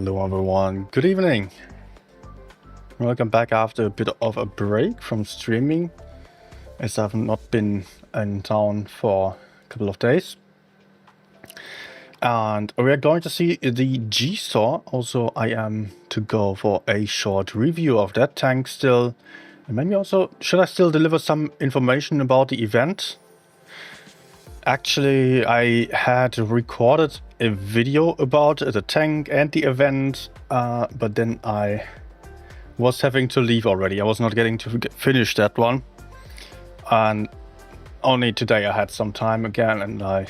Hello everyone, good evening. Welcome back after a bit of a break from streaming, as I've not been in town for a couple of days. And we are going to see the GSOR. Also, I am to go for a short review of that tank still. And maybe also, should I still deliver some information about the event? Actually, I had recorded a video about the tank and the event, but then I was having to leave already. I was not getting to finish that one. And only today I had some time again, and I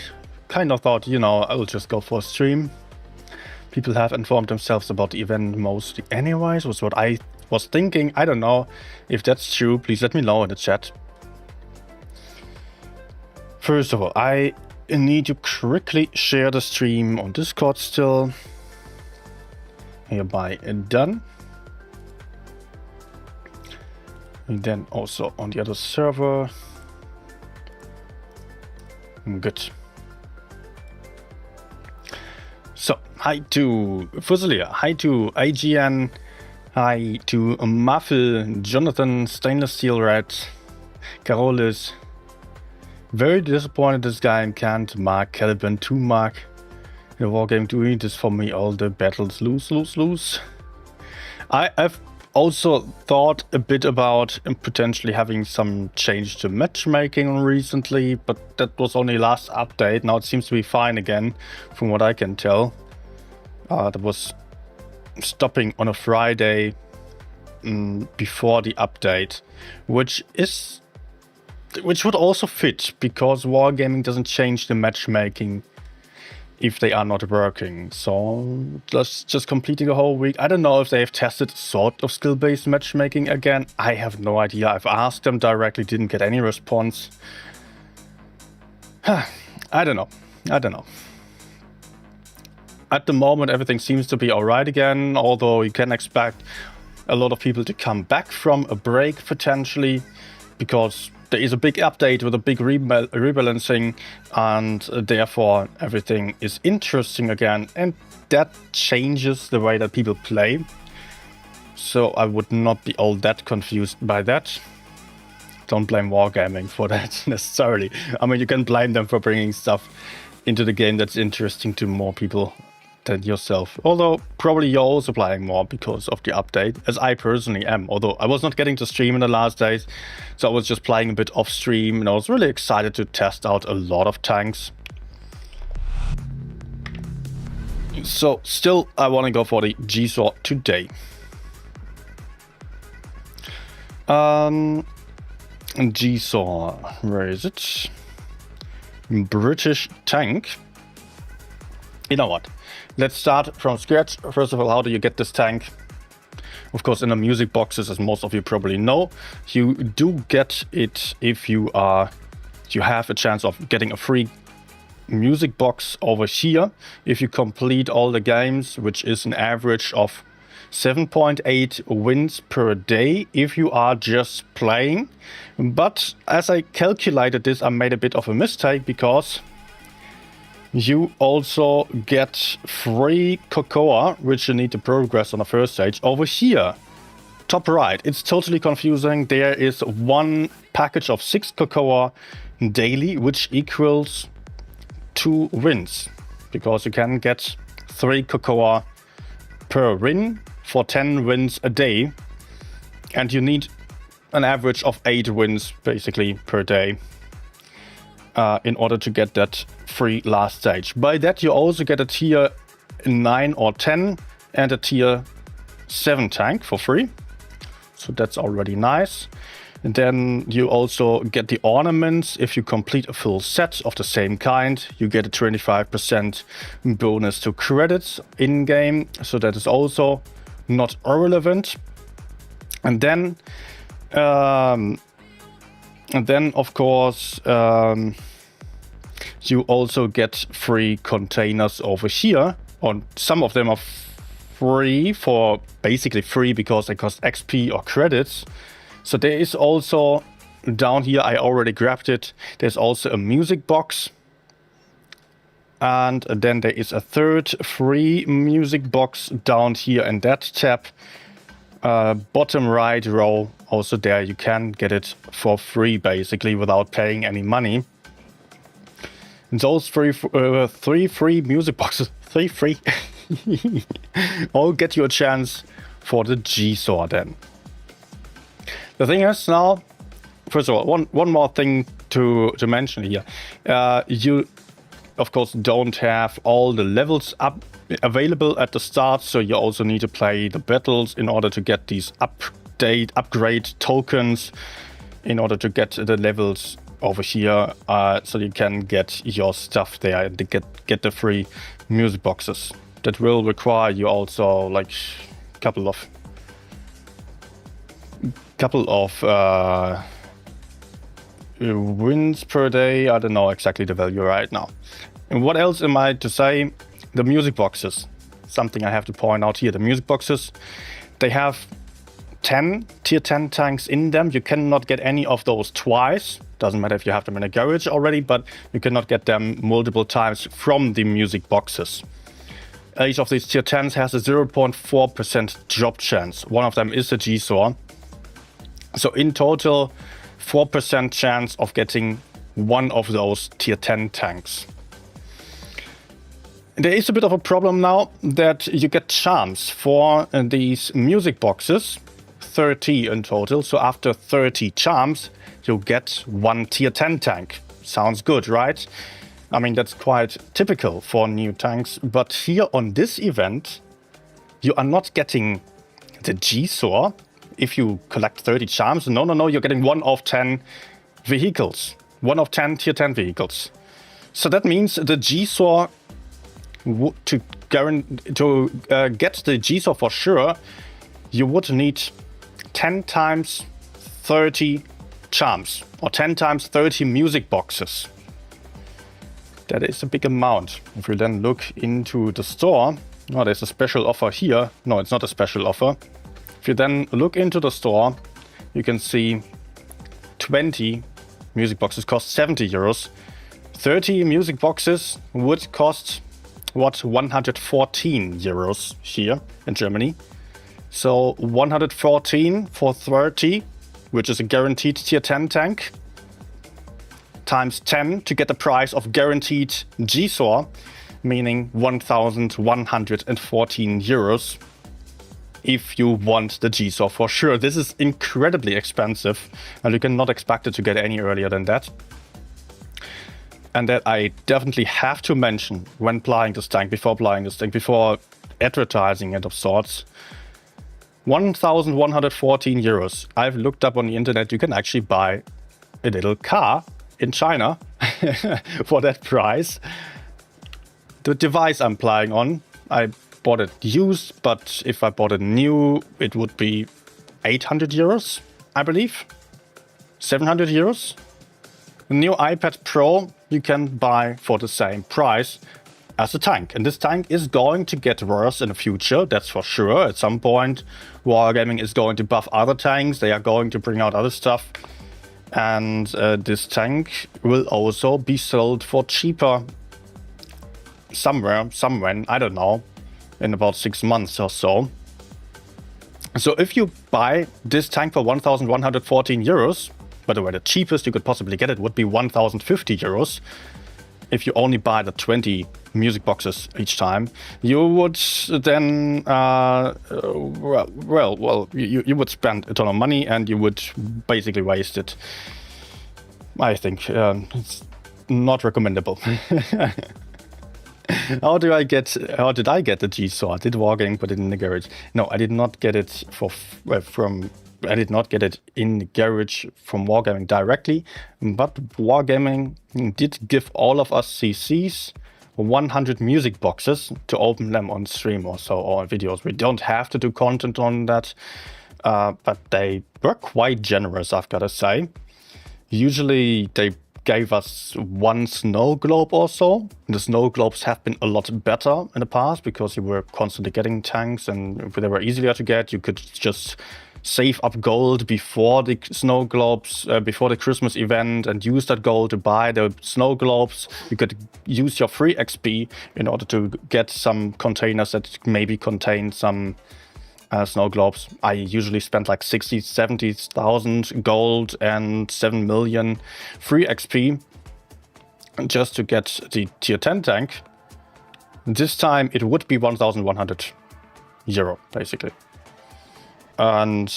kind of thought, you know, I will just go for a stream. People have informed themselves about the event mostly anyways, was what I was thinking. I don't know if that's true. Please let me know in the chat. First of all, I need to quickly share the stream on Discord still. Hereby done. And then also on the other server. Good. So, hi to Fusilia, hi to AGN, hi to Muffle, Jonathan, Stainless Steel Red, Carolis. Very disappointed this guy can't mark Caliban 2 mark. The wargame doing this for me, all the battles lose. I've also thought a bit about potentially having some change to matchmaking recently, but that was only last update. Now it seems to be fine again, from what I can tell. That was stopping on a Friday before the update, which would also fit, because wargaming doesn't change the matchmaking if they are not working. So just completing a whole week. I don't know if they have tested sort of skill-based matchmaking again. I have no idea. I've asked them directly, didn't get any response. I don't know. At the moment, everything seems to be alright again, although you can expect a lot of people to come back from a break potentially, because there is a big update with a big rebalancing, and therefore everything is interesting again, and that changes the way that people play. So I would not be all that confused by that. Don't blame wargaming for that necessarily. I mean, you can blame them for bringing stuff into the game that's interesting to more people than yourself. Although probably you're also playing more because of the update, as I personally am. Although I was not getting to stream in the last days, so I was just playing a bit off stream, and I was really excited to test out a lot of tanks. So still, I want to go for the GSOR today. GSOR, where is it? British tank. You know what? Let's start from scratch. First of all, how do you get this tank? Of course, in the music boxes, as most of you probably know, you do get it if you have a chance of getting a free music box over here if you complete all the games, which is an average of 7.8 wins per day if you are just playing. But as I calculated this, I made a bit of a mistake, because you also get free cocoa, which you need to progress on the first stage over here. Top right, it's totally confusing. There is one package of 6 cocoa daily, which equals 2 wins, because you can get 3 cocoa per win for 10 wins a day, and you need an average of 8 wins basically per day in order to get that free last stage. By that you also get a tier 9 or 10 and a tier 7 tank for free, so that's already nice. And then you also get the ornaments. If you complete a full set of the same kind, you get a 25% bonus to credits in game, so that is also not irrelevant. And then of course you also get free containers over here. On some of them are free, for basically free because they cost XP or credits. So there is also down here, I already grabbed it, there's also a music box And then there is a third free music box down here in that tab. Bottom right row, also there you can get it for free basically without paying any money. And those three free music boxes, 3 free, all get you a chance for the GSOR then. The thing is now, first of all, one more thing to mention here. You, of course, don't have all the levels available at the start, so you also need to play the battles in order to get these upgrade tokens, in order to get the levels over here, so you can get your stuff there and get the free music boxes. That will require you also like couple of wins per day. I don't know exactly the value right now. And what else am I to say? The music boxes. Something I have to point out here. The music boxes, they have 10 tier 10 tanks in them. You cannot get any of those twice. Doesn't matter if you have them in a garage already, but you cannot get them multiple times from the music boxes. Each of these tier 10s has a 0.4% drop chance. One of them is the GSOR. So in total, 4% chance of getting one of those tier 10 tanks. There is a bit of a problem now that you get charms for these music boxes, 30 in total. So after 30 charms, you get one tier 10 tank. Sounds good, right? I mean, that's quite typical for new tanks. But here on this event, you are not getting the GSOR if you collect 30 charms. No, you're getting 1 of 10 vehicles. 1 of 10 tier 10 vehicles. So that means the GSOR, to get the GSOR for sure, you would need 10 times 30 charms or 10 times 30 music boxes. That is a big amount. If you then look into the store, oh, there's a special offer here. No, it's not a special offer. If you then look into the store, you can see 20 music boxes cost 70 euros. 30 music boxes would cost, what, 114 euros here in Germany. So 114 for 30, which is a guaranteed tier 10 tank, times 10 to get the price of guaranteed GSOR, meaning 1,114 euros if you want the GSOR for sure. This is incredibly expensive, and you cannot expect it to get any earlier than that. And that I definitely have to mention when playing this tank, before advertising it of sorts. 1,114 euros. I've looked up on the internet, you can actually buy a little car in China for that price. The device I'm playing on, I bought it used, but if I bought it new, it would be 800 euros, I believe. 700 euros. The new iPad Pro you can buy for the same price as a tank. And this tank is going to get worse in the future, that's for sure. At some point, Wargaming is going to buff other tanks. They are going to bring out other stuff. And this tank will also be sold for cheaper somewhere, I don't know, in about 6 months or so. So if you buy this tank for 1,114 euros, by the way, the cheapest you could possibly get it would be 1,050 euros. If you only buy the 20 music boxes each time, you would then, you would spend a ton of money and you would basically waste it. I think it's not recommendable. How did I get the GSOR? Did Wargaming put it in the garage? No, I did not get it I did not get it in the garage from Wargaming directly, but Wargaming did give all of us CCs 100 music boxes to open them on stream or so, or videos. We don't have to do content on that, but they were quite generous, I've got to say. Usually they gave us 1 snow globe or so. The snow globes have been a lot better in the past because you were constantly getting tanks and they were easier to get. You could just save up gold before the snow globes, before the Christmas event, and use that gold to buy the snow globes. You could use your free XP in order to get some containers that maybe contain some snow globes. I usually spend like 60, 70,000 gold and 7 million free XP just to get the tier 10 tank. This time it would be 1,100 euro, basically. And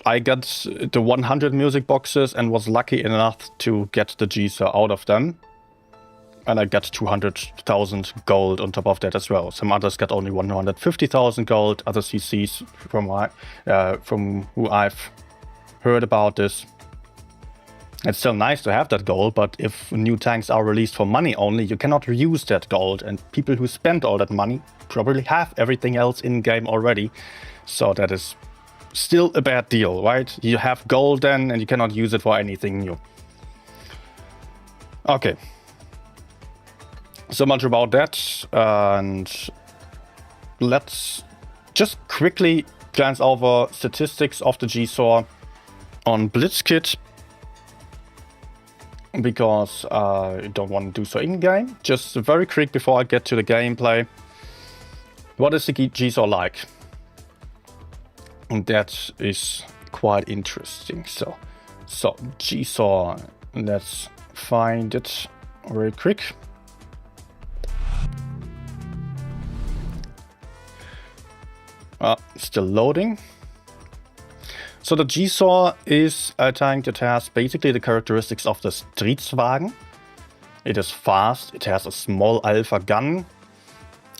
I got the 100 music boxes and was lucky enough to get the GSOR out of them. And I got 200,000 gold on top of that as well. Some others got only 150,000 gold, other CCs from who I've heard about this. It's still nice to have that gold, but if new tanks are released for money only, you cannot use that gold. And people who spend all that money probably have everything else in-game already. So that is still a bad deal, right? You have gold then, and you cannot use it for anything new. Okay. So much about that. And let's just quickly glance over statistics of the GSOR on Blitzkit, because I don't want to do so in-game. Just very quick before I get to the gameplay. What is the GSOR like? And that is quite interesting. So GSOR, let's find it very quick. Still loading. So the GSOR is a tank that has basically the characteristics of the Stridswagen. It is fast, it has a small alpha gun,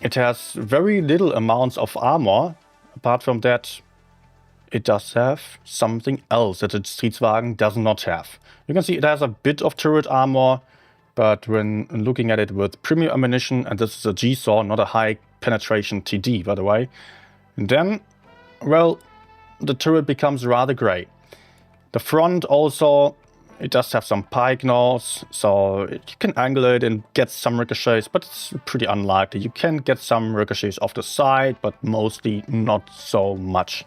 it has very little amounts of armor. Apart from that, it does have something else that the Stridswagen does not have. You can see it has a bit of turret armor, but when looking at it with premium ammunition, and this is a GSOR, not a high penetration TD by the way, and then, well, the turret becomes rather grey. The front also, it does have some pike nose, so you can angle it and get some ricochets, but it's pretty unlikely. You can get some ricochets off the side, but mostly not so much.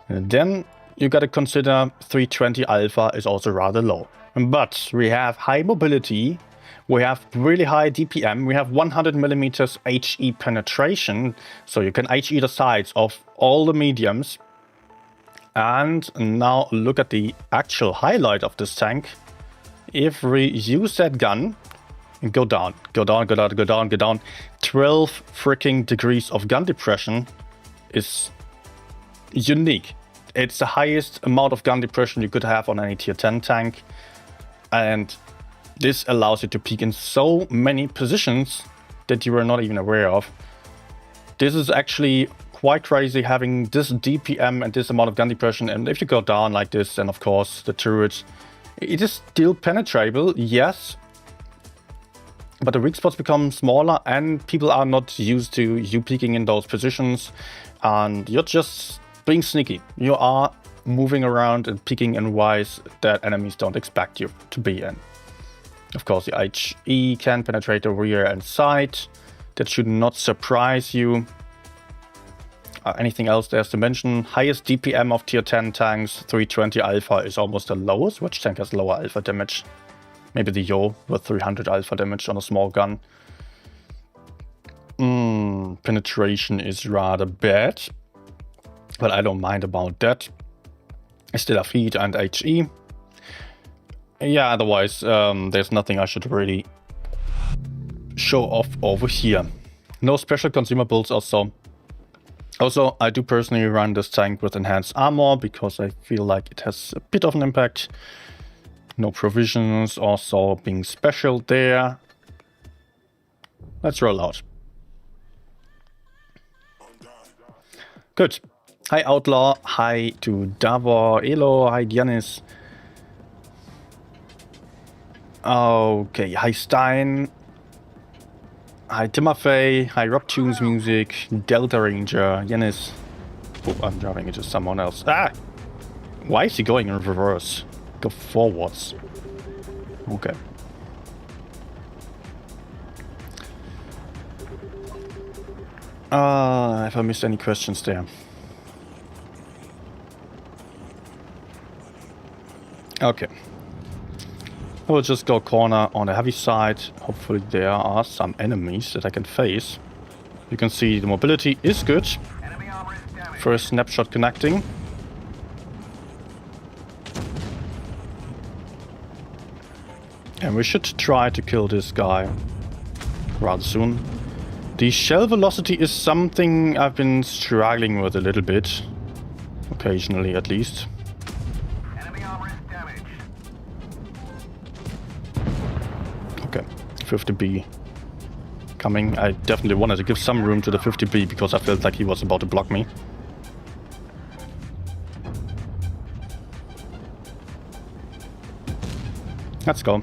And then you gotta consider 320 alpha is also rather low. But we have high mobility, we have really high DPM, we have 100mm HE penetration, so you can HE the sides of all the mediums. And now look at the actual highlight of this tank. If we use that gun and go down, 12 freaking degrees of gun depression is unique. It's the highest amount of gun depression you could have on any tier 10 tank. And this allows you to peek in so many positions that you were not even aware of. This is actually quite crazy having this DPM and this amount of gun depression. And if you go down like this, then of course the turret, it is still penetrable, yes. But the weak spots become smaller and people are not used to you peeking in those positions. And you're just being sneaky. You are moving around and peeking in ways that enemies don't expect you to be in. Of course, the HE can penetrate the rear and side. That should not surprise you. Anything else there's to mention? Highest DPM of tier 10 tanks, 320 alpha is almost the lowest. Which tank has lower alpha damage? Maybe the Yo with 300 alpha damage on a small gun. Penetration is rather bad, but I don't mind about that. I still have heat and HE. Yeah, otherwise there's nothing I should really show off over here. No special consumables also. Also, I do personally run this tank with enhanced armor because I feel like it has a bit of an impact. No provisions, also being special there. Let's roll out. Good. Hi Outlaw, hi to Davor, Elo, hi Giannis. Okay, hi Stein. Hi Timothy, hi Rob Tunes Music, Delta Ranger, Yanis. Oh, I'm driving into someone else. Ah! Why is he going in reverse? Go forwards. Okay. Have I missed any questions there? Okay. I will just go corner on the heavy side. Hopefully there are some enemies that I can face. You can see the mobility is good. First snapshot connecting. And we should try to kill this guy rather soon. The shell velocity is something I've been struggling with a little bit. Occasionally at least. Okay, 50B coming. I definitely wanted to give some room to the 50B because I felt like he was about to block me. Let's go.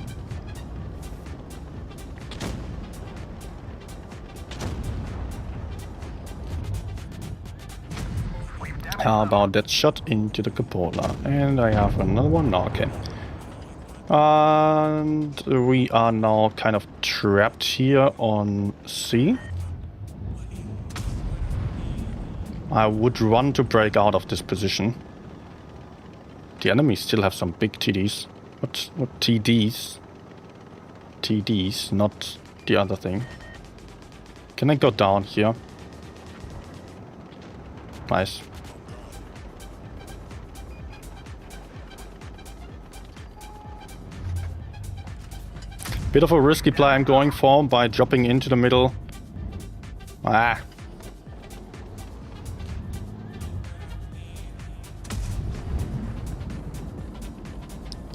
How about that shot into the cupola? And I have another one. No, okay. And we are now kind of trapped here on C. I would run to break out of this position. The enemies still have some big TDs. What TDs? TDs, not the other thing. Can I go down here? Nice. Bit of a risky play I'm going for by dropping into the middle. Ah.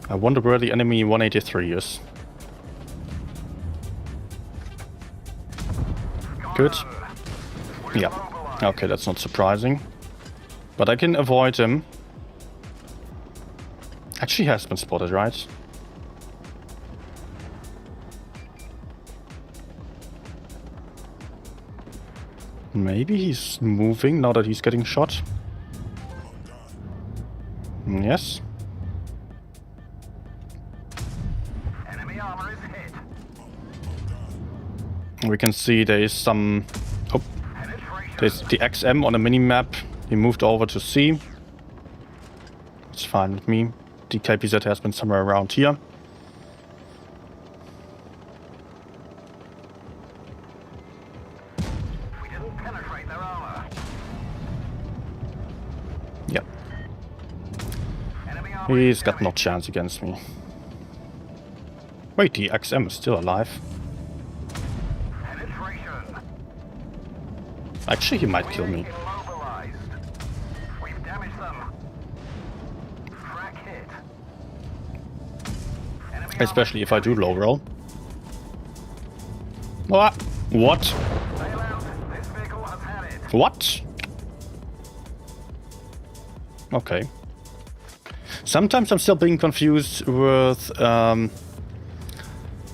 I wonder where the enemy 183 is. Good. Yeah. Okay, that's not surprising. But I can avoid him. Actually, he has been spotted, right? Maybe he's moving now that he's getting shot. Yes. Enemy armor is hit. We can see there is some... Oh, there's the XM on the mini-map. He moved over to C. It's fine with me. The KPZ has been somewhere around here. He's got no chance against me. Wait, the XM is still alive. Actually, he might kill me. Especially if I do low roll. What? What? What? Okay. Sometimes I'm still being confused with a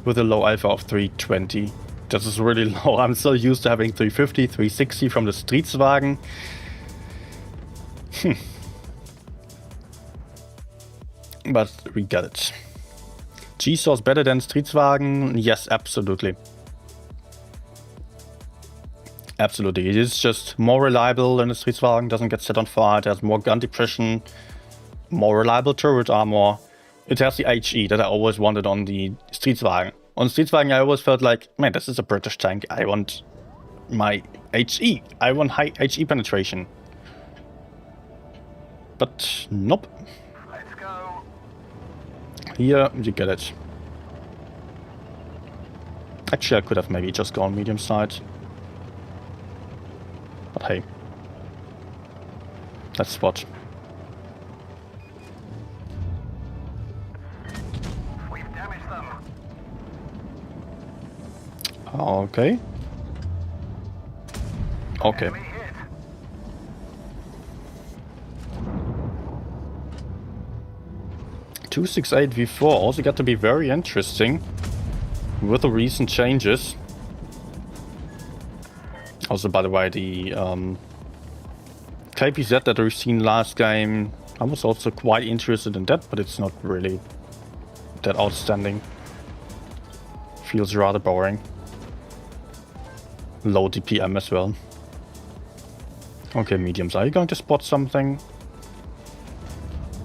low alpha of 320. This is really low. I'm still used to having 350, 360 from the Streetswagen. But we get it. GSOR is better than Streetswagen? Yes, absolutely. Absolutely. It is just more reliable than the Streetswagen. Doesn't get set on fire. It has more gun depression. More reliable turret armor. It has the HE that I always wanted on the Streetswagen. On Streetswagen I always felt like, man, this is a British tank. I want my HE. I want high HE penetration. But nope. Let's go. Here you get it. Actually I could have maybe just gone medium side. But hey. Let's spot. Okay. Okay. 268 V4 also got to be very interesting with the recent changes. Also, by the way, the KPZ that we've seen last game, I was also quite interested in that, but it's not really that outstanding. Feels rather boring. Low DPM as well. Okay, mediums. Are you going to spot something?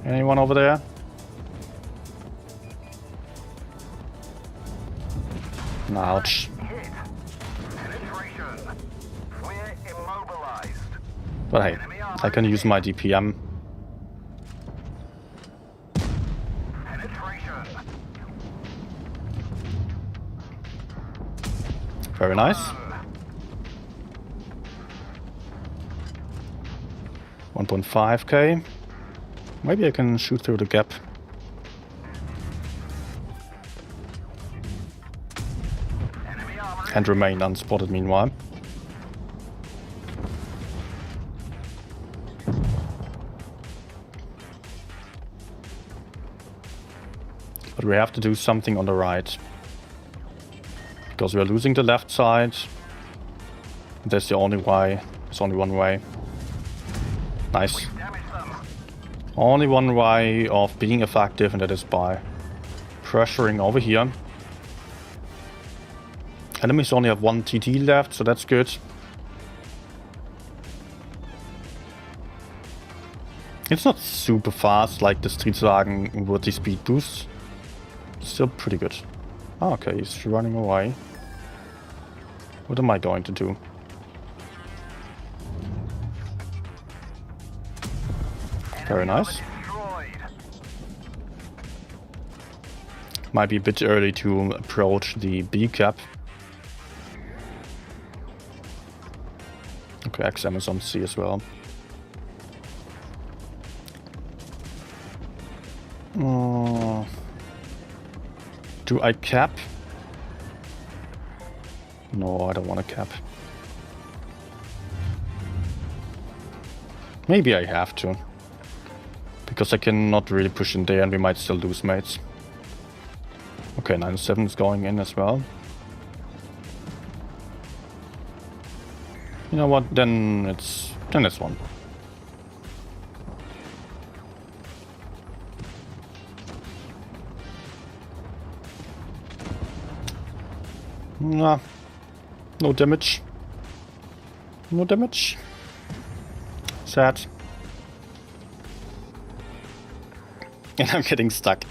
Anyone over there? Ouch. But hey, I can use my DPM. Very nice. 1.5k. Maybe I can shoot through the gap. And remain unspotted meanwhile. But we have to do something on the right. Because we are losing the left side. That's the only way. There's only one way. Nice. Only one way of being effective, and that is by pressuring over here. Enemies only have 1 TT left, so that's good. It's not super fast like the Streetwagen with the speed boost. Still pretty good. Oh, okay, he's running away. What am I going to do? Very nice. Might be a bit early to approach the B cap. Okay, XM is on C as well. Do I cap? No, I don't want to cap. Maybe I have to. Because I cannot really push in there and we might still lose mates. Okay, 9-7 is going in as well. You know what, then it's one. Nah, no damage. No damage. Sad. And I'm getting stuck.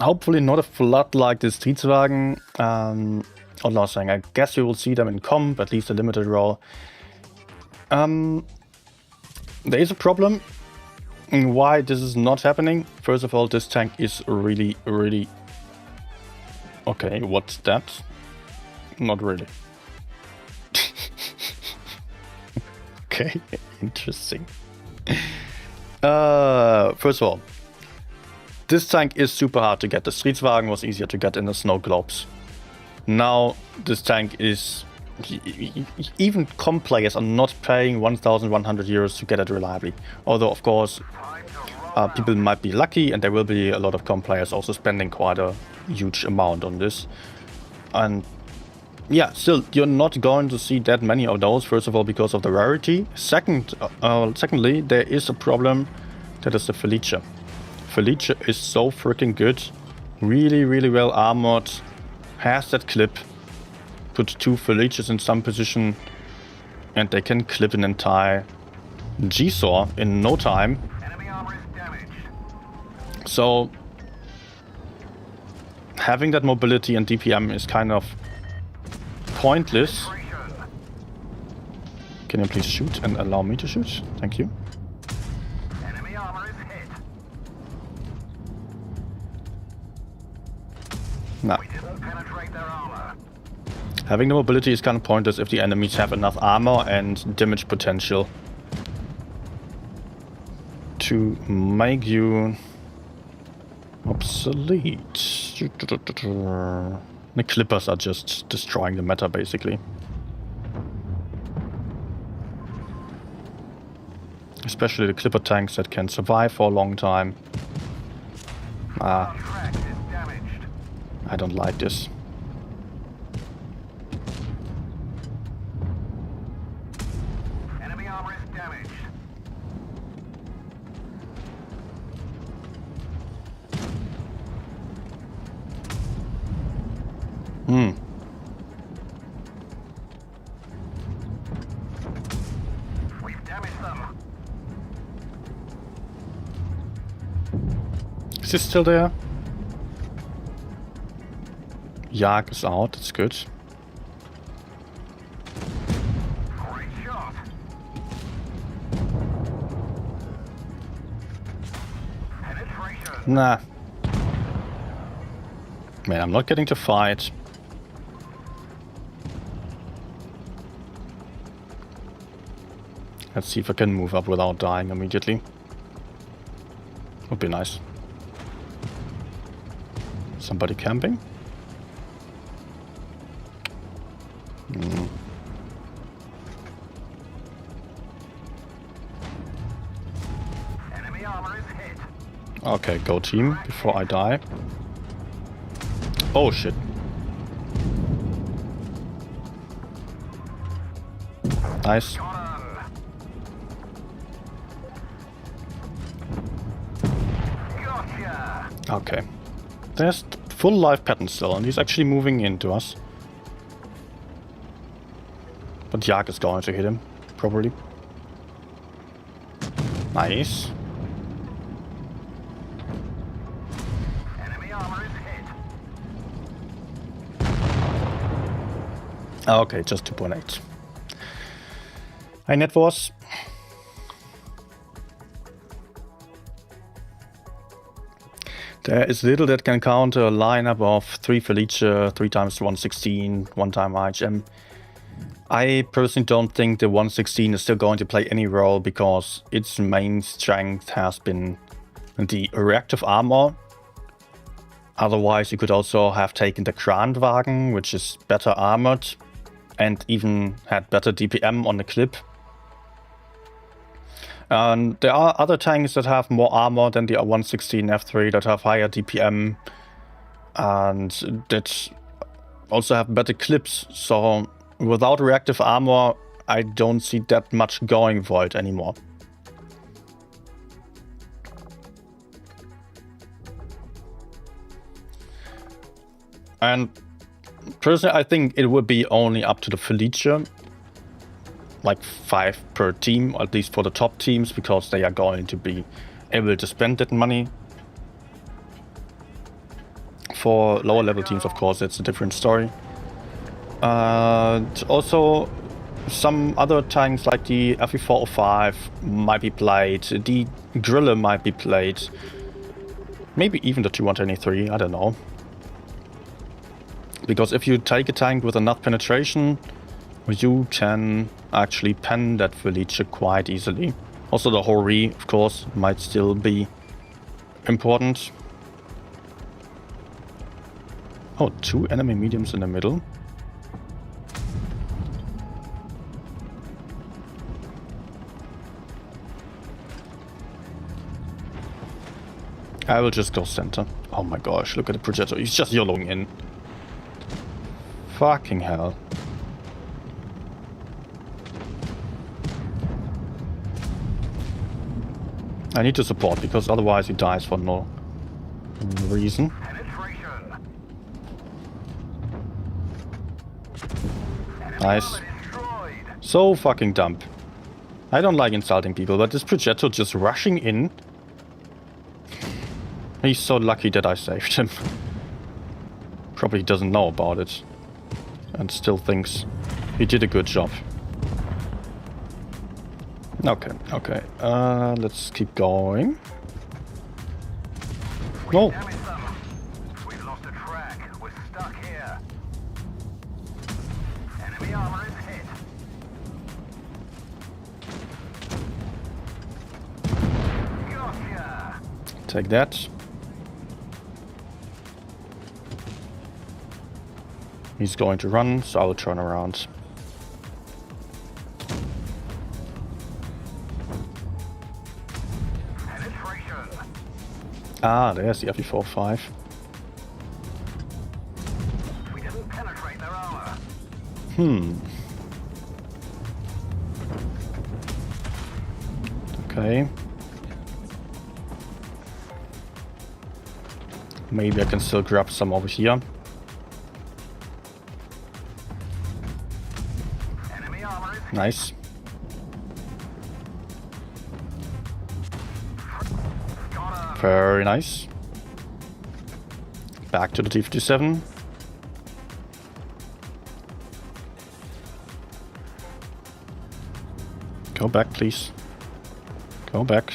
Hopefully not a flood like the Streetwagen. Or not saying, I guess you will see them in comp, at least a limited role. There is a problem in why this is not happening. First of all, this tank is really... Okay, what's that? Not really. Okay, interesting. First of all, this tank is super hard to get. The Streetwagen was easier to get in the snow globes. Now this tank is... Even comp players are not paying 1,100 euros to get it reliably. Although, of course, people might be lucky, and there will be a lot of comp players also spending quite a huge amount on this. And yeah, still, you're not going to see that many of those, first of all, because of the rarity. Secondly, there is a problem, that is the Felice. Felice is so freaking good, really well armored, has that clip. Put 2 Felices in some position, and they can clip an entire GSOR in no time. So, having that mobility and DPM is kind of pointless. Can you please shoot and allow me to shoot? Thank you. Enemy armor is hit. No. We didn't penetrate their armor. Having the mobility is kind of pointless if the enemies have enough armor and damage potential to make you obsolete. The clippers are just destroying the meta, basically. Especially the clipper tanks that can survive for a long time. I don't like this. Enemy armor is damaged. We've damaged them. Is he still there? Yak is out, that's good. Great shot. Penetration. Nah. Man, I'm not getting to fight. Let's see if I can move up without dying immediately. Would be nice. Somebody camping? Enemy armor is hit. Okay, go team before I die. Oh shit. Nice. Got him. Gotcha. Okay. There's full life pattern still, and he's actually moving into us. But Yak is going to hit him, probably. Nice. Enemy armor is hit. Okay, just 2.8. And that was... There is little that can counter a lineup of 3 Felice, 3 times 116, 1 time IHM. I personally don't think the 116 is still going to play any role because its main strength has been the reactive armor. Otherwise, you could also have taken the Kranwagen, which is better armored and even had better DPM on the clip. There are other tanks that have more armor than the 116 F3 that have higher DPM and that also have better clips. So without reactive armor, I don't see that much going for it anymore. And personally, I think it would be only up to the Felice. Like 5 per team, at least for the top teams, because they are going to be able to spend that money. For lower level teams, of course, it's a different story. Also, some other tanks like the FE405 might be played, the Grille might be played, maybe even the 223, I don't know. Because if you take a tank with enough penetration, you can actually pen that Felice quite easily. Also the Hori, of course, might still be important. Oh, 2 enemy mediums in the middle. I will just go center. Oh my gosh, look at the projector. He's just YOLOing in. Fucking hell. I need to support because otherwise he dies for no reason. Penetration. Nice. Destroyed. So fucking dumb. I don't like insulting people, but this projector just rushing in. He's so lucky that I saved him. Probably doesn't know about it. And still thinks he did a good job. Okay, okay. Let's keep going. No. Damage them. We've lost a track. We're stuck here. Enemy armor is hit. Gotcha. Take that. He's going to run, so I will turn around. Penetration. Ah, there's the FE45. We didn't penetrate their armor. Okay. Maybe I can still grab some over here. Enemy armor is hit. Nice. Got Very nice. Back to the T-57. Go back, please. Go back.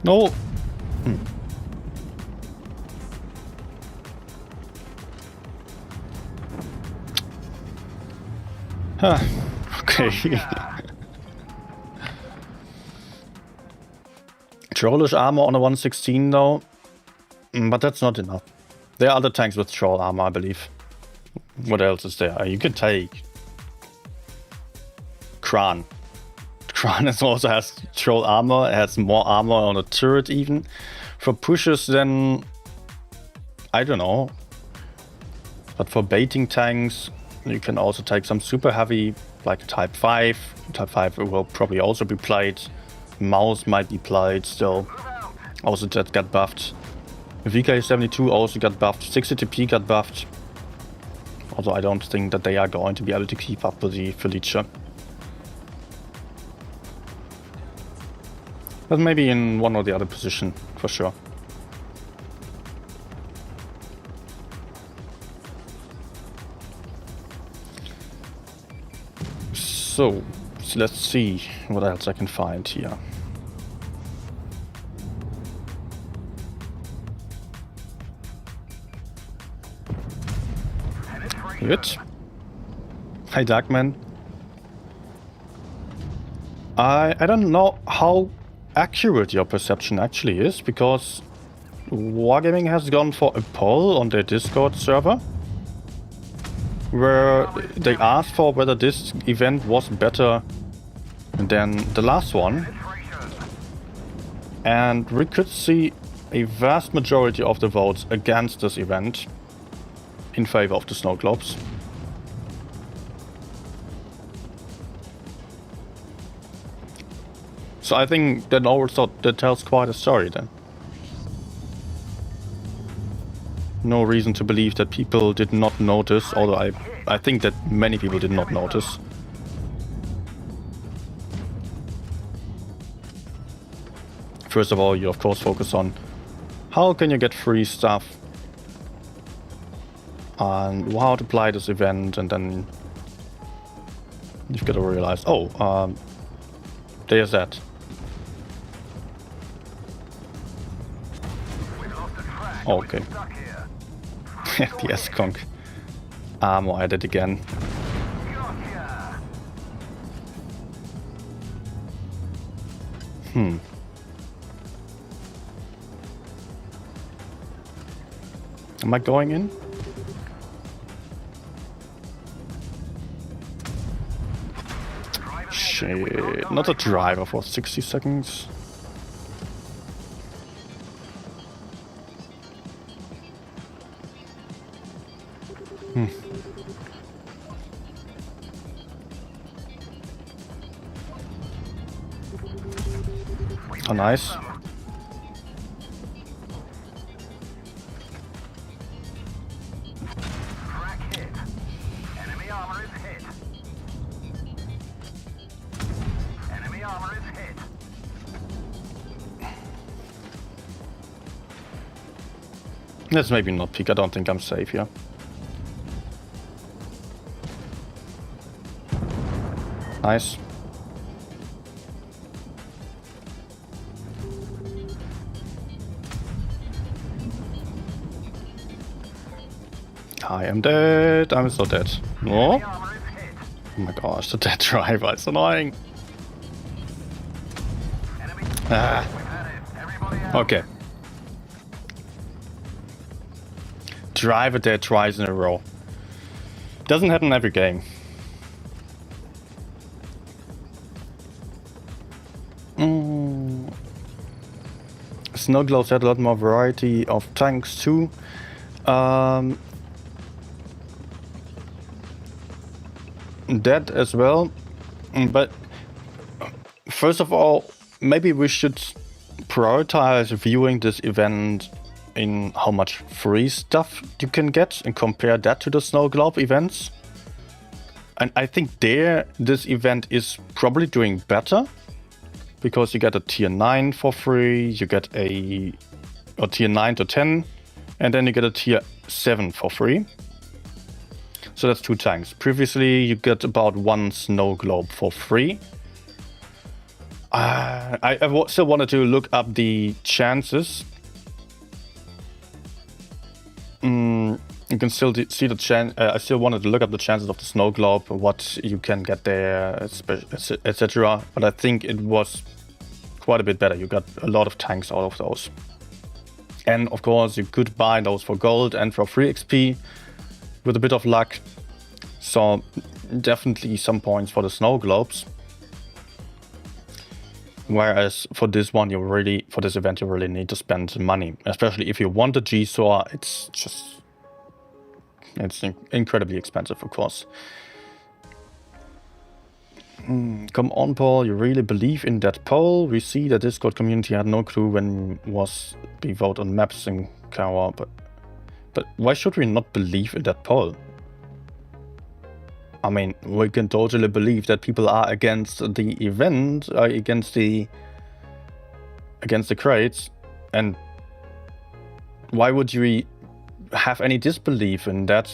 No! Huh. Okay. Trollish armor on a 116 though. But that's not enough. There are other tanks with troll armor, I believe. What else is there? You can take Kran. Kran also has troll armor. It has more armor on a turret even. For pushes then, I don't know. But for baiting tanks, you can also take some super heavy, like Type 5. Type 5 will probably also be played. Mouse might be played still. Also that got buffed. VK72 also got buffed. 60TP got buffed. Although I don't think that they are going to be able to keep up with the Felicia. But maybe in one or the other position, for sure. So let's see what else I can find here. Good. Hi, Darkman. I don't know how accurate your perception actually is, because Wargaming has gone for a poll on their Discord server where they asked for whether this event was better than the last one, and we could see a vast majority of the votes against this event in favor of the snow globes. So I think that also that tells quite a story then. No reason to believe that people did not notice, although I think that many people did not notice. First of all, you of course focus on how can you get free stuff and how to play this event, and then you've got to realize, oh, there's that. Okay. The S-Conk armor added again. Am I going in? Shit, not a driver for 60 seconds. Oh, nice. Let's maybe not peek. I don't think I'm safe here. Nice. I am dead. I'm so dead. No? Oh my gosh, the dead driver. It's annoying. Ah. Okay. Driver dead twice in a row. Doesn't happen every game. Snow globes had a lot more variety of tanks too. That as well, but first of all, maybe we should prioritize viewing this event in how much free stuff you can get and compare that to the snow globe events. And I think this event is probably doing better because you get a tier 9 for free, you get a tier 9 to 10, and then you get a tier 7 for free. So that's 2 tanks. Previously, you get about 1 snow globe for free. I still wanted to look up the chances. You can still see the chance. I still wanted to look up the chances of the snow globe, what you can get there, etc. But I think it was quite a bit better. You got a lot of tanks out of those. And of course, you could buy those for gold and for free XP with a bit of luck. So definitely some points for the snow globes. Whereas for this one, for this event, you really need to spend money, especially if you want a GSOR. It's incredibly expensive, of course. Come on, Paul, you really believe in that poll? We see the Discord community had no clue when was the vote on maps in Kawa, but why should we not believe in that poll? I mean, we can totally believe that people are against the event, against the crates, and why would you have any disbelief in that,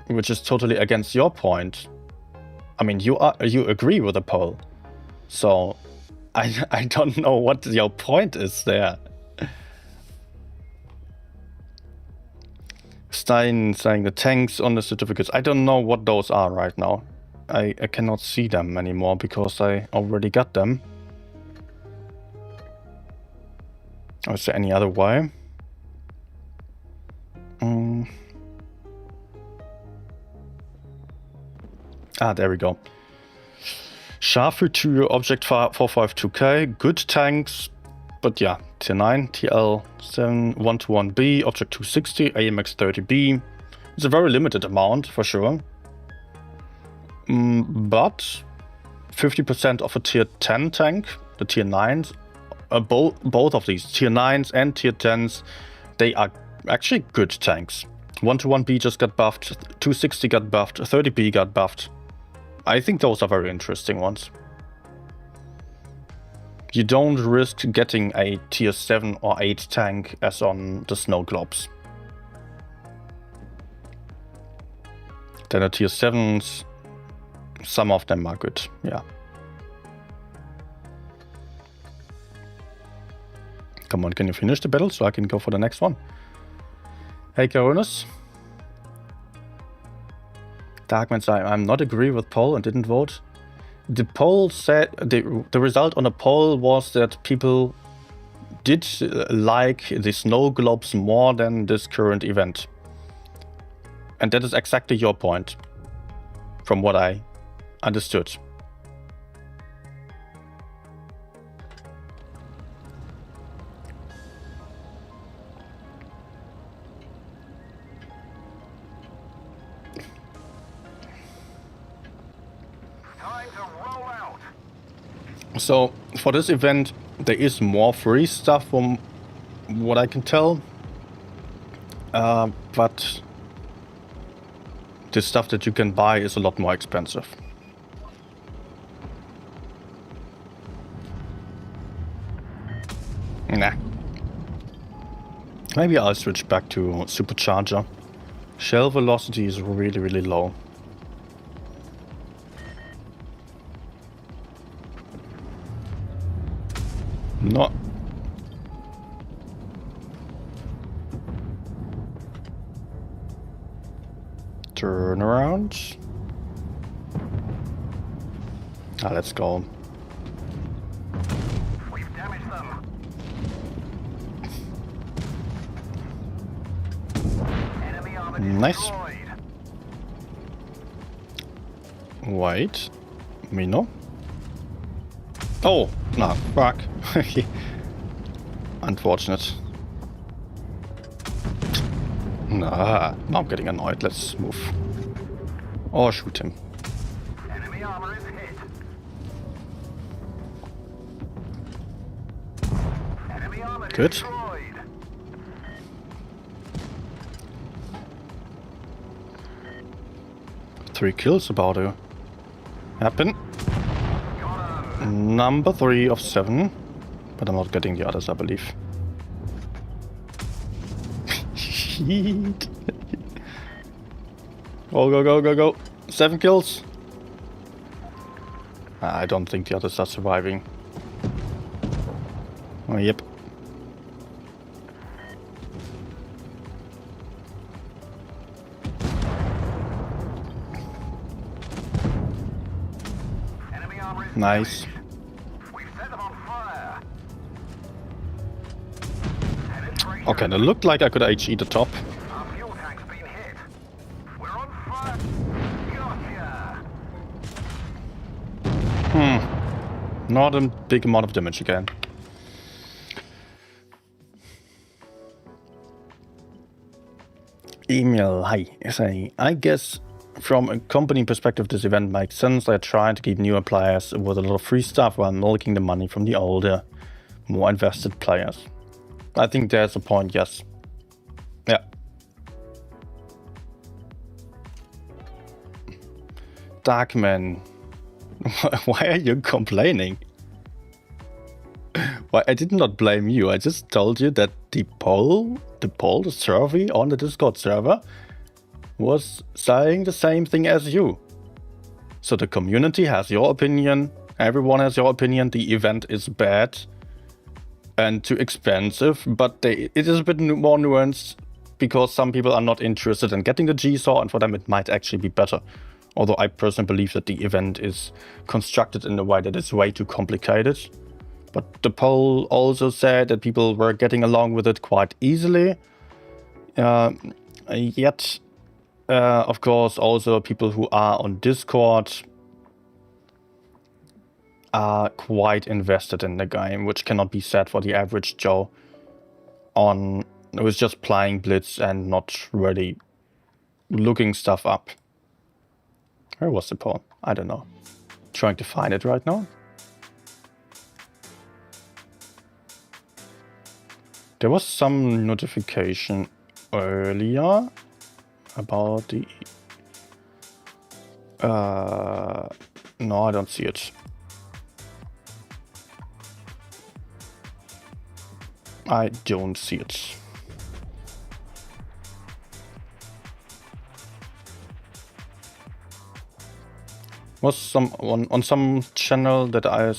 which is totally against your point? I mean, you agree with the poll, so I don't know what your point is there. Stein saying the tanks on the certificates. I don't know what those are right now. I cannot see them anymore because I already got them. Or is there any other way? There we go. Shafu to Object 452K. Good tanks. But yeah, tier 9, TL 7, 121B, Object 260, AMX 30B. It's a very limited amount for sure. But 50% of a tier 10 tank, the tier 9s, both of these, tier 9s and tier 10s, they are actually good tanks. 121B just got buffed, 260 got buffed, 30B got buffed. I think those are very interesting ones. You don't risk getting a tier 7 or 8 tank as on the snow globes. Then the tier 7s, some of them are good, yeah. Come on, can you finish the battle so I can go for the next one? Hey Caronus. Darkman saying, I'm not agree with poll and didn't vote. The poll said, the result on the poll was that people did like the snow globes more than this current event. And that is exactly your point, from what I understood. So for this event, there is more free stuff from what I can tell, but the stuff that you can buy is a lot more expensive. Nah. Maybe I'll switch back to Supercharger. Shell velocity is really, really low. No. Turn around. Let's go. We've damaged them. Enemy armor Nice. destroyed. Wait. Me no. Oh, no, fuck. Unfortunate. Nah, now I'm getting annoyed. Let's move. Or shoot him. Enemy armor is hit. Enemy armor Good. destroyed. Three kills about to happen. Got him. Number 3 of 7. But I'm not getting the others, I believe. Shit. Go. 7 kills. I don't think the others are surviving. Oh, yep. Nice. Okay, it looked like I could HE the top. Our fuel tank's been hit. We're on fire. Gotcha. Not a big amount of damage again. Email, hi. Say, I guess from a company perspective this event makes sense. They're trying to keep newer players with a lot of free stuff while milking the money from the older, more invested players. I think there's a point, yes. Yeah. Darkman, why are you complaining? Why, I did not blame you. I just told you that the survey on the Discord server was saying the same thing as you. So the community has your opinion, everyone has your opinion, the event is bad and too expensive, but it is a bit more nuanced because some people are not interested in getting the GSOR and for them it might actually be better. Although I personally believe that the event is constructed in a way that is way too complicated. But the poll also said that people were getting along with it quite easily. Yet, of course, also people who are on Discord are quite invested in the game, which cannot be said for the average Joe who is just playing Blitz and not really looking stuff up. Where was the poll? I don't know. Trying to find it right now. There was some notification earlier about the... no, I don't see it. I don't see it. Was some on some channel that I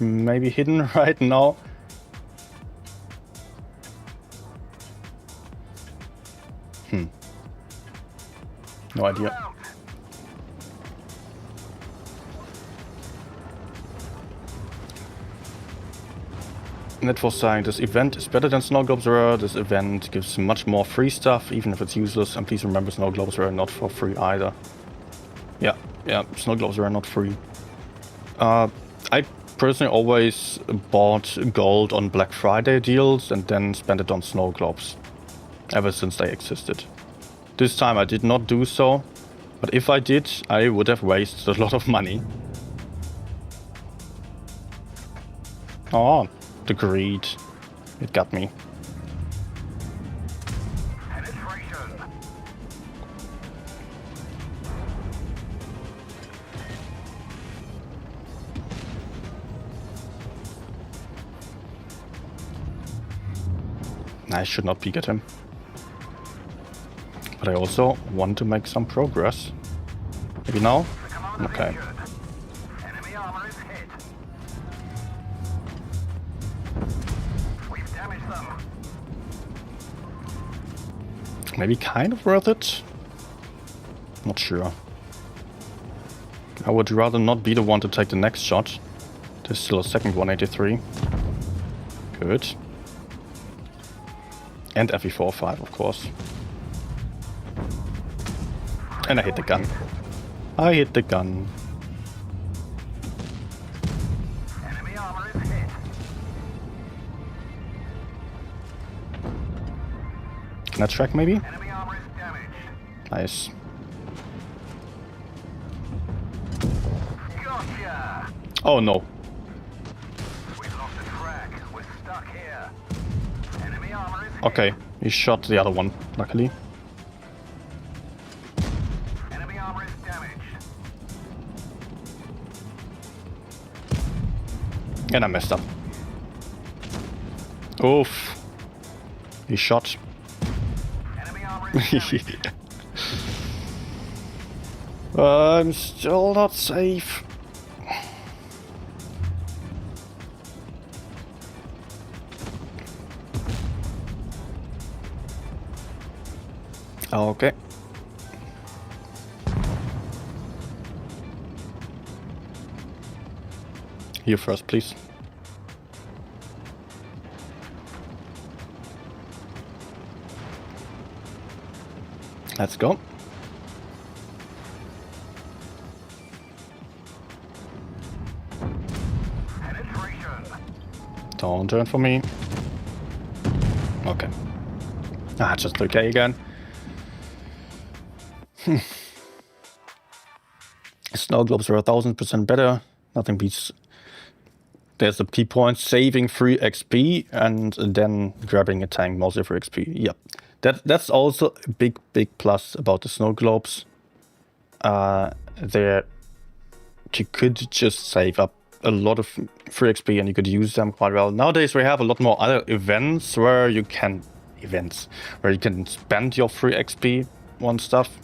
maybe hidden right now. No idea. Net was saying this event is better than Snow Globes Rare. This event gives much more free stuff, even if it's useless. And please remember, Snow Globes Rare not for free either. Yeah, Snow Globes Rare not free. I personally always bought gold on Black Friday deals and then spent it on Snow Globes, ever since they existed. This time I did not do so, but if I did, I would have wasted a lot of money. Oh, the greed. It got me. I should not peek at him. But I also want to make some progress. Maybe now? Okay. Enemy armor is hit. We've damaged them. Maybe kind of worth it? Not sure. I would rather not be the one to take the next shot. There's still a second 183. Good. And FE45, of course. And I hit the gun. I hit the gun. Enemy armor is hit. Can I track maybe? Enemy armor is damaged. Nice. Gotcha. Oh no. We've lost the track. We're stuck here. Enemy armor is hit. Okay, he shot the other one, luckily. Enemy armor is damaged. And I messed up. Oof. He shot. Enemy armor is damaged. I'm still not safe. Okay. You first, please. Let's go. Penetration. Don't turn for me. Okay. Ah, just okay again. Snow globes are 1000% better. Nothing beats. There's the P point saving free XP and then grabbing a tank mostly for XP. Yep. That's also a big plus about the snow globes. There you could just save up a lot of free XP and you could use them quite well. Nowadays we have a lot more other events where you can spend your free XP on stuff.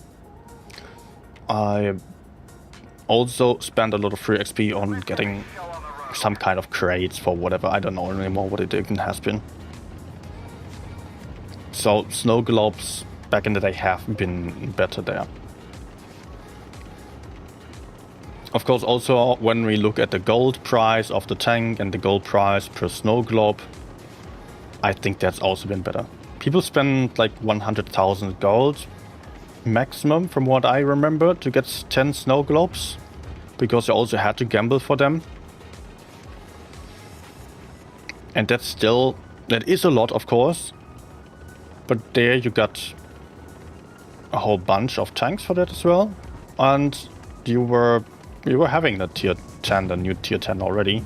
I also spend a lot of free XP on getting some kind of crates for whatever. I don't know anymore what it even has been. So snow globes back in the day have been better there. Of course, also when we look at the gold price of the tank and the gold price per snow globe, I think that's also been better. People spend like 100,000 gold maximum from what I remember to get 10 snow globes, because you also had to gamble for them. And that is a lot, of course, but there you got a whole bunch of tanks for that as well, and you were having the tier 10, the new tier 10 already.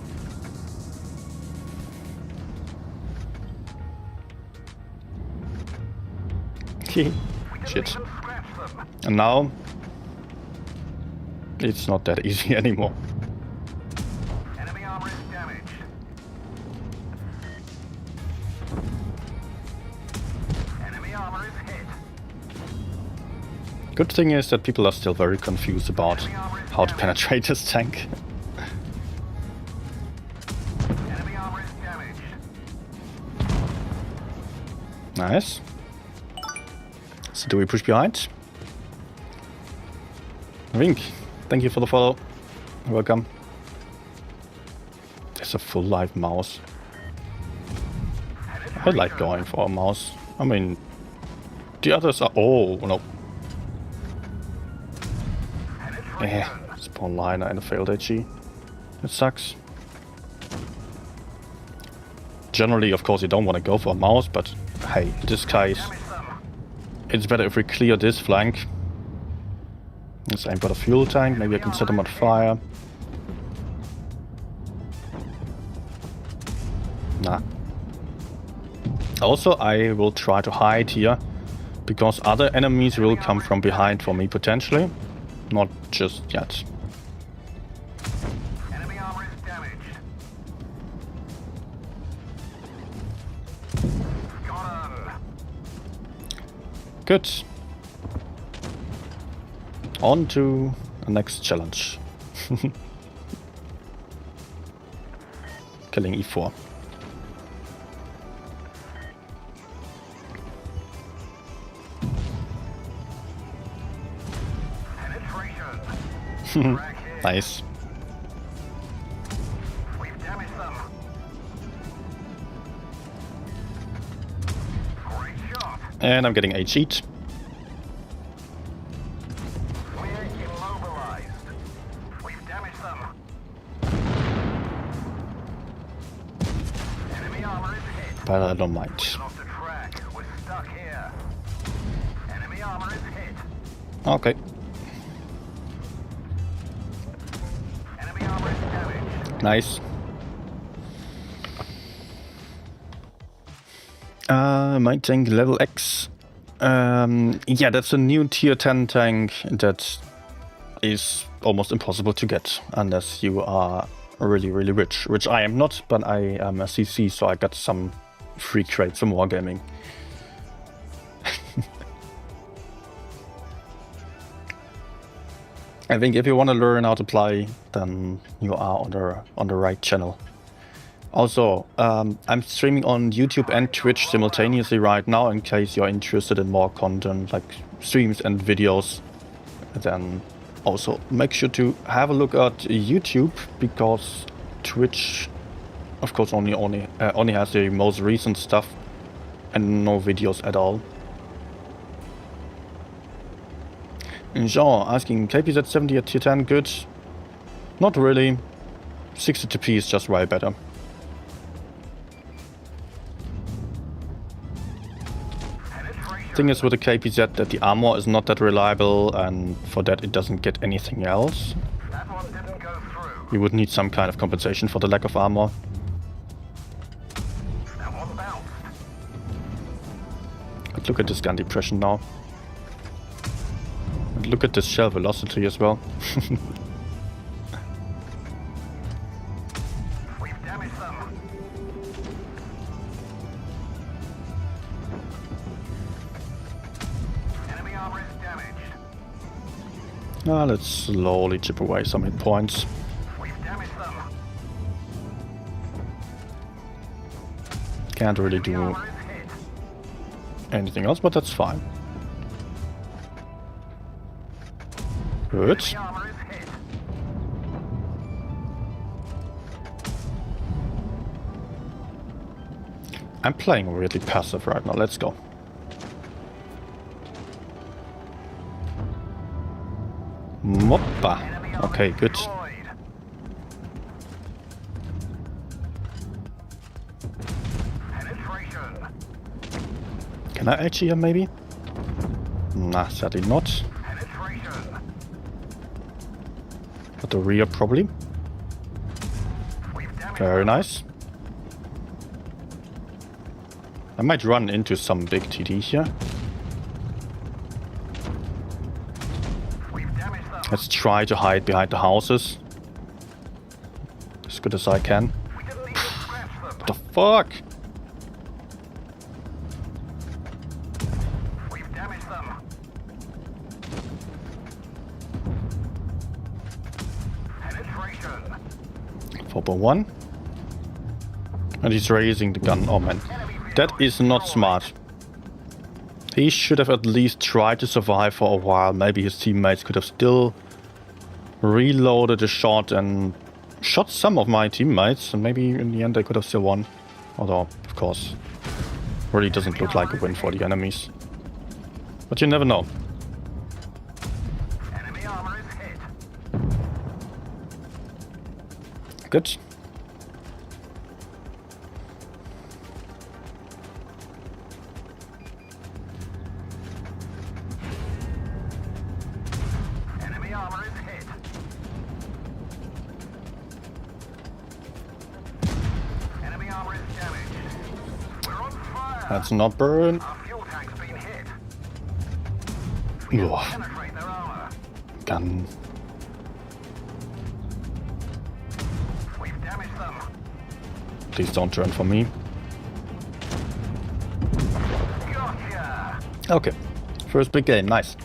Shit. And now it's not that easy anymore. Enemy armor is damaged. Enemy armor is hit. Good thing is that people are still very confused about how to penetrate this tank. Enemy armor is damaged. Nice. So do we push behind? Wink, thank you for the follow. Welcome. There's a full live mouse. I like going for a mouse. I mean, the others are... Oh, no. Spawn liner and a failed HE. It sucks. Generally, of course, you don't want to go for a mouse, but hey, in this case, it's better if we clear this flank. Let's aim for the fuel tank. Maybe I can set him on fire. Nah. Also, I will try to hide here, because other enemies will come from behind for me potentially. Not just yet. Enemy armor is damaged. Got him. Good. On to the next challenge. Killing E4. Nice. We've damaged them. Great shot. And I'm getting HE'd. We're immobilized. We've damaged them. Enemy armor is hit. But I don't mind. Off the track. We're stuck here. Enemy armor is hit. Okay. Enemy armor is damaged. Nice. My tank level X. Yeah, that's a new tier 10 tank that is almost impossible to get unless you are really, really rich. Which I am not, but I am a CC, so I got some free crates from Wargaming. I think if you want to learn how to play, then you are on the right channel. Also, I'm streaming on YouTube and Twitch simultaneously right now, in case you're interested in more content, like streams and videos. Then also make sure to have a look at YouTube, because Twitch, of course, only has the most recent stuff and no videos at all. And Jean asking, KPZ 70 at tier 10 good? Not really. 60 TP is just way better. Thing is with the KPZ that the armor is not that reliable, and for that it doesn't get anything else. That one didn't go through. You would need some kind of compensation for the lack of armor. That one bounced. But look at this gun depression now. And look at this shell velocity as well. We've damaged them. Enemy armor is damaged. Let's slowly chip away some hit points. We've damaged them. Can't really do Armor is hit. anything else, but that's fine. Good. The armor is hit. I'm playing really passive right now. Let's go. Moppa. Enemy armor Okay, good. destroyed. Penetration. Can I edge here maybe? Nah, sadly not. Penetration. At the rear probably. We've damaged Very them. nice. I might run into some big TD here. We've damaged them. Let's try to hide behind the houses. As good as I can. We didn't even scratch them. What the fuck? We've damaged them. Penetration. 4.1. And he's raising the gun. Oh man. That is not smart. He should have at least tried to survive for a while. Maybe his teammates could have still reloaded a shot and shot some of my teammates. And maybe in the end they could have still won. Although, of course, really doesn't look like a win for the enemies. But you never know. Enemy armor is hit. Good. Enemy armor is hit. Enemy armor is damaged. We're on fire. Let's not burn. Our fuel tank's been hit. Ugh. Penetrate their armor. Gun. We've damaged them. Please don't turn for me. Gotcha. Okay. First big game. Nice.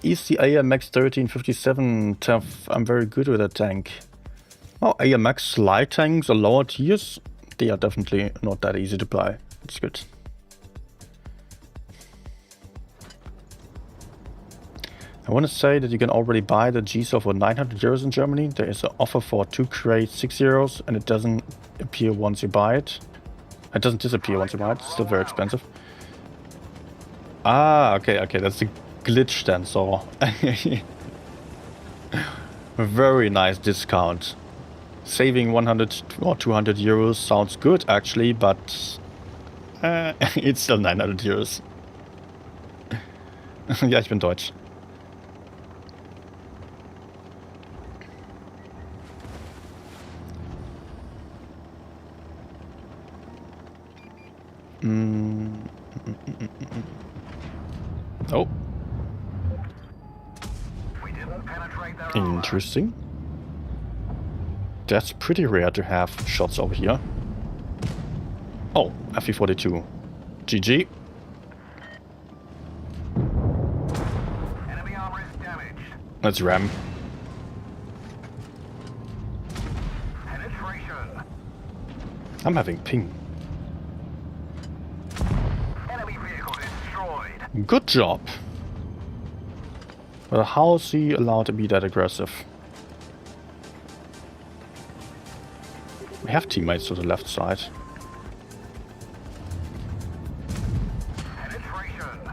Is the AMX 1357 tough? I'm very good with that tank. Oh, AMX light tanks or lower tiers? They are definitely not that easy to buy. That's good. I want to say that you can already buy the GSOR for 900 euros in Germany. There is an offer for 2 crates 6 euros, and it doesn't appear once you buy it. It doesn't disappear once you buy it. It's still very expensive. Ah, okay, okay, that's a glitch then, so... Very nice discount. Saving 100 or 200 euros sounds good actually, but... it's still 900 euros. Ja, ich bin Deutsch. Oh, We didn't penetrate their armor. interesting. That's pretty rare to have shots over here. Oh, FE42. GG. Enemy armor is damaged. Let's ram. Penetration. I'm having ping. Enemy vehicle destroyed. Good job. But how is he allowed to be that aggressive? We have teammates to the left side. Penetration.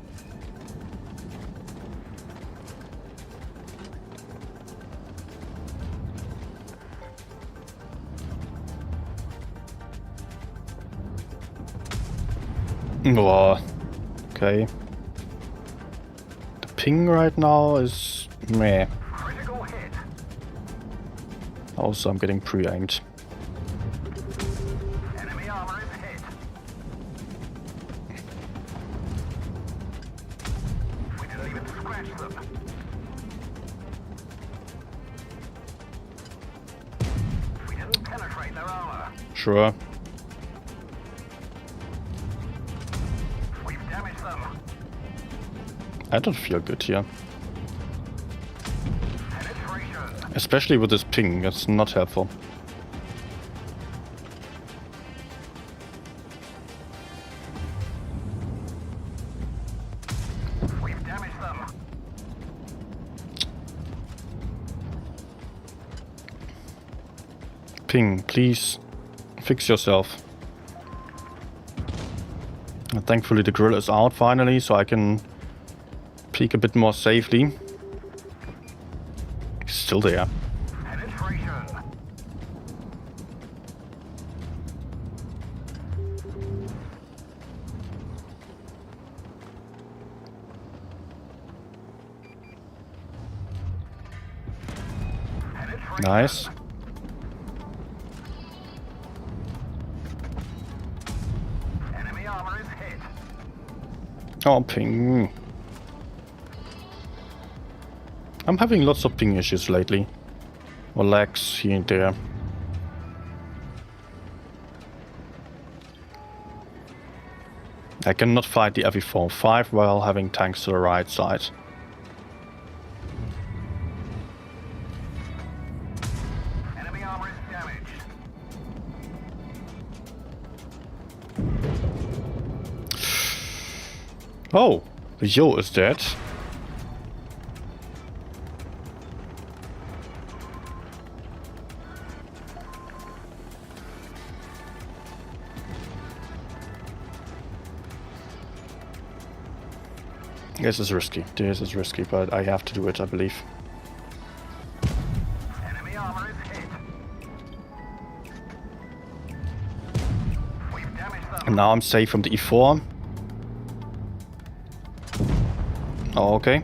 Oh, okay. The ping right now is meh. Critical hit. Also, I'm getting pre-aimed. Enemy armor is hit. We didn't even scratch them. We didn't penetrate their armor. Sure. We've damaged them. I don't feel good here. Penetration. Especially with this ping, that's not helpful. We've damaged them. Ping, please fix yourself. And thankfully the grill is out finally, so I can peek a bit more safely. He's still there. Penetration. Penetration. Nice. Enemy armor is hit. Oh, ping. I'm having lots of ping issues lately. Or lags here and there. I cannot fight the FE45 while having tanks to the right side. Enemy armor is damaged. Oh, Yo is dead. This is risky. This is risky, but I have to do it, I believe. Enemy armor is hit. We've damaged them. And now I'm safe from the E4. Oh, okay.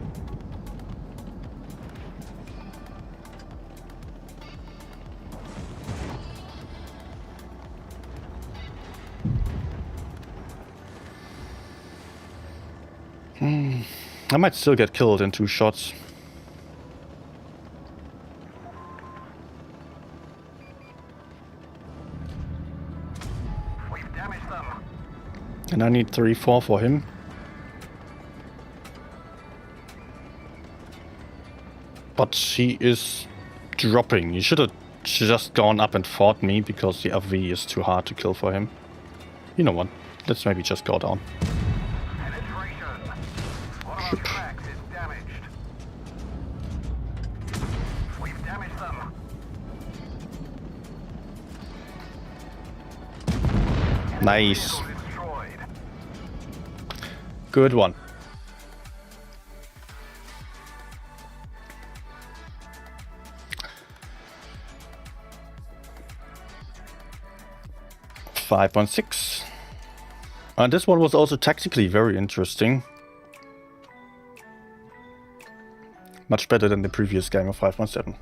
I might still get killed in 2 shots. We've damaged them. And I need 3-4 for him. But he is dropping. He should have just gone up and fought me because the FV is too hard to kill for him. You know what? Let's maybe just go down. Penetration. One of our tracks is damaged. We've damaged them. Nice. Vehicle destroyed. Good one. .6. And this one was also tactically very interesting. Much better than the previous game of 5.7.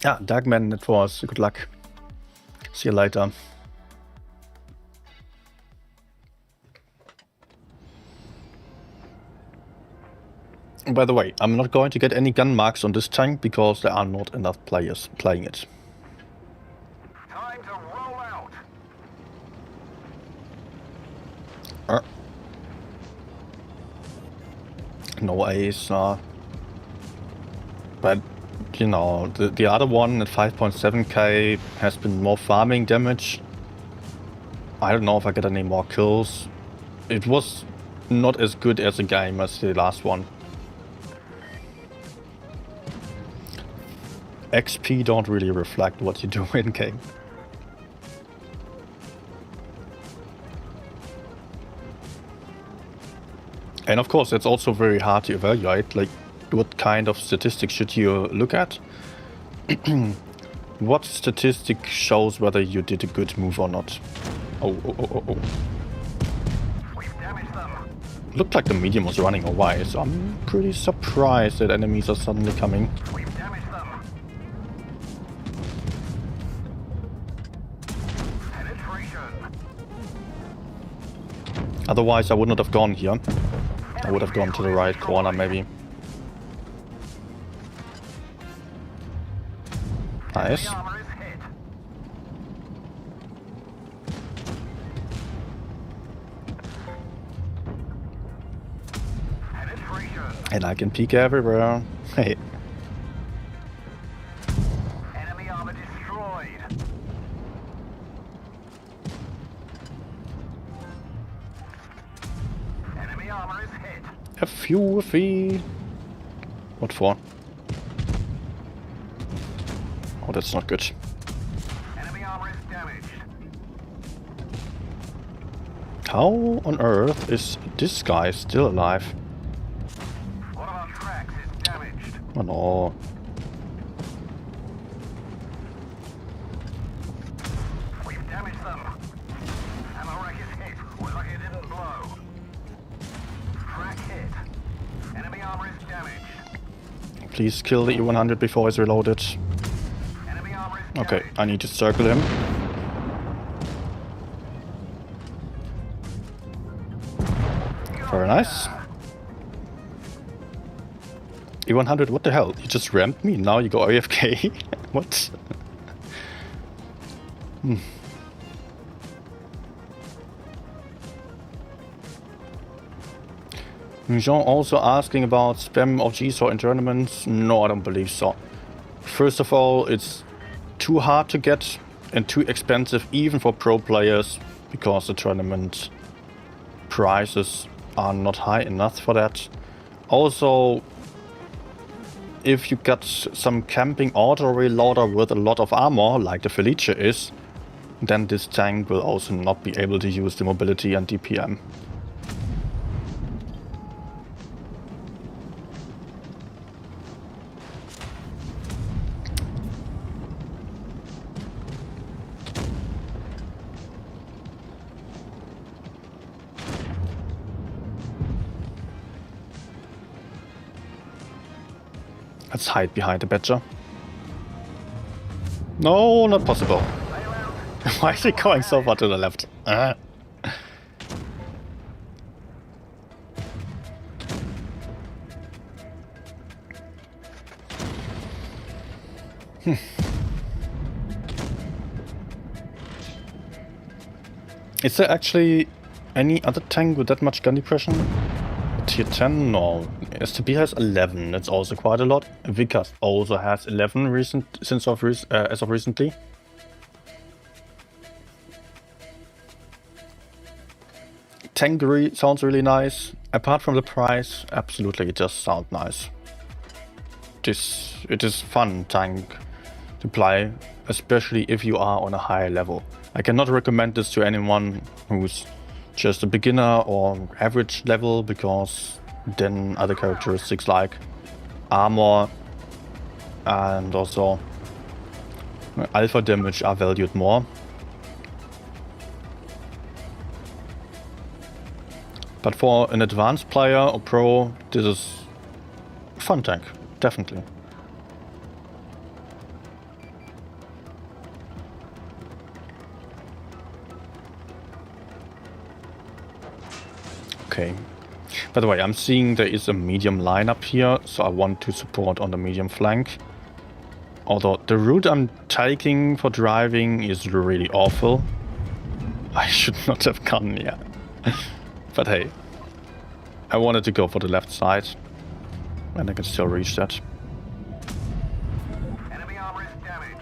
Yeah, Darkman, it was. Good luck. See you later. By the way, I'm not going to get any gun marks on this tank because there are not enough players playing it. Time to roll out. No ace, but you know, the other one at 5.7k has been more farming damage. I don't know if I get any more kills. It was not as good as a game as the last one. XP don't really reflect what you do in game. And of course, it's also very hard to evaluate, like, what kind of statistics should you look at? What statistic shows whether you did a good move or not? Oh. We've damaged them. Looked like the medium was running away, so I'm pretty surprised that enemies are suddenly coming. We've damaged them. Penetration. Otherwise, I would not have gone here. I would have gone to the right corner, maybe. Nice. The armor is hit. Penetration. And I can peek everywhere. Hey. Enemy armor destroyed. Enemy armor is hit. A few fee. What for? Oh, that's not good. Enemy armor is damaged. How on earth is this guy still alive? One of our tracks is damaged. Oh no. We've damaged them. Ammo rack is hit. We're lucky it didn't blow. Track hit. Enemy armor is damaged. Please kill the E100 before it's reloaded. Enemy armor is Okay, damaged. I need to circle him. Very nice. E100, what the hell? You just rammed me, now you go AFK? What? Jean also asking about spam of GSOR in tournaments. No, I don't believe so. First of all, it's too hard to get and too expensive even for pro players because the tournament prices are not high enough for that. Also, if you got some camping auto reloader with a lot of armor, like the Felice is, then this tank will also not be able to use the mobility and DPM. Let's hide behind the badger. No, not possible. Why is he going so far to the left? Is there actually any other tank with that much gun depression? Tier 10? No. STB has 11. That's also quite a lot. Vickers also has 11 as of recently. Tankery sounds really nice. Apart from the price, absolutely it just sounds nice. It is fun tank to play, especially if you are on a higher level. I cannot recommend this to anyone who's just a beginner or average level, because then other characteristics like armor and also alpha damage are valued more. But for an advanced player or pro, this is a fun tank, definitely. Okay. By the way, I'm seeing there is a medium line up here, so I want to support on the medium flank. Although the route I'm taking for driving is really awful. I should not have gone here. But hey, I wanted to go for the left side. And I can still reach that. Enemy armor is damaged.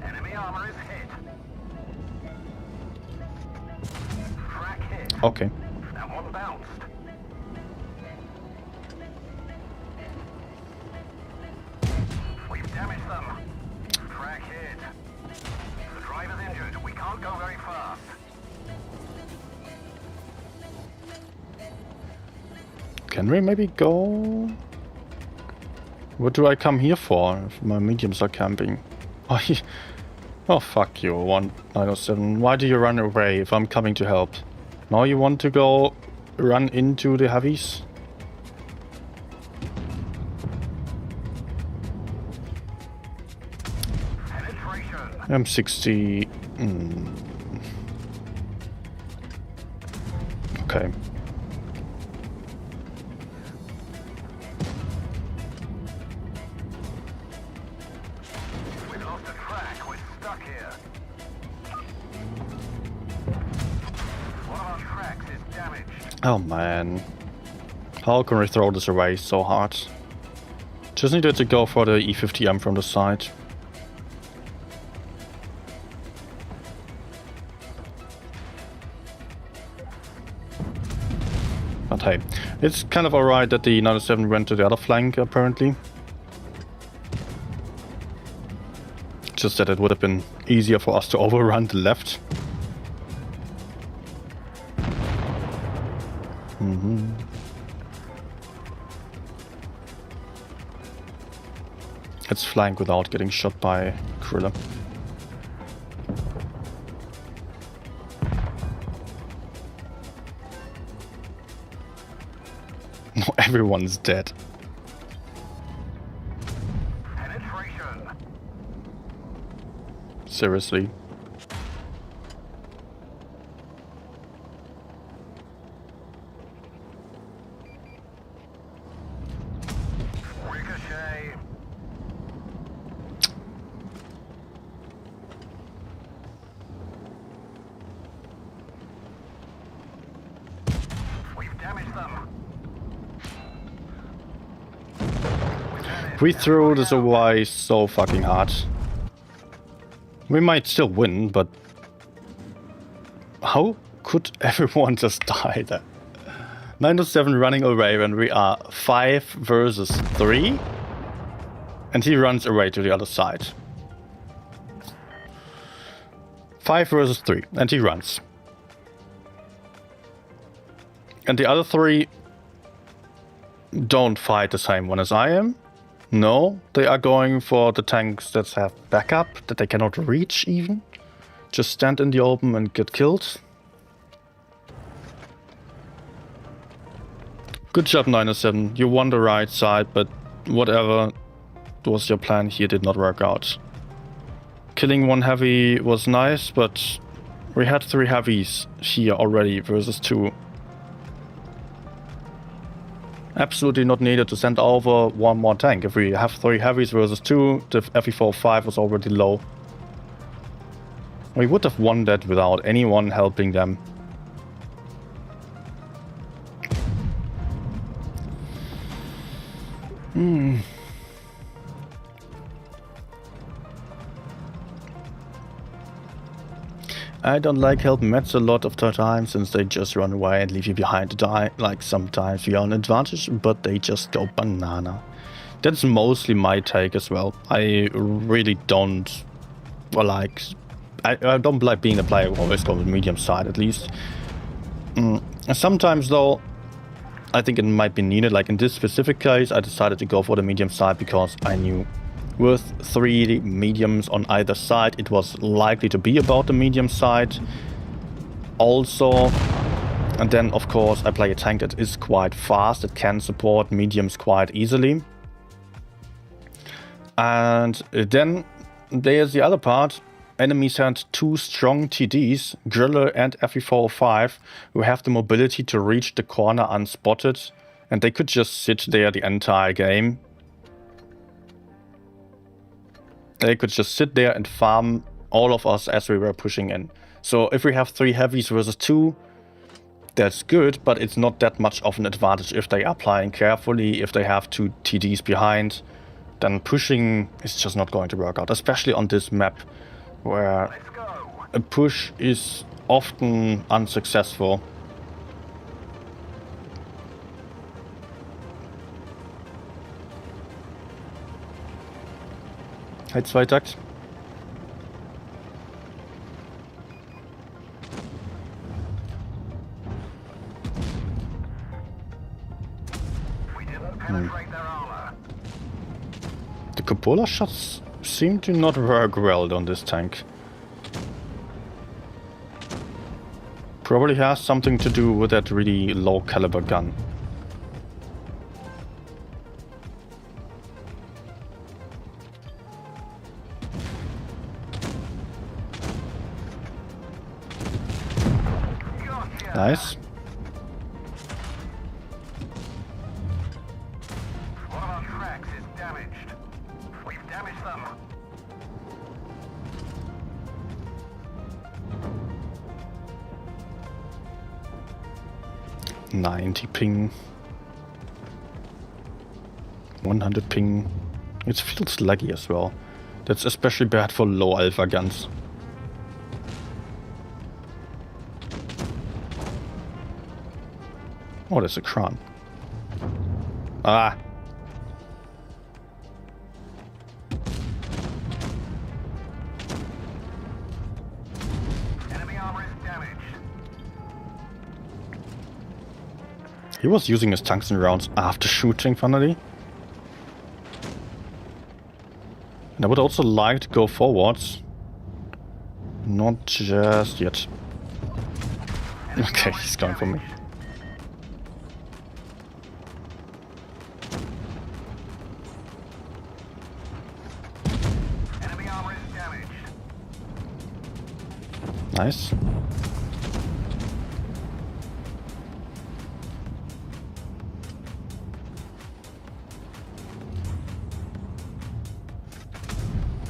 Enemy armor is hit. Track hit. Okay. That one bounced. We've damaged them. Track hit. The driver's injured. We can't go very fast. Can we maybe go? What do I come here for if my mediums are camping? Oh, oh fuck you, 1907. Why do you run away if I'm coming to help? Now you want to go run into the heavies? Penetration. M60. Okay. We've lost a track. We're stuck here. One of our tracks is damaged. Oh man. How can we throw this away so hard? Just needed to go for the E50M from the side. But hey, it's kind of alright that the 97 went to the other flank apparently. Just that it would have been easier for us to overrun the left. Let's flank without getting shot by Kriller. No, everyone's dead. Penetration. Seriously. Ricochet. We've damaged them. We threw this away so fucking hard. We might still win, but how could everyone just die there? 907 running away when we are 5 versus 3, and he runs away to the other side. 5 versus 3, and he runs. And the other 3 don't fight the same one as I am. No, they are going for the tanks that have backup, that they cannot reach even. Just stand in the open and get killed. Good job, 907. You won the right side, but whatever was your plan here did not work out. Killing one heavy was nice, but we had 3 heavies here already versus 2. Absolutely not needed to send over one more tank. If we have 3 heavies versus 2, the FE45 was already low. We would have won that without anyone helping them. I don't like help mets a lot of the time, since they just run away and leave you behind to die. Like, sometimes we are an advantage, but they just go banana. That's mostly my take as well. I really don't like... I don't like being a player who always goes with medium side, at least. Sometimes, though, I think it might be needed. Like in this specific case, I decided to go for the medium side because I knew with 3 mediums on either side, it was likely to be about the medium side. Also, and then of course I play a tank that is quite fast, it can support mediums quite easily. And then there's the other part, enemies had two strong TDs, Griller and FE405, who have the mobility to reach the corner unspotted, and they could just sit there the entire game. They could just sit there and farm all of us as we were pushing in. So if we have 3 heavies versus 2, that's good, but it's not that much of an advantage if they are playing carefully. If they have 2 TDs behind, then pushing is just not going to work out, especially on this map, where a push is often unsuccessful. Hey, Zweitakt. The cupola shots seem to not work well on this tank. Probably has something to do with that really low caliber gun. Nice. One of our tracks is damaged. We've damaged them. $90 ping. 100 ping. It feels laggy as well. That's especially bad for low alpha guns. Oh, there's a Kran. Ah! Enemy armor is damaged. He was using his tungsten rounds after shooting, finally. And I would also like to go forwards. Not just yet. Okay, he's going for me. Enemy armor is damaged. Nice.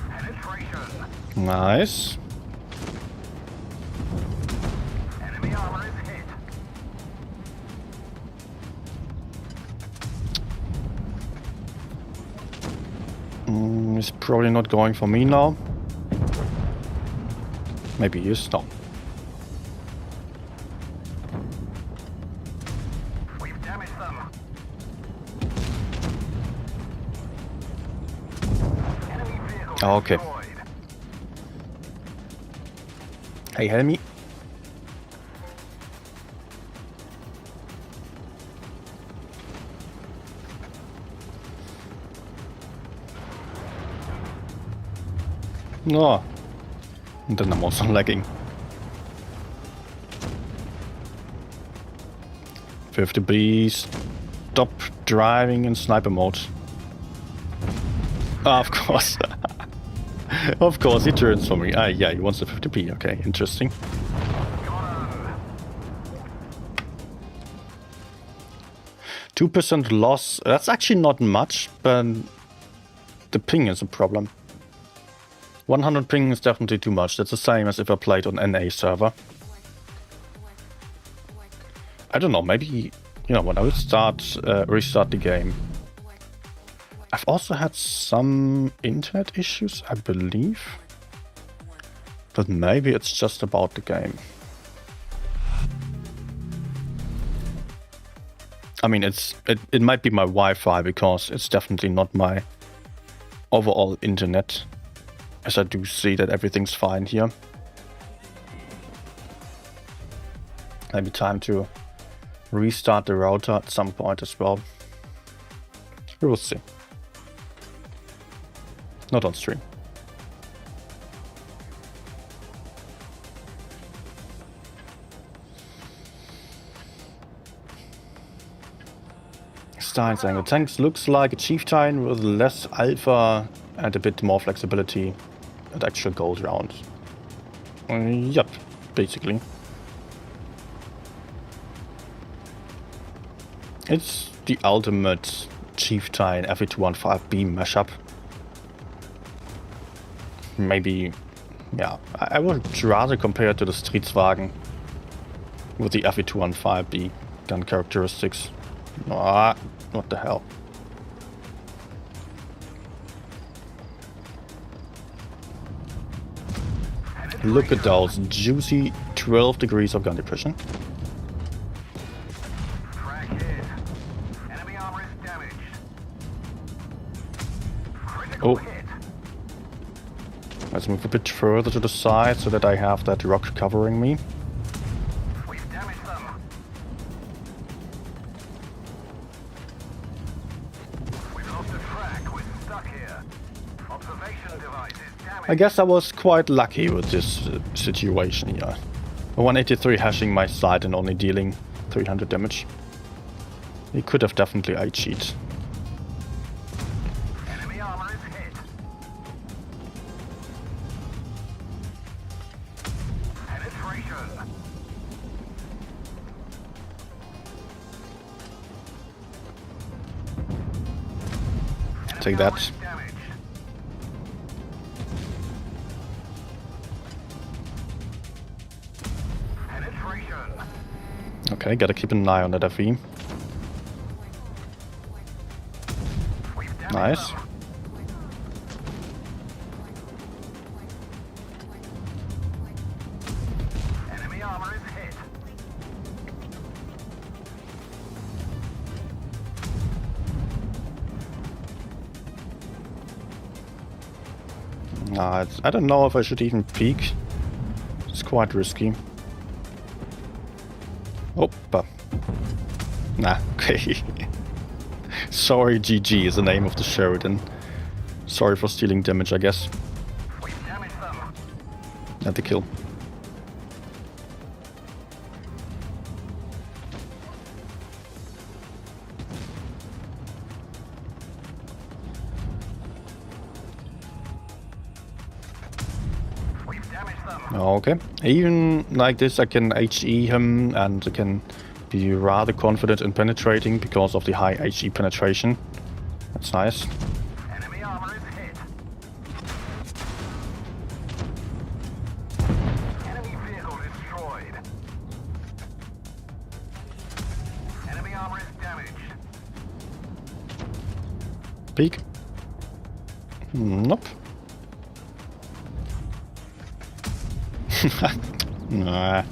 Penetration. Nice. Enemy armor is hit. He's probably not going for me now. Maybe he is. No. We've damaged them. Enemy vehicle Oh, okay. destroyed. Hey, Helmi. No. And then I'm also lagging. 50B. Stop driving in sniper mode. Ah, of course. Of course, he turns for me. Ah, yeah, he wants the 50p. Okay, interesting. Got him. 2% loss. That's actually not much, but the ping is a problem. 100 ping is definitely too much. That's the same as if I played on NA server. I don't know, maybe, you know, when I will restart the game. I've also had some internet issues, I believe. But maybe it's just about the game. I mean, it might be my Wi-Fi, because it's definitely not my overall internet. As I do see that everything's fine here. Maybe time to restart the router at some point as well. We will see. Not on stream. Stein saying the tank looks like a chieftain with less alpha and a bit more flexibility and actual gold round. Yep, basically. It's the ultimate Chieftain FE215B mashup. Maybe, yeah, I would rather compare it to the Streetswagen with the FE215B gun characteristics. Ah, what the hell. Look at those juicy 12 degrees of gun depression. Frag hit. Enemy armor is damaged. Critical Oh. hit. Let's move a bit further to the side so that I have that rock covering me. We've damaged them. We've lost a track. We're stuck here. Observation device is damaged. I guess I was quite lucky with this situation here. 183 hashing my side and only dealing 300 damage. He could have definitely HE'd. Enemy armor is hit. Penetration. Take Enemy that. armor is damaged. Penetration. Okay, gotta keep an eye on that FE. We've damaged Nice. them. Enemy armor is hit. I don't know if I should even peek. It's quite risky. Opa. Nah, okay. Sorry, GG is the name of the show then. Sorry for stealing damage, I guess. We've damaged them. Not the kill. We've damaged them. Okay. Even like this I can HE him and I can be rather confident in penetrating because of the high HE penetration. That's nice. Enemy armor is hit. Enemy vehicle destroyed. Enemy armor is damaged. Peek. Nope. Nah.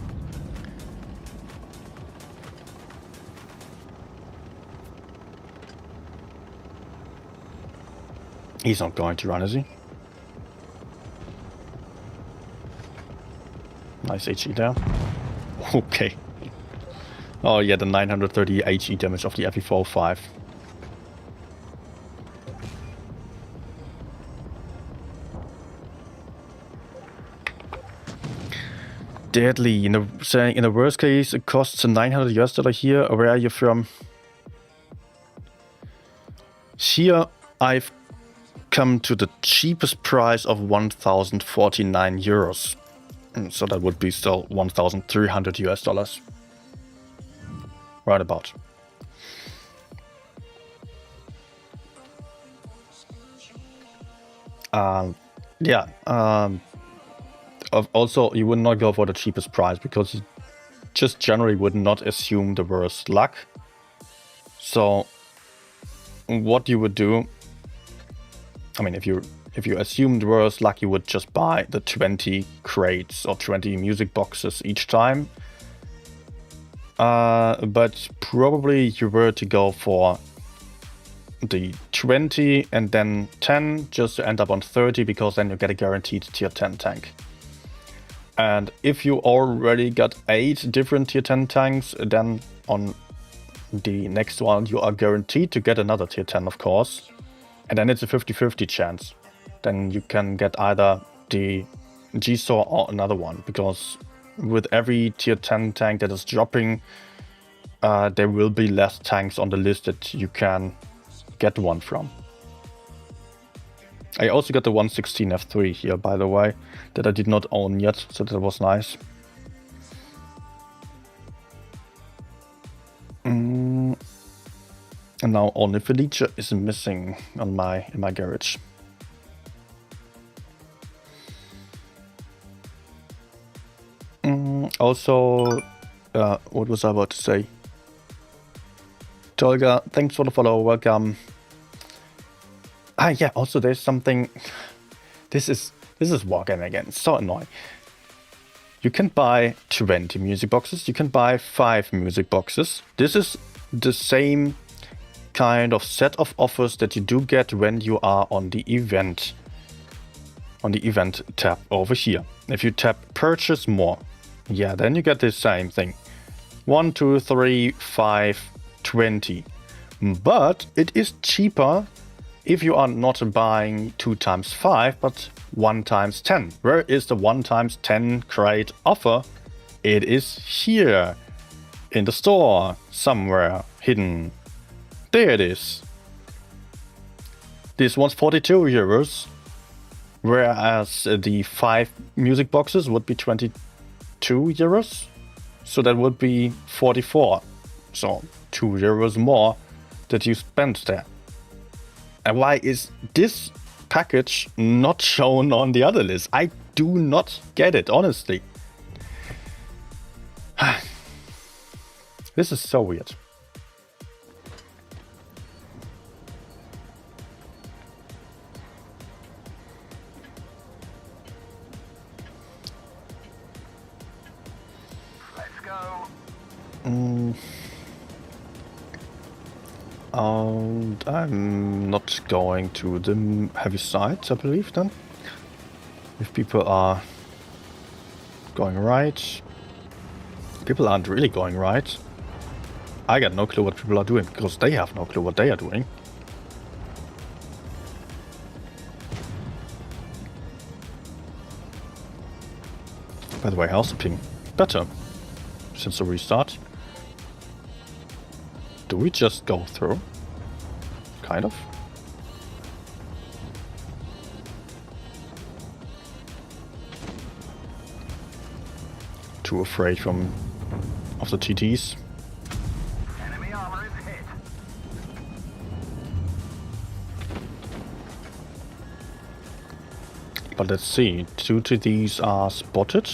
He's not going to run, is he? Nice HE there. Okay. Oh yeah, the 930 HE damage of the FE405. Deadly. In the worst case, it costs $900 US here. Where are you from? Here, I've come to the cheapest price of 1,049 euros. So that would be still 1,300 US. Right about. Yeah. Also, you would not go for the cheapest price because you just generally would not assume the worst luck. So, what you would do, I mean, if you assume the worst luck, you would just buy the 20 crates or 20 music boxes each time. But probably you were to go for the 20 and then 10 just to end up on 30 because then you get a guaranteed tier 10 tank. And if you already got 8 different tier 10 tanks, then on the next one you are guaranteed to get another tier 10, of course. And then it's a 50-50 chance. Then you can get either the GSOR or another one, because with every tier 10 tank that is dropping, there will be less tanks on the list that you can get one from. I also got the 116 F3 here, by the way, that I did not own yet, so that was nice. And now only Felicia is missing on in my garage. Also, what was I about to say? Tolga, thanks for the follow, welcome. Yeah, also there's something. This is Wargame again, it's so annoying. You can buy 20 music boxes, you can buy 5 music boxes. This is the same kind of set of offers that you do get when you are on the event. On the event tab over here. If you tap purchase more, yeah, then you get the same thing. 1, 2, 3, 5, 20. But it is cheaper if you are not buying 2 times 5, but 1 times 10. Where is the 1 times 10 crate offer? It is here in the store, somewhere hidden. There it is. This one's 42 euros, whereas the 5 music boxes would be 22 euros. So that would be 44. So 2 euros more that you spent there. And why is this package not shown on the other list? I do not get it, honestly. This is so weird. Let's go. And I'm not going to the heavy sides, I believe, then. If people are going right. People aren't really going right. I got no clue what people are doing, because they have no clue what they are doing. By the way, how's the ping? Better. Since the restart. Do we just go through? Kind of. Too afraid of the TTs. Enemy armor is hit. But let's see. 2 TTs are spotted.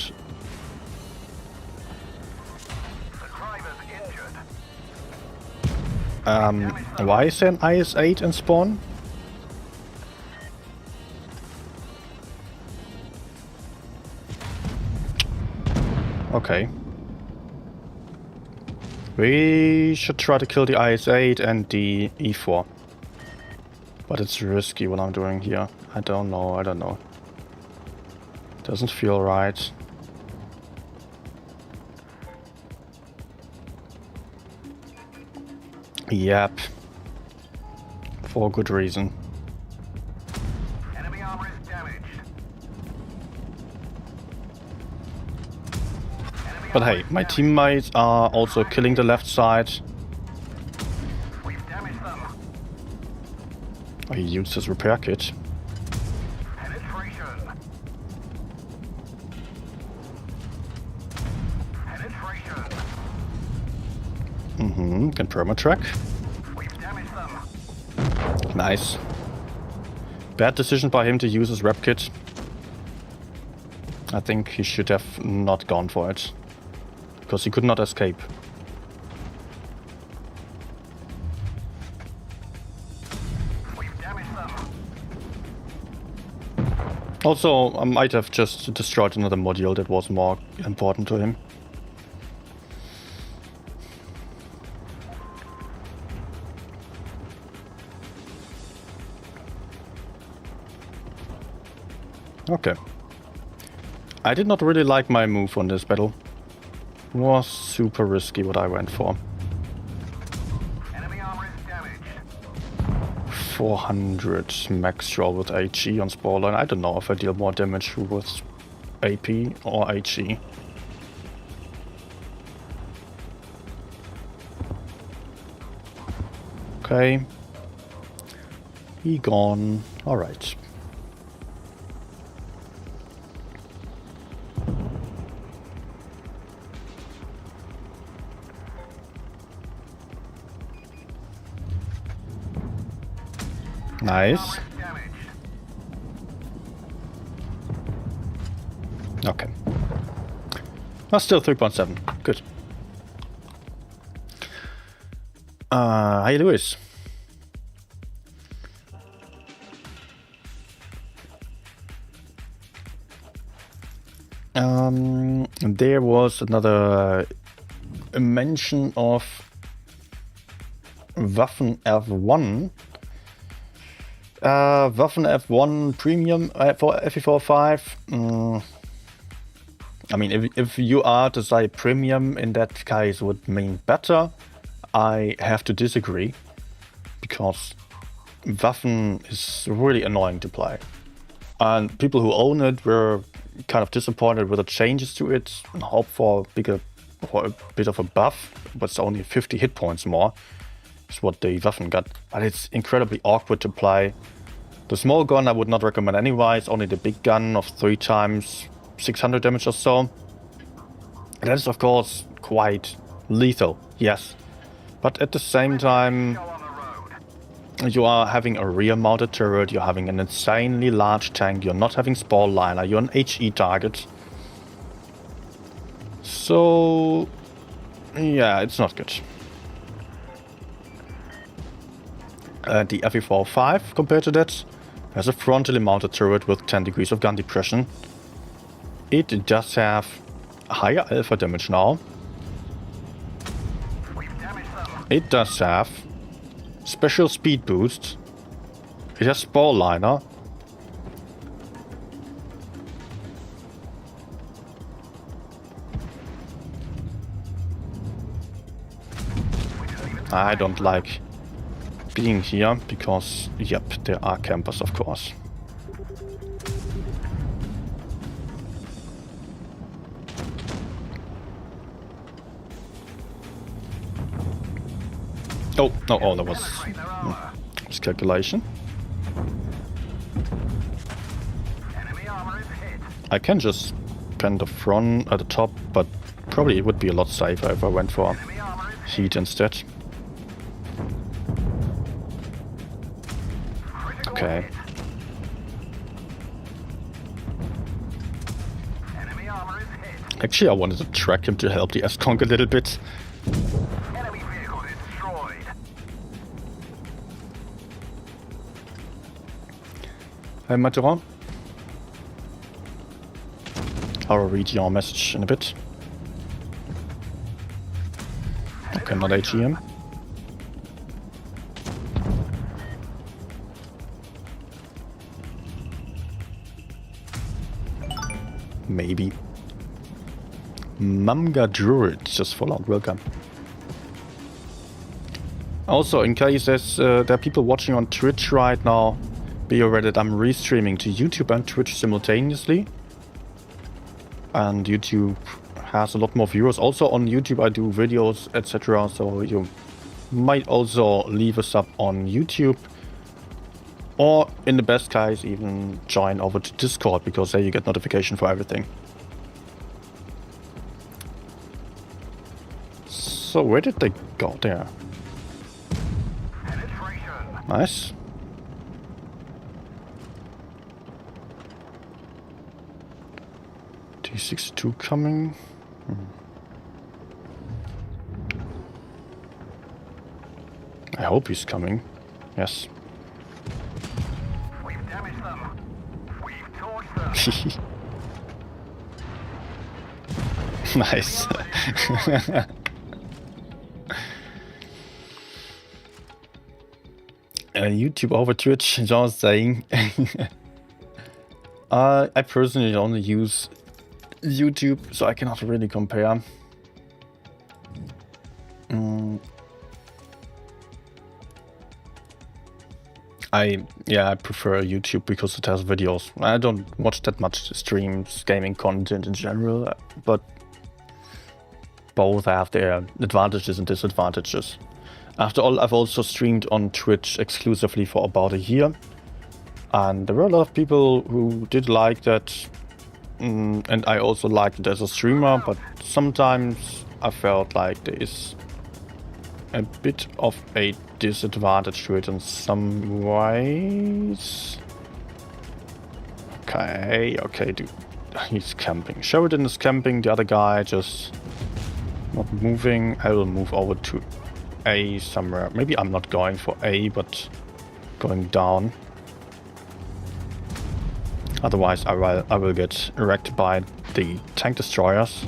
Why is there an IS-8 in spawn? Okay. We should try to kill the IS-8 and the E4. But it's risky what I'm doing here. I don't know. Doesn't feel right. Yep. For good reason. Enemy armor is damaged. But hey, my teammates are also killing the left side. We've damaged them. He used his repair kit. Penetration. Can perma-track. We've damaged them. Nice. Bad decision by him to use his rep kit. I think he should have not gone for it. Because he could not escape. We've damaged them. Also, I might have just destroyed another module that was more important to him. Okay. I did not really like my move on this battle. It was super risky what I went for. Enemy armor is damaged. 400 max draw with HE on Spoiler. I don't know if I deal more damage with AP or HE. Okay. He gone. Alright. Nice. Armor is damaged. Okay. That's still 3.7. Good. Hi, Lewis. There was another mention of Waffen F1. Waffen F1 Premium for FE45. I mean, if you are to say premium, in that case would mean better. I have to disagree, because Waffen is really annoying to play. And people who own it were kind of disappointed with the changes to it and hope for a bit of a buff, but it's only 50 hit points more. Is what the Waffen got. But it's incredibly awkward to play. The small gun I would not recommend anyway. It's only the big gun of 3 times 600 damage or so. That is of course quite lethal, yes. But at the same time, Go on the road. you are having a rear mounted turret, you're having an insanely large tank, you're not having spall liner, you're an HE target. So yeah, it's not good. The FE45 compared to that has a frontally mounted turret with 10 degrees of gun depression. It does have higher alpha damage now. We've damaged them. It does have special speed boost. It has spall liner. I don't like being here because, yep, there are campers, of course. Oh, no, oh, that was Penetrate their armor. miscalculation. Enemy armor is hit. I can just pen the front at the top, but probably it would be a lot safer if I went for Enemy armor is heat instead. critical Okay. hit. Enemy armor is hit. Actually, I wanted to track him to help the S-Conk a little bit. Enemy vehicle destroyed. Hi, Materan. I'll read your message in a bit. Okay, not AGM. Maybe. Mamga Druid just followed. Welcome. Also, in case there are people watching on Twitch right now, be aware that I'm restreaming to YouTube and Twitch simultaneously. And YouTube has a lot more viewers. Also on YouTube I do videos, etc. So you might also leave a sub on YouTube. Or in the best case even join over to Discord, because there you get notification for everything. So where did they go there? Penetration. Nice. T62 coming. I hope he's coming. Yes. We've damaged them. We've torched them. Nice. YouTube over Twitch, just saying. I personally only use YouTube, so I cannot really compare. I prefer YouTube because it has videos. I don't watch that much streams, gaming content in general, but both have their advantages and disadvantages. After all, I've also streamed on Twitch exclusively for about a year, and there were a lot of people who did like that, and I also liked it as a streamer, but sometimes I felt like there is a bit of a disadvantage to it in some ways. Okay, dude. He's camping. Sheridan is camping, the other guy just not moving. I will move over to A somewhere. Maybe I'm not going for A, but going down. Otherwise, I will get wrecked by the tank destroyers.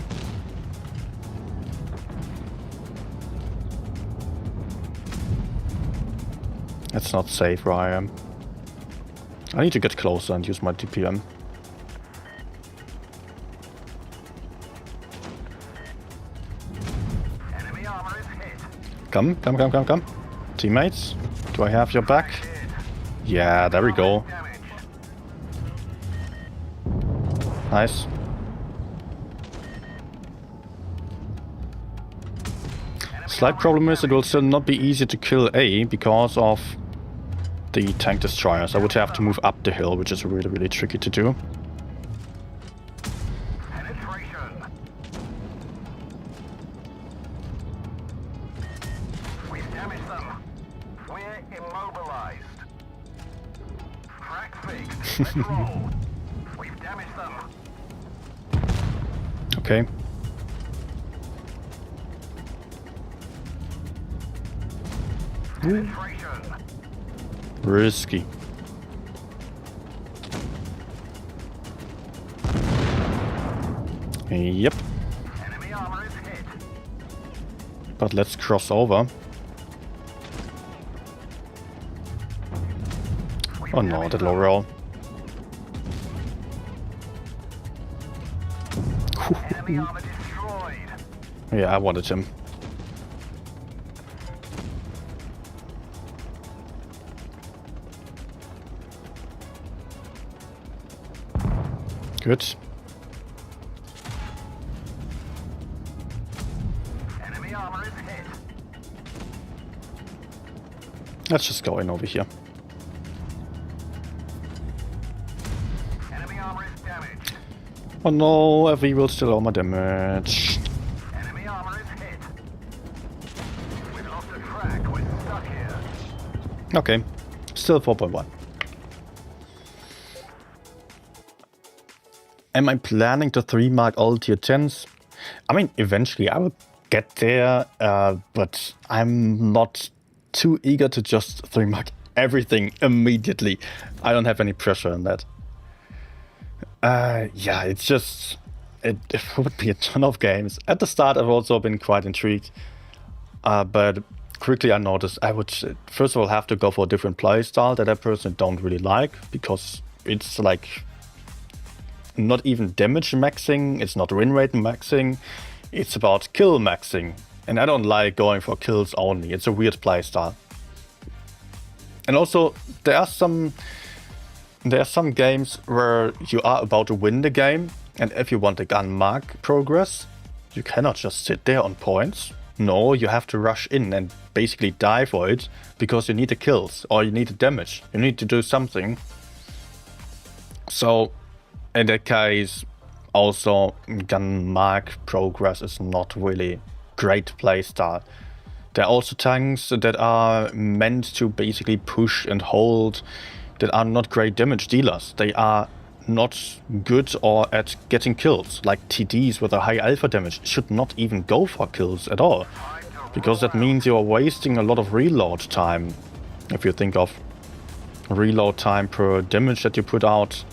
It's not safe where I am. I need to get closer and use my DPM. Enemy armor is hit. Come. Teammates, do I have your back? Yeah, there we go. Damage. Nice. Slight problem is it will still not be easy to kill A because of the tank destroyers. I would have to move up the hill, which is really, really tricky to do. Penetration. We've damaged them. We're immobilized. Crack fixed. Let's roll. We've damaged them. Okay. Penetration. Risky. Yep. Enemy armor is hit. But let's cross over. Oh no, that low roll. Enemy armor destroyed. Yeah, I wanted him. Good. Enemy armor is hit. Let's just go in over here. Enemy armor is damaged. Oh no, FV will still all my damage. Enemy armor is hit. We've lost a track. We're stuck here. Okay, still 4.1. Am I planning to 3-mark all tier 10s? I mean, eventually I will get there, but I'm not too eager to just 3-mark everything immediately. I don't have any pressure on that. Yeah, it's just... It would be a ton of games. At the start I've also been quite intrigued, but quickly I noticed I would first of all have to go for a different playstyle that I personally don't really like, because it's like... not even damage maxing, it's not win rate maxing, it's about kill maxing. And I don't like going for kills only, it's a weird playstyle. And also, there are some games where you are about to win the game, and if you want the gun mark progress, you cannot just sit there on points. No, you have to rush in and basically die for it, because you need the kills, or you need the damage, you need to do something. So, in that case, also gun mark progress is not really great playstyle. There are also tanks that are meant to basically push and hold, that are not great damage dealers. They are not good or at getting kills, like TDs with a high alpha damage should not even go for kills at all, because that means you are wasting a lot of reload time. If you think of reload time per damage that you put out,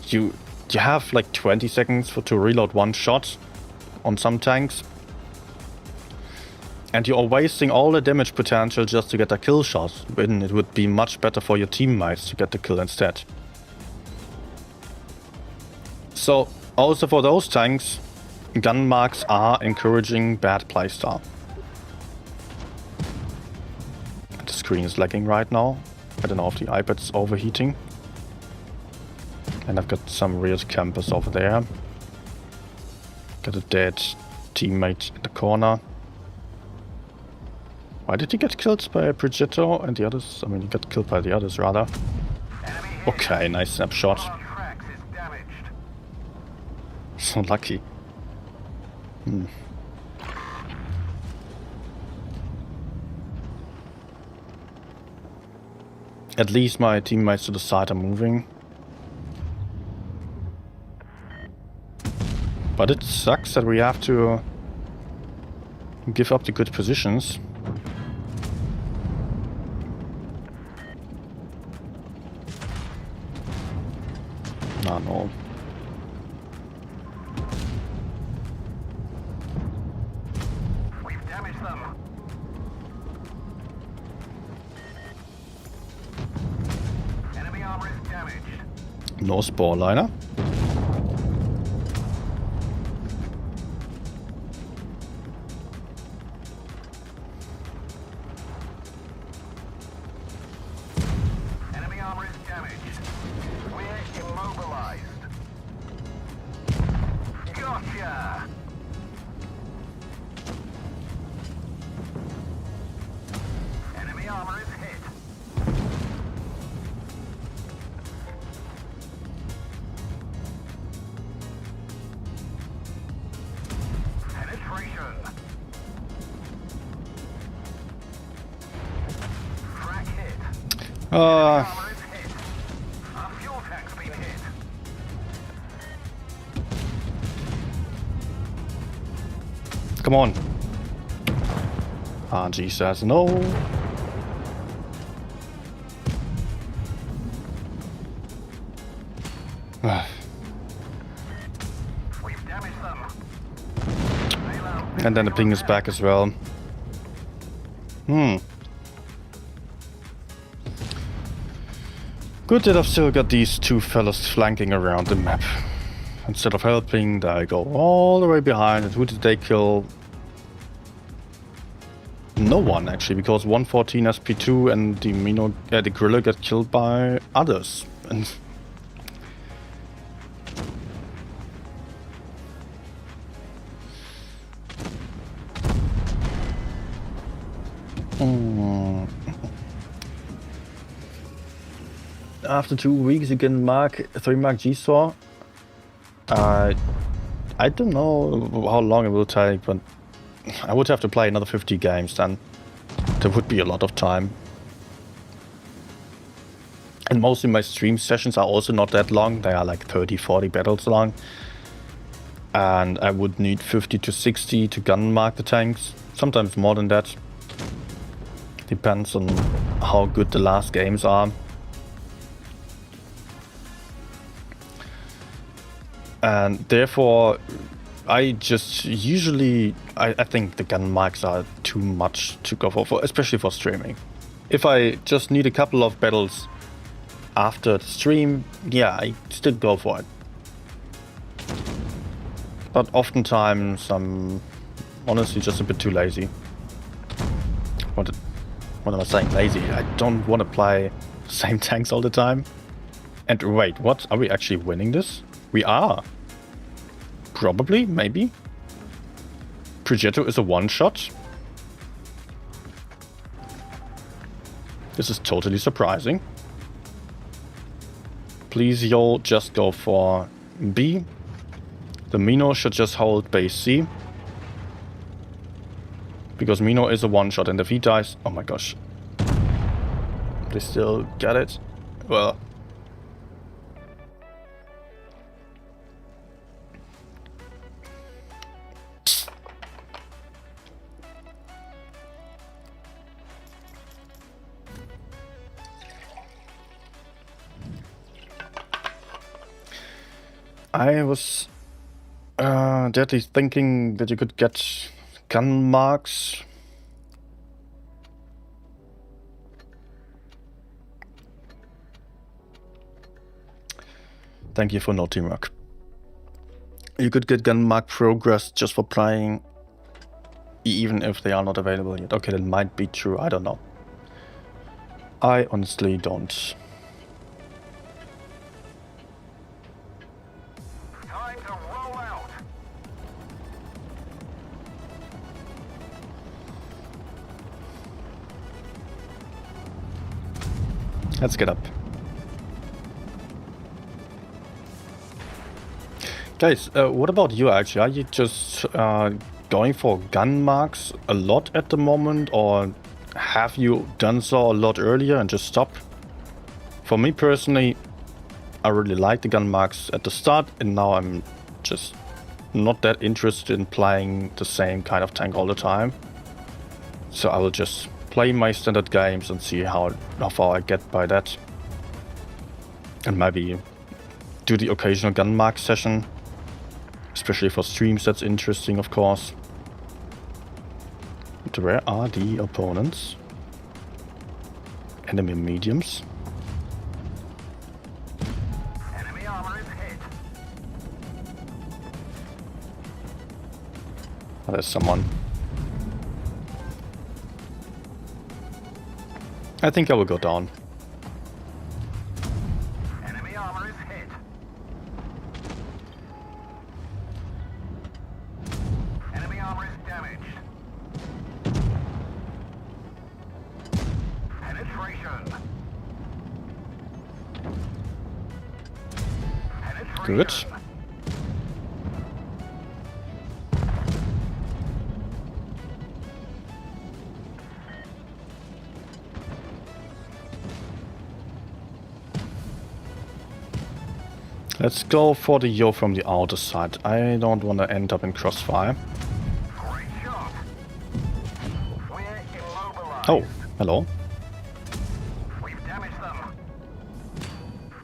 you have like 20 seconds to reload one shot on some tanks, and you are wasting all the damage potential just to get a kill shot, when it would be much better for your teammates to get the kill instead. So also for those tanks, gun marks are encouraging bad playstyle. The screen is lagging right now. I don't know if the iPad's overheating. And I've got some weird campers over there. Got a dead teammate in the corner. Why did he get killed by Brigitte and the others? I mean, he got killed by the others, rather. Okay, nice snapshot. So lucky. At least my teammates to the side are moving. But it sucks that we have to give up the good positions. No. We've damaged them. Enemy armor is damaged. No spore liner. Enemy armor is damaged. We're immobilized. Gotcha! Enemy armor is hit. Penetration. Frac hit. Armor is hit. Our fuel tank's been hit. Come on. RG says no. We've damaged them. And then the ping is back as well. Good that I've still got these two fellas flanking around the map. Instead of helping, they go all the way behind. And who did they kill? No one, actually, because 114 SP2 and the gorilla got killed by others. And after 2 weeks you can mark 3 mark GSOR. I don't know how long it will take, but I would have to play another 50 games then. There would be a lot of time. And mostly my stream sessions are also not that long. They are like 30-40 battles long. And I would need 50 to 60 to gun mark the tanks. Sometimes more than that. Depends on how good the last games are. And therefore, I just usually, I think the gun marks are too much to go for, especially for streaming. If I just need a couple of battles after the stream, yeah, I still go for it. But oftentimes I'm honestly just a bit too lazy. What am I saying? Lazy? I don't want to play the same tanks all the time. And wait, what? Are we actually winning this? We are. Probably, maybe. Progetto is a one-shot. This is totally surprising. Please, y'all, just go for B. The Mino should just hold base C. Because Mino is a one-shot, and if he dies... Oh my gosh. They still got it? Well... I was deadly thinking that you could get gun marks. Thank you for no teamwork. You could get gun mark progress just for playing, even if they are not available yet. Okay, that might be true. I don't know. I honestly don't. Let's get up. Guys, what about you actually? Are you just going for gun marks a lot at the moment, or have you done so a lot earlier and just stopped? For me personally, I really like the gun marks at the start, and now I'm just not that interested in playing the same kind of tank all the time. So I will just play my standard games and see how far I get by that. And maybe do the occasional gun mark session. Especially for streams, that's interesting, of course. But where are the opponents? Enemy mediums. Enemy armor is hit. Oh, there's someone. I think I will go down. Enemy armor is hit. Enemy armor is damaged. Penetration. Good. Let's go for the yo from the outer side. I don't want to end up in crossfire. Great shot. We're immobilized. Oh, hello. We've damaged them.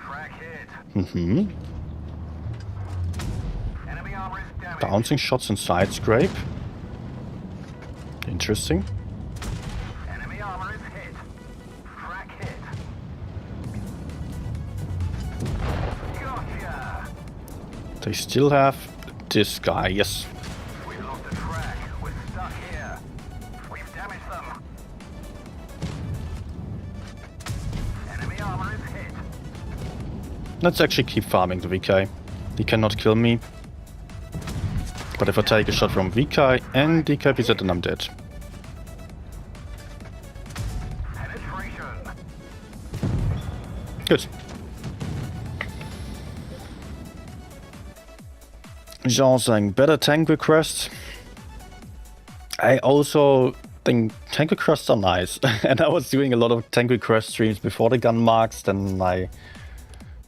Track hit. Mm-hmm. Enemy armor is damaged. Bouncing shots and side scrape. Interesting. Enemy armor is hit. Track hit. Gotcha. They still have this guy, yes. We lost the track. We're stuck here. We've damaged them. Enemy armor is hit. Let's actually keep farming the VK. He cannot kill me. But if I take a shot from VK and DKPZ, then I'm dead. Penetration. Good. Jean saying better tank requests. I also think tank requests are nice. And I was doing a lot of tank request streams before the gun marks. Then I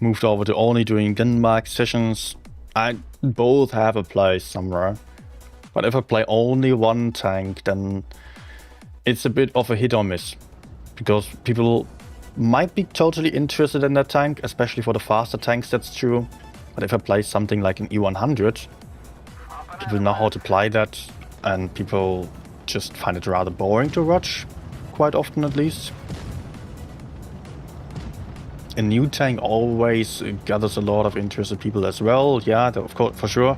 moved over to only doing gun mark sessions. I both have a place somewhere. But if I play only one tank, then it's a bit of a hit or miss. Because people might be totally interested in that tank, especially for the faster tanks, that's true. But if I play something like an E100, people know how to play that, and people just find it rather boring to watch, quite often at least. A new tank always gathers a lot of interested people as well, yeah, of course, for sure.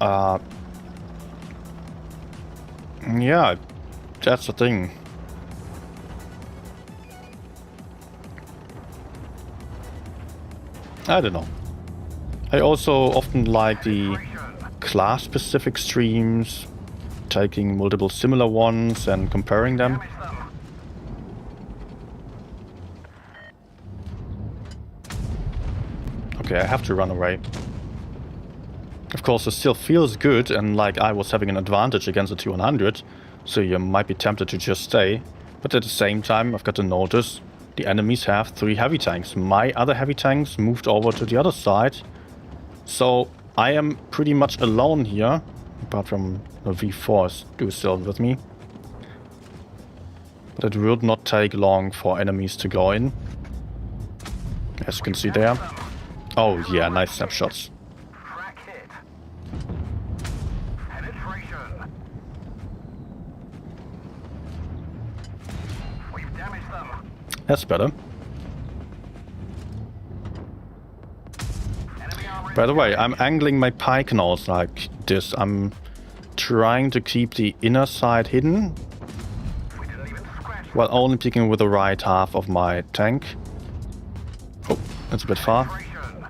Yeah, that's the thing. I don't know. I also often like the class-specific streams, taking multiple similar ones and comparing them. Damage them. Okay, I have to run away. Of course, it still feels good and like I was having an advantage against the T100, so you might be tempted to just stay. But at the same time, I've got to notice the enemies have 3 heavy tanks. My other heavy tanks moved over to the other side. So I am pretty much alone here, apart from the V4s do still with me. But it would not take long for enemies to go in. As you can see there. Oh yeah, nice snapshots. Track hit. Penetration. We've damaged them. That's better. Enemy armor By the way, I'm angling my pike now like this. I'm trying to keep the inner side hidden, we didn't even scratch. while only picking with the right half of my tank. Oh, that's a bit far. Penetration.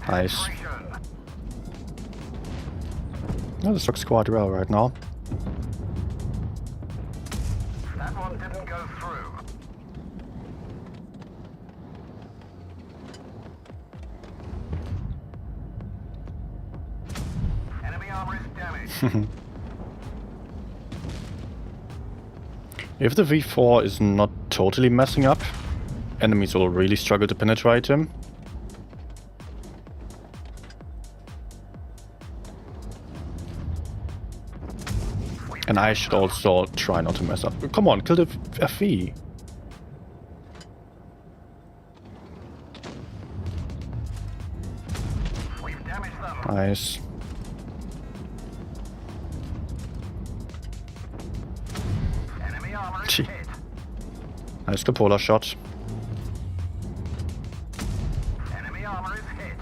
Nice. Penetration. Oh, this looks quite well right now. That one didn't go through. Enemy armor is damaged. If the V4 is not totally messing up, enemies will really struggle to penetrate him. And I should also try not to mess up. Come on, kill the FV. We've damaged them. Nice. Enemy armor is Gee. hit. Nice cupola shot. Enemy armor is hit.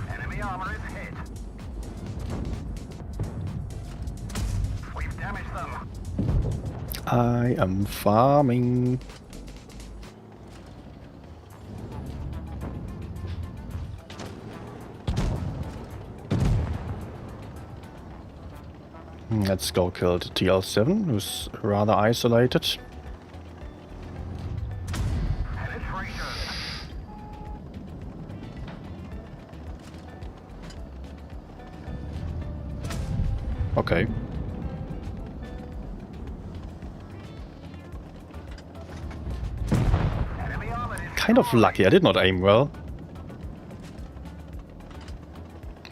Enemy armor is hit. We've damaged them. I am farming. Let's go kill the TL7, who's rather isolated. Penetration. Okay. Enemy armor is Kind of lucky, I did not aim well.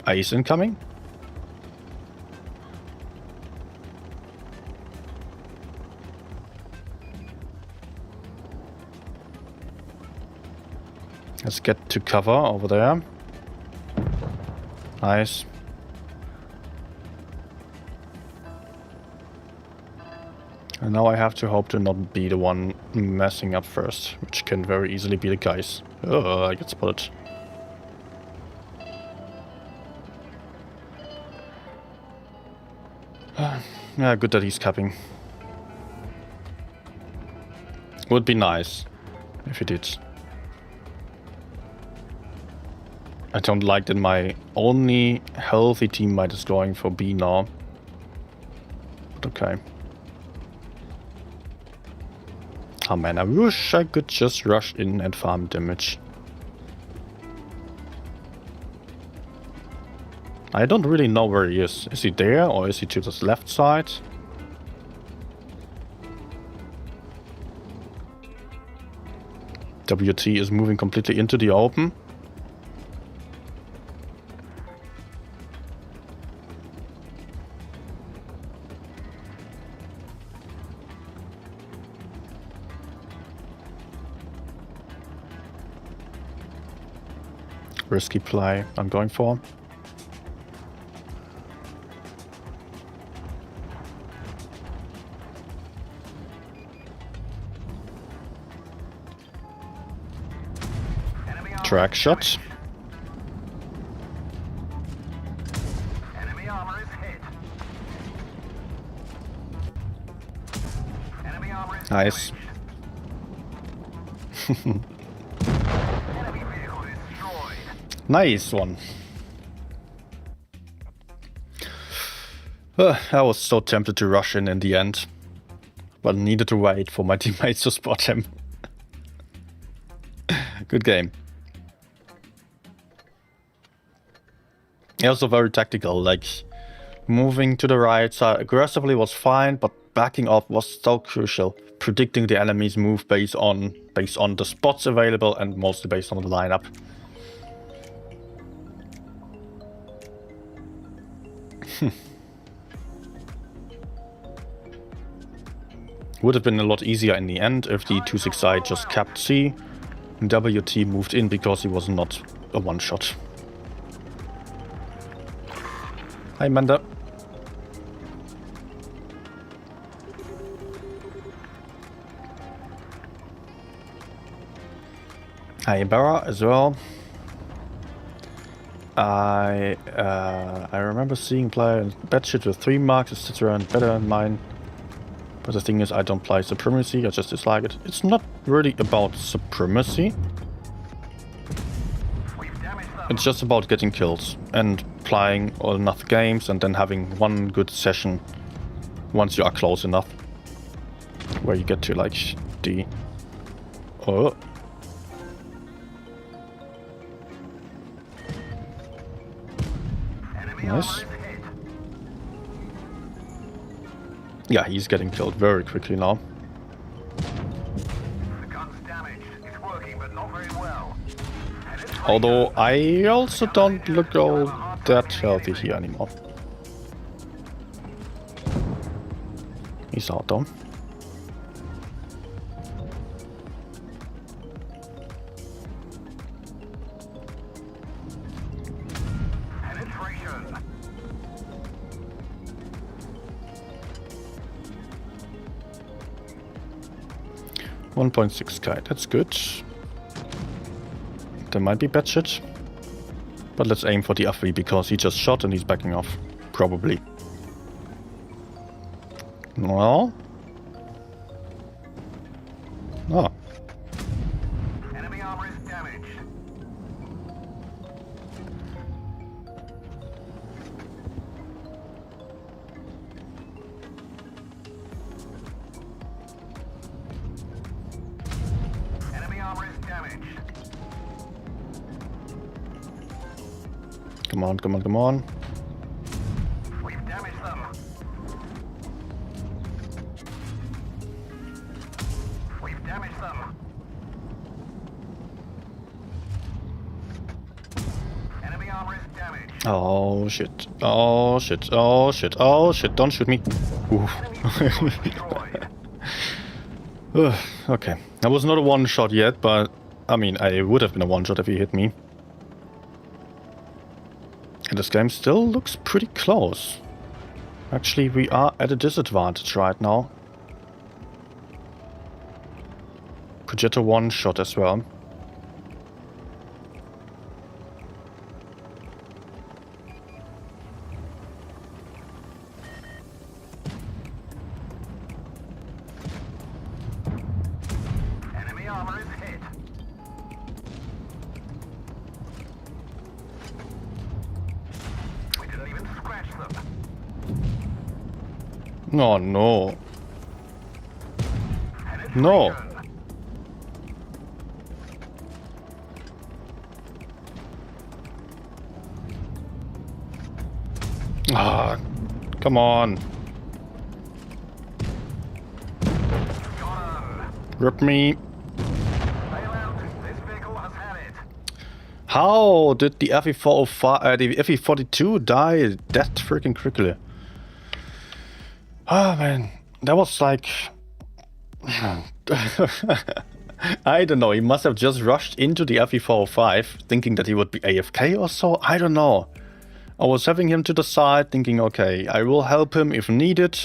Ice incoming. Let's get to cover over there. Nice. And now I have to hope to not be the one messing up first, which can very easily be the case. Oh, I get spotted. Yeah, good that he's capping. Would be nice if he did. I don't like that my only healthy teammate is going for B now. But okay. Oh man, I wish I could just rush in and farm damage. I don't really know where he is. Is he there or is he to the left side? WT is moving completely into the open. Risky play I'm going for. enemy armor. Track shot. Enemy armor is hit. Enemy armor is Nice. damaged. Enemy vehicle destroyed. Nice one. I was so tempted to rush in the end, but needed to wait for my teammates to spot him. Good game. Also very tactical, like moving to the right side aggressively was fine, but backing off was so crucial. Predicting the enemy's move based on the spots available and mostly based on the lineup. Would have been a lot easier in the end if the 269 just kept C and WT moved in because he was not a one-shot. Hi Manda. Hi Barra as well. I remember seeing player batshit with 3 marks, etc. and better than mine. But the thing is, I don't play Supremacy, I just dislike it. It's not really about Supremacy. We've damaged them. It's just about getting kills and playing enough games and then having one good session once you are close enough. Where you get to like the... Oh. Enemy Nice. armor is hit. Yeah, he's getting killed very quickly now. The gun's damaged. It's working, but not very well. And it's Although I also don't look all that healthy here anymore. He's out though. penetration. 1.6k, that's good. There might be bad shit. But let's aim for the FV because he just shot and he's backing off. Probably. Well. Oh. Enemy armor is damaged. Enemy armor is damaged. Come on, come on, come on. We've damaged them. We've damaged them. Enemy armor is damaged. Oh shit. Oh shit. Oh shit. Oh shit. Don't shoot me. Ooh. Enemy destroyed. Okay. That was not a one shot yet, but I mean, I would have been a one shot if he hit me. And this game still looks pretty close. Actually, we are at a disadvantage right now. Projector one shot as well. Enemy armor is hit. We didn't even scratch them. Oh no. No. Penetration. Ah, come on. Got 'em. Rip me. Bail out. This vehicle has had it. How did the FE405, the FE42 die that freaking quickly? Ah, man. That was like... I don't know, he must have just rushed into the FE405 thinking that he would be AFK or so, I don't know. I was having him to the side thinking, okay, I will help him if needed.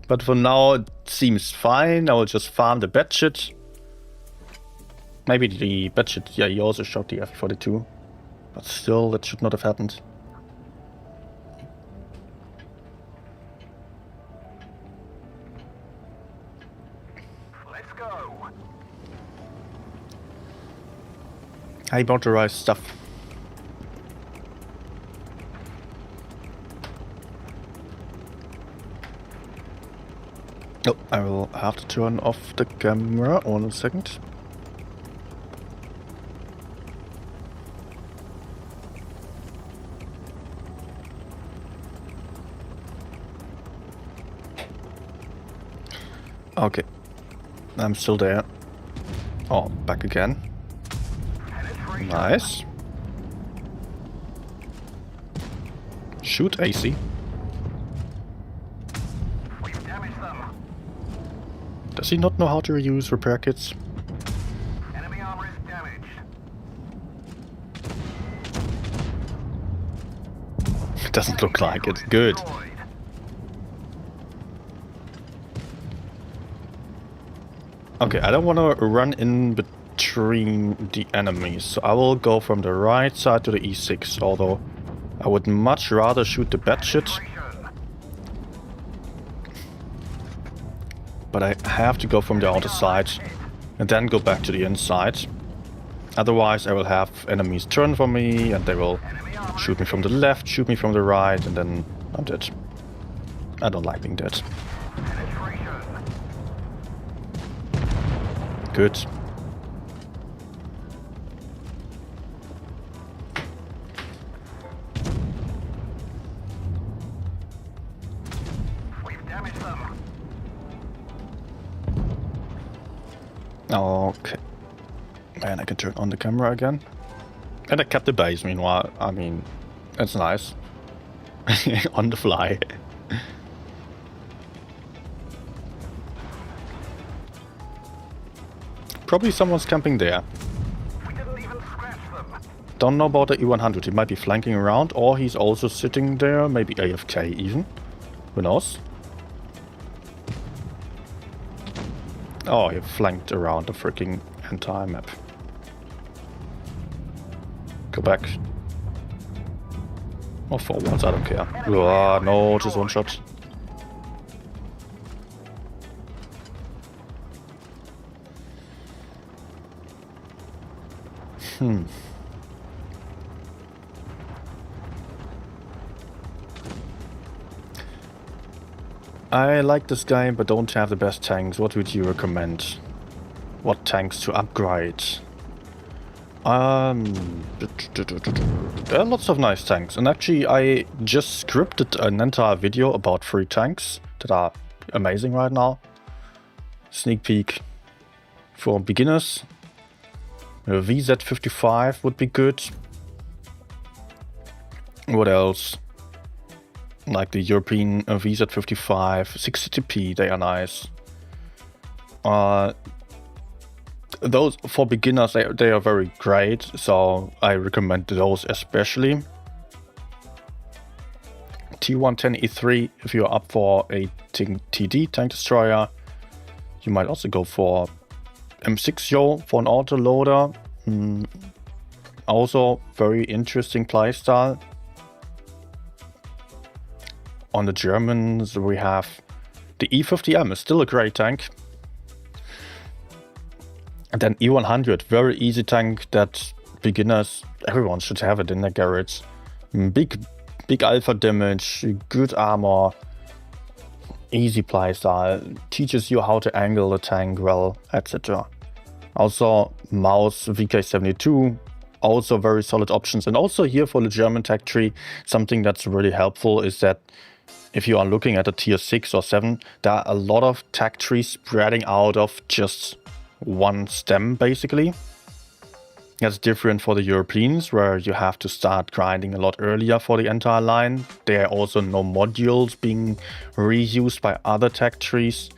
But for now it seems fine, I will just farm the bad shit. Maybe the bad shit, yeah, he also shot the FE42. But still, that should not have happened. Let's go. I bought the right stuff. Oh, I will have to turn off the camera. 1 second. Okay, I'm still there. Oh, back again. Penetration. Nice. Shoot AC. We've damaged them. Does he not know how to reuse repair kits? Enemy armor is damaged. It doesn't look like it. Good. Destroyed. Okay, I don't want to run in between the enemies, so I will go from the right side to the E6, although I would much rather shoot the bad shit, Penetration. but I have to go from the outer side and then go back to the inside. Otherwise I will have enemies turn for me and they will Enemy armor shoot me from the left, shoot me from the right, and then I'm dead. I don't like being dead. penetration. Good. We've damaged them. Okay. Man, I can turn on the camera again. And I kept the base meanwhile. I mean, it's nice. On the fly. Probably someone's camping there. We didn't even scratch them. Don't know about the E100. He might be flanking around, or he's also sitting there, maybe AFK even. Who knows? Oh, he flanked around the freaking entire map. Go back. Or forwards, I don't care. Oh, no, just one shot. I like this game, but don't have the best tanks. What would you recommend? What tanks to upgrade? There are lots of nice tanks, and actually I just scripted an entire video about 3 tanks that are amazing right now. Sneak peek for beginners. VZ55 would be good. What else? Like the European VZ55, 60TP, they are nice. Those for beginners, they are very great, so I recommend those especially. T110E3 if you're up for a TD, tank destroyer. You might also go for M6 for an autoloader. Also very interesting playstyle. On the Germans we have the E50M, is still a great tank. And then E100, very easy tank that beginners, everyone should have it in their garage. Big alpha damage, good armor, easy playstyle, teaches you how to angle the tank well, etc. Also Maus VK72, also very solid options. And also here for the German tech tree, something that's really helpful is that if you are looking at a tier 6 or 7, there are a lot of tech trees spreading out of just one stem basically. That's different for the Europeans, where you have to start grinding a lot earlier for the entire line. There are also no modules being reused by other tech trees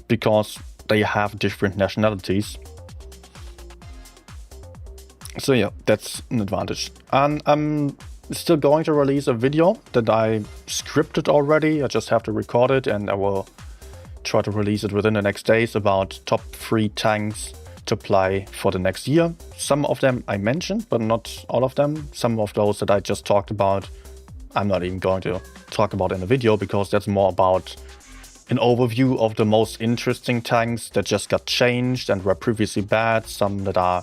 because they have different nationalities. So yeah, that's an advantage. And I'm still going to release a video that I scripted already. I just have to record it, and I will try to release it within the next days about top 3 tanks to play for the next year. Some of them I mentioned, but not all of them. Some of those that I just talked about, I'm not even going to talk about in the video, because that's more about an overview of the most interesting tanks that just got changed and were previously bad, some that are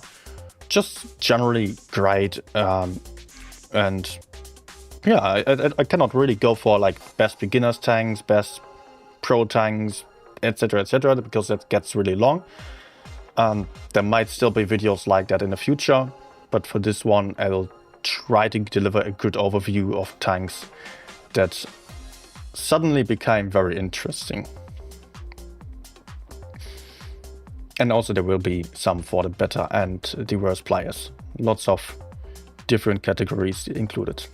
just generally great. And yeah, I cannot really go for like best beginners tanks, best pro tanks, etc, because that gets really long. There might still be videos like that in the future, but for this one I will try to deliver a good overview of tanks that suddenly became very interesting. And also there will be some for the better and the worst players. Lots of different categories included.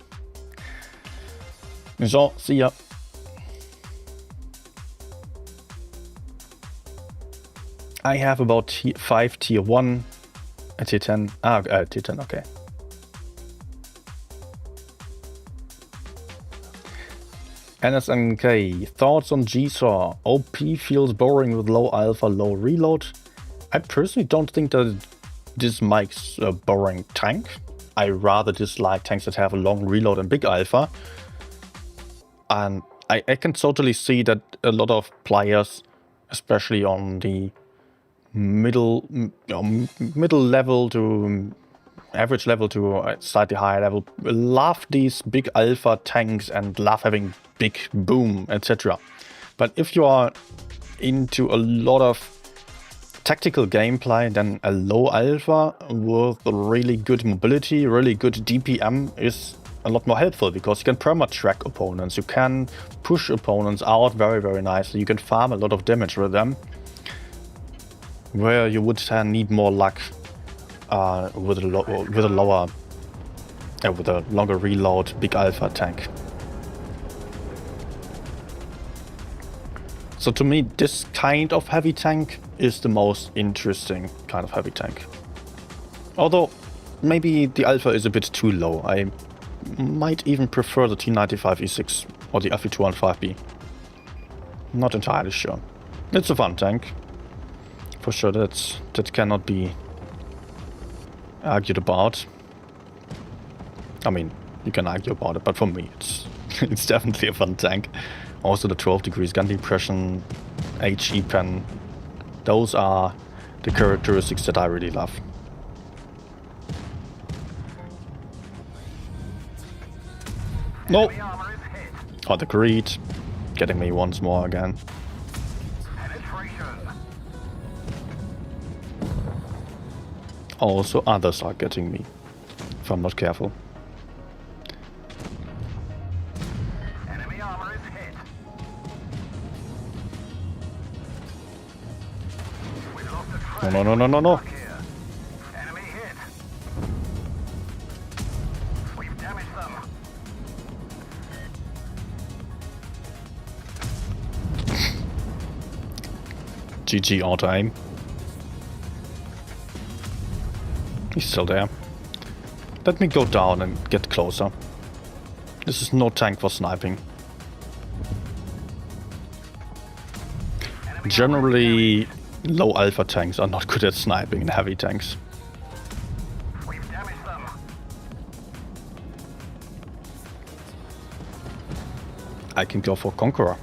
So, see ya. I have about 5 tier 1, a tier 10, tier 10, okay. NSNK, thoughts on GSOR? OP feels boring with low alpha, low reload. I personally don't think that this makes a boring tank. I rather dislike tanks that have a long reload and big alpha. And I can totally see that a lot of players, especially on the middle level to average level to a slightly higher level, love these big alpha tanks and love having big boom, etc. But if you are into a lot of tactical gameplay, then a low alpha with really good mobility, really good DPM is a lot more helpful, because you can perma-track opponents, you can push opponents out very, very nicely, you can farm a lot of damage with them. where you would need more luck with a longer reload big alpha tank. So to me, this kind of heavy tank is the most interesting kind of heavy tank. Although maybe the alpha is a bit too low. I might even prefer the T95E6 or the FE215B. Not entirely sure. It's a fun tank. For sure, that cannot be argued about. I mean, you can argue about it, but for me, it's definitely a fun tank. Also, the 12 degrees gun depression, HE pen, those are the characteristics that I really love. No! Oh, the greed. Getting me once more again. Also, others are getting me, if I'm not careful. Enemy armor is hit. We've lost a No, no, no, no, no, no. here. Enemy hit. We've damaged them. GG auto aim. He's still there. Let me go down and get closer. This is no tank for sniping. Generally, low alpha tanks are not good at sniping in heavy tanks. We've damaged them. I can go for Conqueror.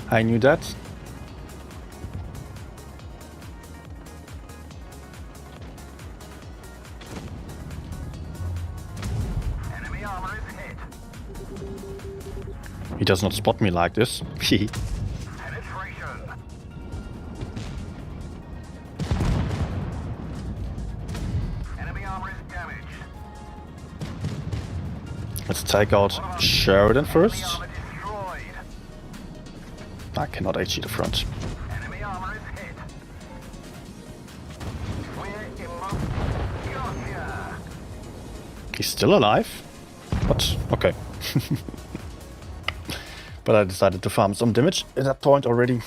I knew that. Enemy armor is hit. He does not spot me like this. Penetration. Enemy armor is damaged. Let's take out Sheridan first. Armor destroyed. I cannot HE the front. Enemy armor is hit. We're immobilized. Gotcha. He's still alive? But, okay. But I decided to farm some damage at that point already.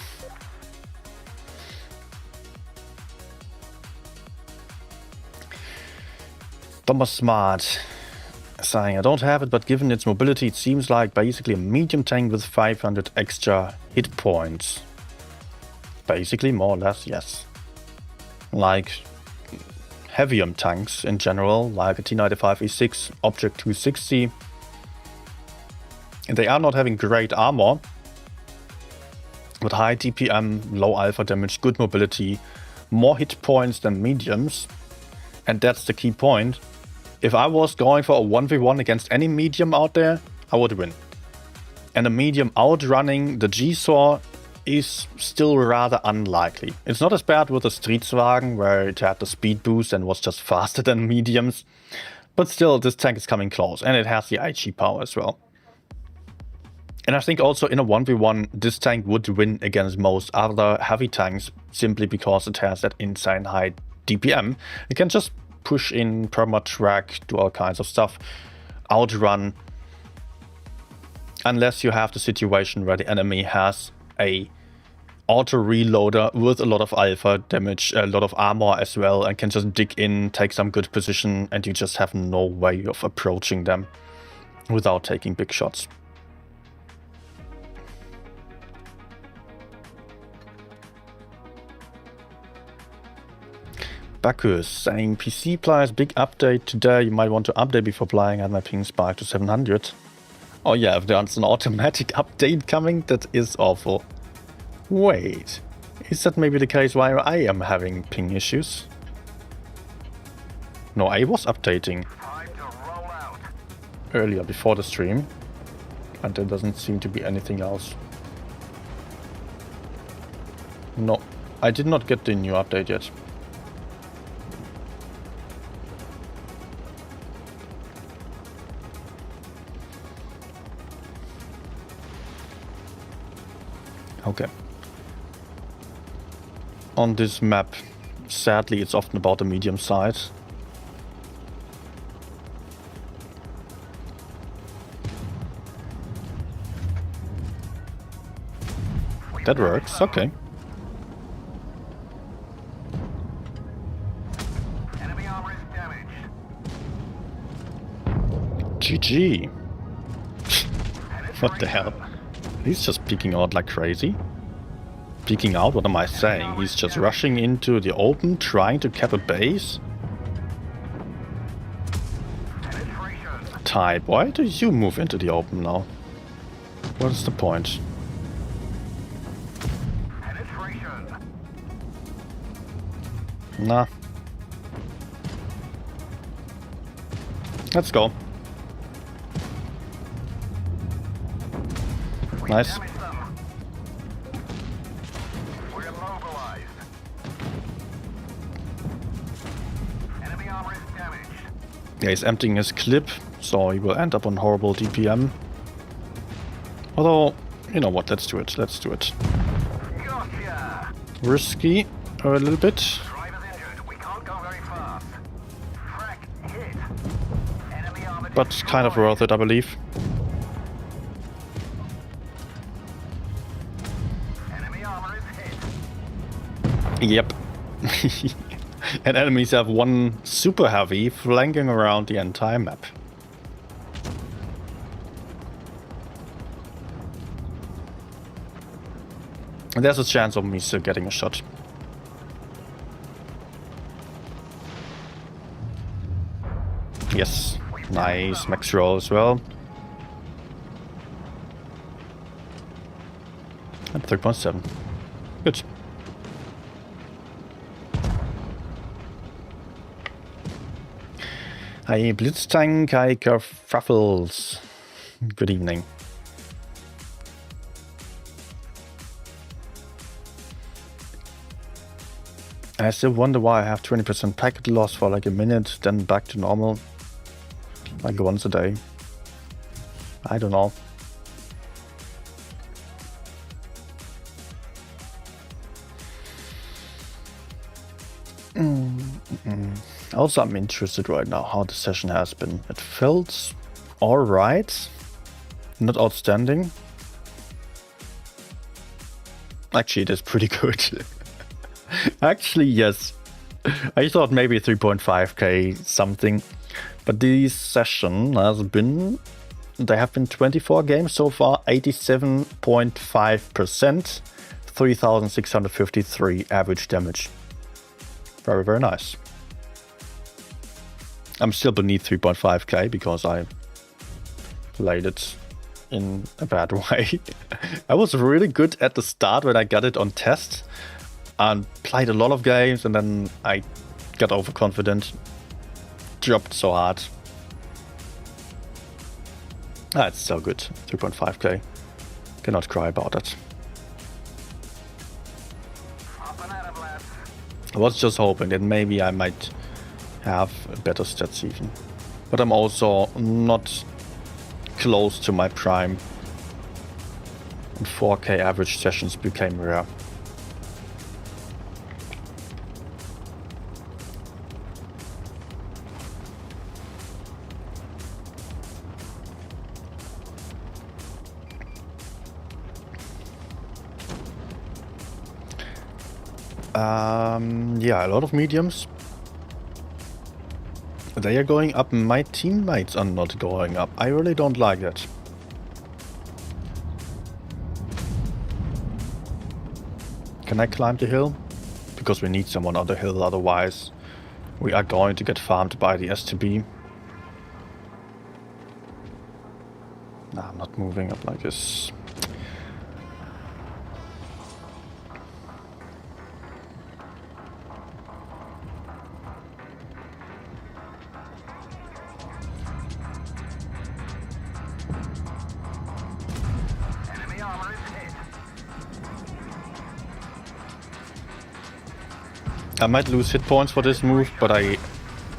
Thomas Smart saying, I don't have it, but given its mobility, it seems like basically a medium tank with 500 extra hit points. Basically, more or less, yes. Like heavier tanks in general, like a T95E6, Object 260. They are not having great armor, but high DPM, low alpha damage, good mobility, more hit points than mediums. And that's the key point. If I was going for a 1v1 against any medium out there, I would win. And a medium outrunning the GSOR is still rather unlikely. It's not as bad with the Streetswagen, where it had the speed boost and was just faster than mediums. But still, this tank is coming close, and it has the IG power as well. And I think also in a 1v1, this tank would win against most other heavy tanks, simply because it has that insane high DPM. It can just push in, perma-track, do all kinds of stuff, outrun. Unless you have the situation where the enemy has a auto-reloader with a lot of alpha damage, a lot of armor as well, and can just dig in, take some good position, and you just have no way of approaching them without taking big shots. Bacchus saying, PC players, big update today. You might want to update before playing. I had my ping spike to 700. Oh yeah, if there's an automatic update coming, that is awful. Wait, is that maybe the case why I am having ping issues? No, I was updating Time to roll out. earlier before the stream, and there doesn't seem to be anything else. No, I did not get the new update yet. Okay. On this map, sadly, it's often about the medium size. That works, okay. Enemy armor is damaged. GG. What the hell? He's just peeking out like crazy. Peeking out? What am I saying? He's just rushing into the open, trying to cap a base? Type, why do you move into the open now? What is the point? Nah. Let's go. Nice. We're mobilized. Enemy armor is damaged. Yeah, he's emptying his clip, so he will end up on horrible DPM. Although, you know what, let's do it, let's do it. Gotcha. Risky, a little bit. Driver's injured. We can't go very fast. Frack hit. Enemy armor But kind of worth it, I believe. Enemy armor is hit. Yep. And enemies have one super heavy flanking around the entire map. And there's a chance of me still getting a shot. Yes. Nice. Max roll as well. And 3.7. Good. Hi Blitztank, hi Kerfuffles. Good evening. I still wonder why I have 20% packet loss for like a minute, then back to normal. Like once a day. I don't know. Also, I'm interested right now how the session has been. It felt alright, not outstanding. Actually, it is pretty good. Actually, yes. I thought maybe 3.5k something, but this session has been. There have been 24 games so far, 87.5%, 3,653 average damage. Very, very nice. I'm still beneath 3.5k because I played it in a bad way. I was really good at the start when I got it on test and played a lot of games, and then I got overconfident, dropped so hard. Ah, it's so good, 3.5k. Cannot cry about it. I was just hoping that maybe I might have better stats even. But I'm also not close to my prime. And 4k average sessions became rare. Yeah, a lot of mediums. They are going up, my teammates are not going up. I really don't like that. Can I climb the hill? Because we need someone on the hill, otherwise we are going to get farmed by the STB. Nah, I'm not moving up like this. I might lose hit points for this move, but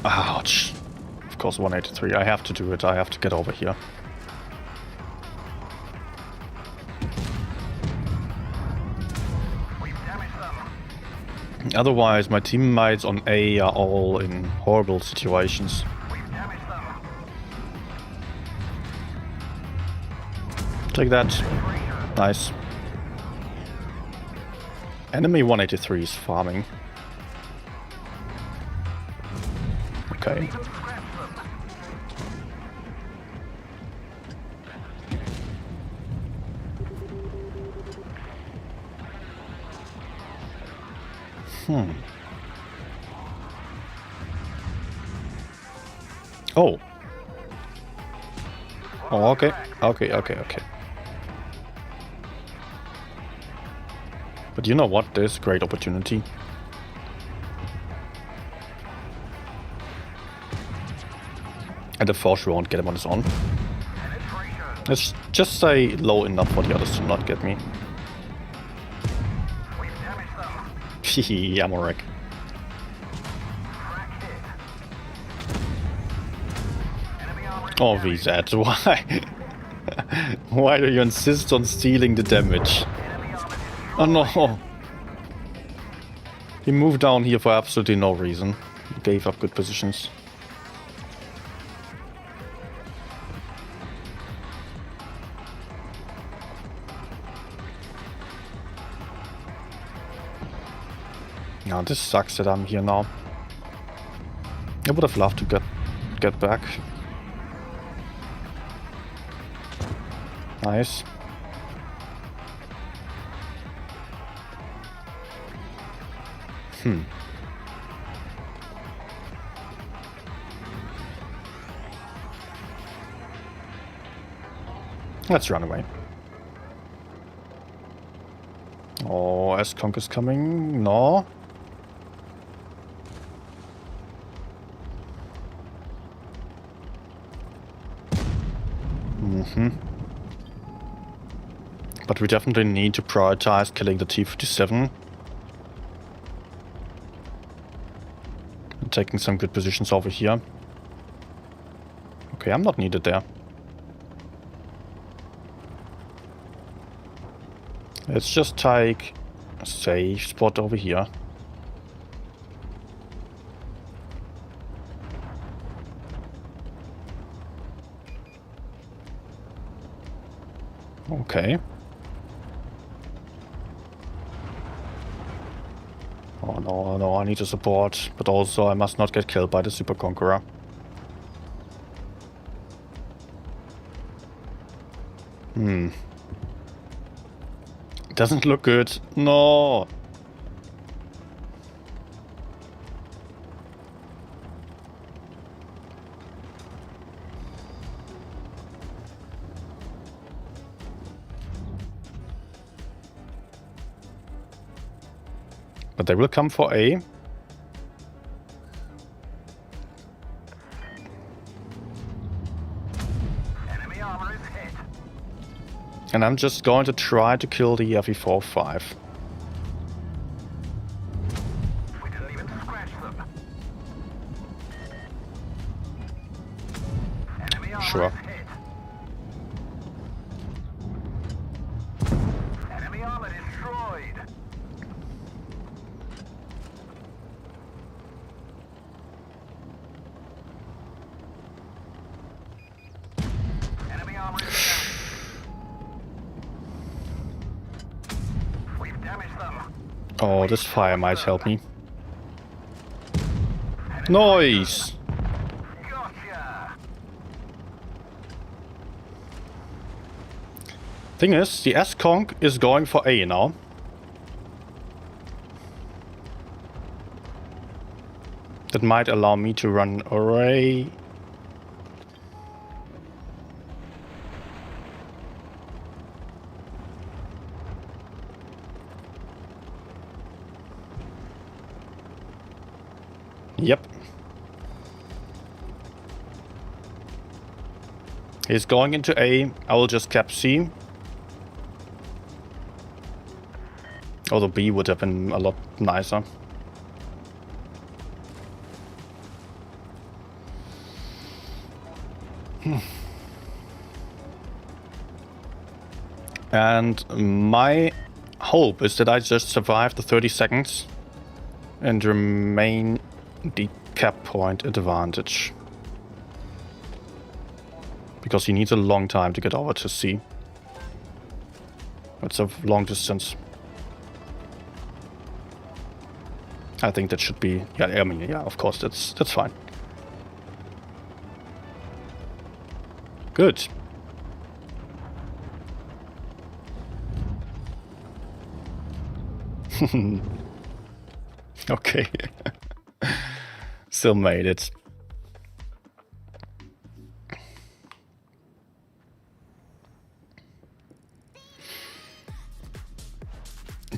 ouch. Of course, 183. I have to do it. I have to get over here. Otherwise, my teammates on A are all in horrible situations. We've damaged them. Take that. Nice. Enemy 183 is farming. Okay. Even scratch them. Oh. Oh, okay. Okay. But you know what? There's a great opportunity. And the Force won't get him on his own. Let's just stay low enough for the others to not get me. We've damaged them. Hehe, ammo wreck. Crack hit. Enemy armor is Oh, damaged. VZ, why? Why do you insist on stealing the damage? Enemy armor destroyed. Oh no! He moved down here for absolutely no reason. He gave up good positions. Now this sucks that I'm here now. I would have loved to get back. Nice. Let's run away. Oh, S-Conk is coming. No. But we definitely need to prioritize killing the T-57. And taking some good positions over here. Okay, I'm not needed there. Let's just take a safe spot over here. Okay. Oh no, no, I need to support, but also I must not get killed by the Super Conqueror. Doesn't look good. No. But they will come for A. Enemy armor is hit. And I'm just going to try to kill the FE45. We didn't even scratch them. Enemy armor Sure. is hit. Enemy armor destroyed. Enemy armor is damaged. We've damaged them. Oh, this fire might help me. Nice! Gotcha. Thing is, the S-Conk is going for A now. That might allow me to run array. Yep. He's going into A. I will just cap C. Although B would have been a lot nicer. And my hope is that I just survive the 30 seconds and remain the cap point advantage. Because he needs a long time to get over to C. It's a long distance. I think that should be... Yeah, I mean, yeah, of course, that's fine. Good. Okay. Still made it.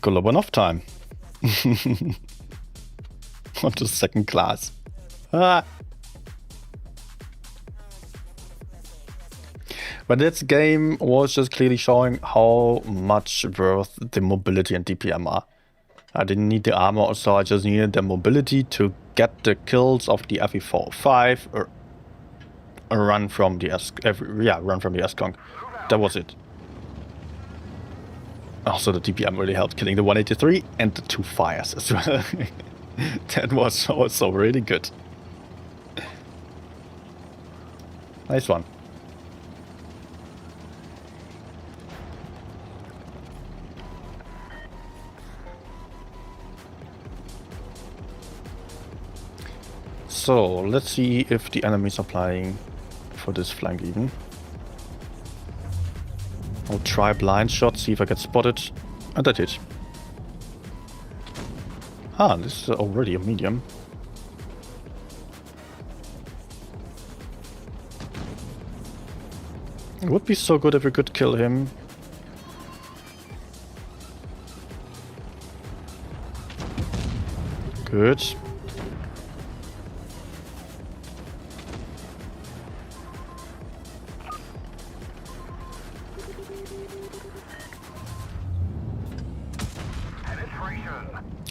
Golubov time. On to second class. Ah. But this game was just clearly showing how much worth the mobility and DPM are. I didn't need the armor, so I just needed the mobility to get the kills of the FE4-5 or run from the run from the S-Kong. That was it. Also, the DPM really helped killing the 183 and the 2 fires as well. That was also really good. Nice one. So, let's see if the enemies are playing for this flank even. I'll try blind shot, see if I get spotted. And I did. Ah, this is already a medium. It would be so good if we could kill him. Good.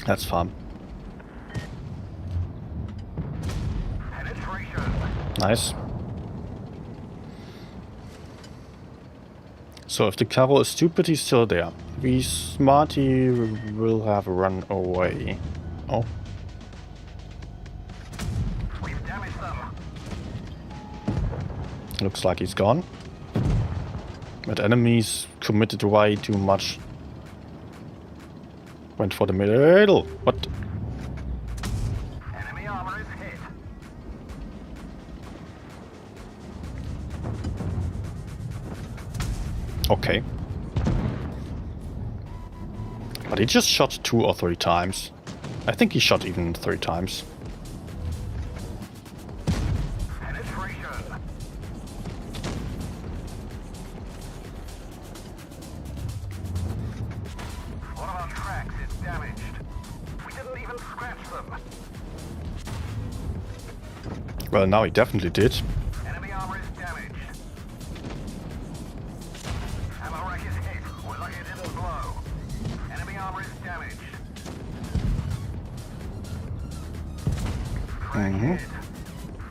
That's fun. Nice. So if the Caro is stupid, he's still there. If he's smart, he will have run away. Oh. We've damaged them. Looks like he's gone. But enemies committed way too much. Went for the middle. What? Enemy armor is hit. Okay. But he just shot 2 or 3 times. I think he shot even 3 times. Well, now he definitely did. Enemy armor is damaged. Ammo rack is hit. We're lucky it didn't blow. Enemy armor is damaged.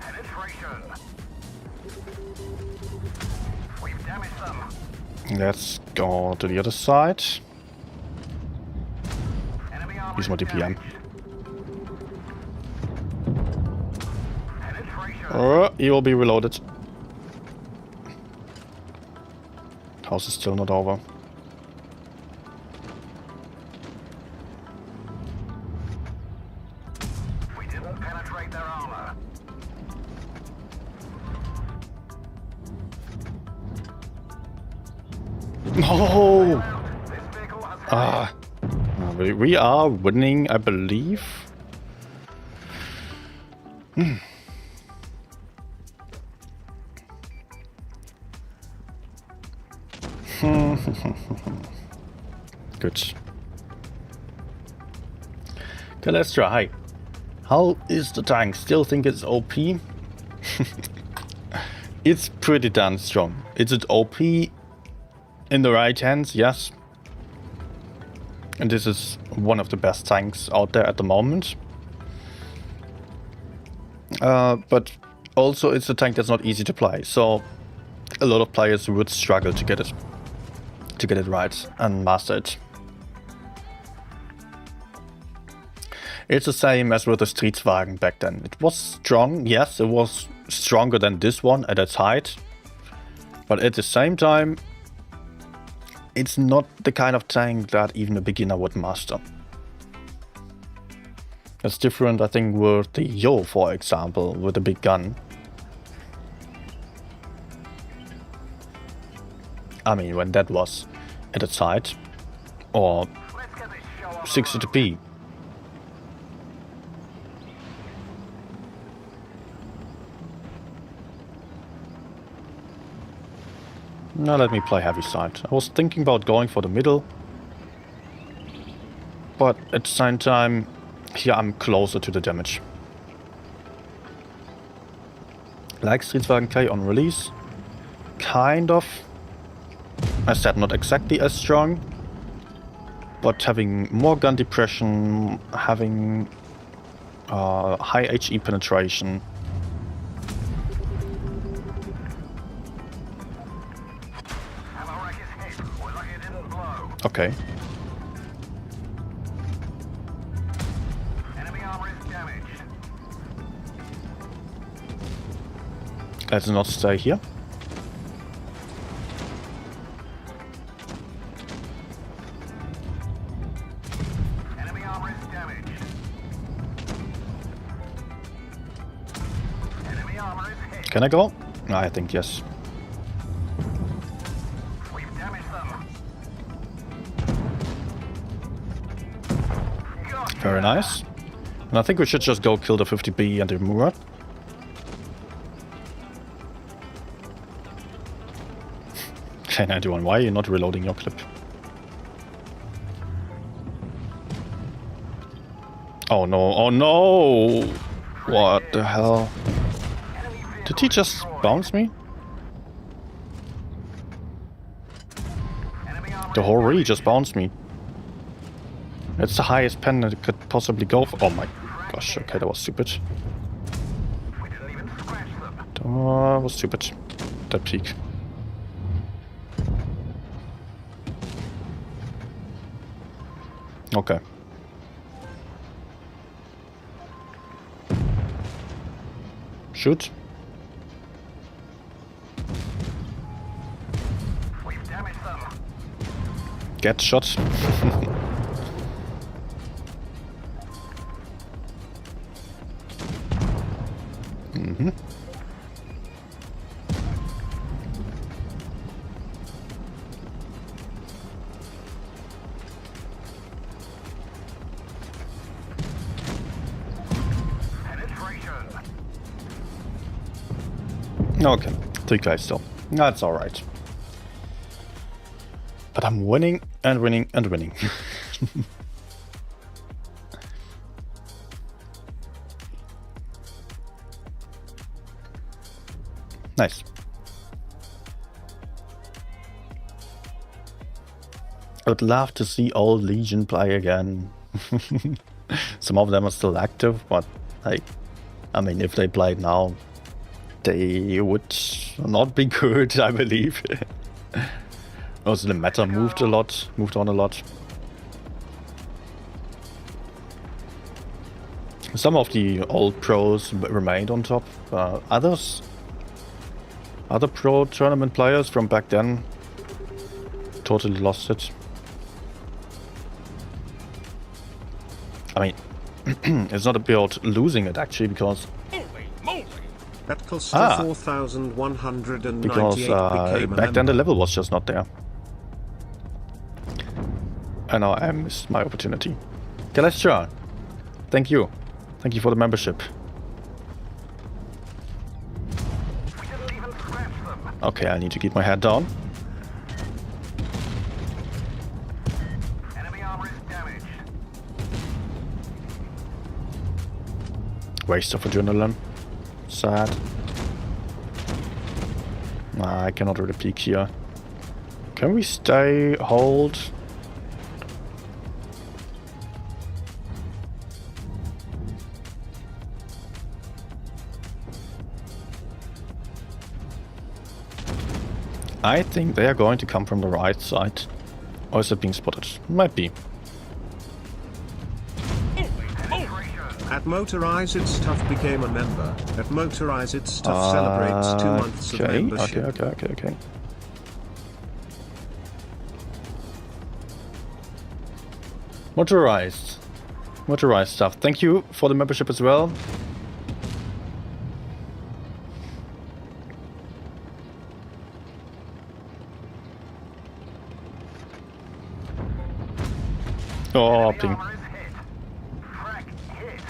Penetration. We've damaged them. Let's go to the other side. Use more DPM. He will be reloaded. House is still not over. We didn't penetrate their armor. No! Ah, we are winning, I believe. Good. Okay, let's try. How is the tank? Still think it's OP? It's pretty damn strong. Is it OP in the right hands? Yes. And this is one of the best tanks out there at the moment. But also it's a tank that's not easy to play. So a lot of players would struggle to get it right and master it. It's the same as with the Streetswagen back then. It was strong, yes, it was stronger than this one at its height. But at the same time, it's not the kind of tank that even a beginner would master. It's different, I think, with the Yo, for example, with the big gun. I mean, when that was at its height. Or 62P. Now let me play heavy side. I was thinking about going for the middle. But at the same time, here I'm closer to the damage. Like Streetswagen K on release. Kind of. I said not exactly as strong. But having more gun depression, having high HE penetration. Okay. Enemy armor is damaged. Let's not stay here. Enemy armor is damaged. Enemy armor is hit. Can I go? I think yes. We've damaged them. Very nice. And I think we should just go kill the 50B and the Murat. K91, why are you not reloading your clip? Oh no, oh no! What the hell? Did he just bounce me? The whole really just bounced me. It's the highest pen that it could possibly go for. Oh my gosh, okay, that was stupid. We didn't even scratch them. That was stupid. That peak. Okay. Shoot. We've damaged them. Get shot. Mm-hmm. Okay, 3 guys still. That's alright. But I'm winning and winning and winning. Nice. I would love to see old Legion play again. Some of them are still active, but like, I mean, if they played now, they would not be good, I believe. Also, the meta moved on a lot. Some of the old pros remained on top. Other pro tournament players from back then totally lost it. I mean, it's not about losing it actually, because that cost 4,198 because back then the level was just not there. And now I missed my opportunity. GSOR, thank you. Thank you for the membership. We didn't even scratch them. Okay, I need to keep my head down. Enemy armor is damaged. Waste of adrenaline. Sad. Nah, I cannot really peek here. Can we stay, hold? I think they are going to come from the right side. Or is it being spotted? Might be. At Motorized Stuff became a member. At Motorized Stuff celebrates 2 months of membership. Okay. Motorized Stuff. Thank you for the membership as well. Oh, ping. Armor is hit. Frack hit.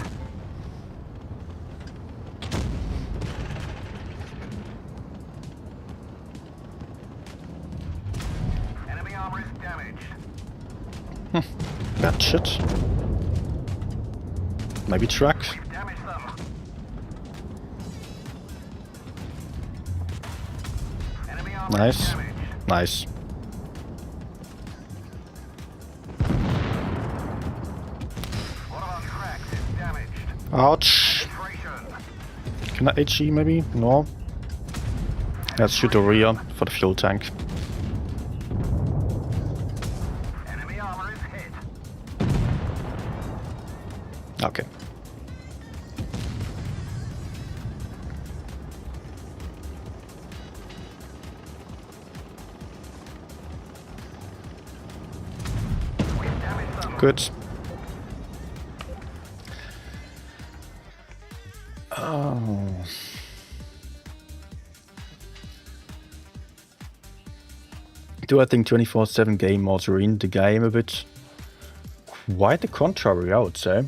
Enemy armor is damaged. Bad shit. Maybe truck. We've damaged them. Enemy armor is Nice. damaged. Nice. One of our tracks is damaged. Ouch. Penetration. Can I HE maybe? No. Let's shoot the rear for the fuel tank. Enemy armor is hit. Okay. We've damaged them. Good. Oh. Do I think 24/7 game modes ruined the game a bit? Quite the contrary, I would say.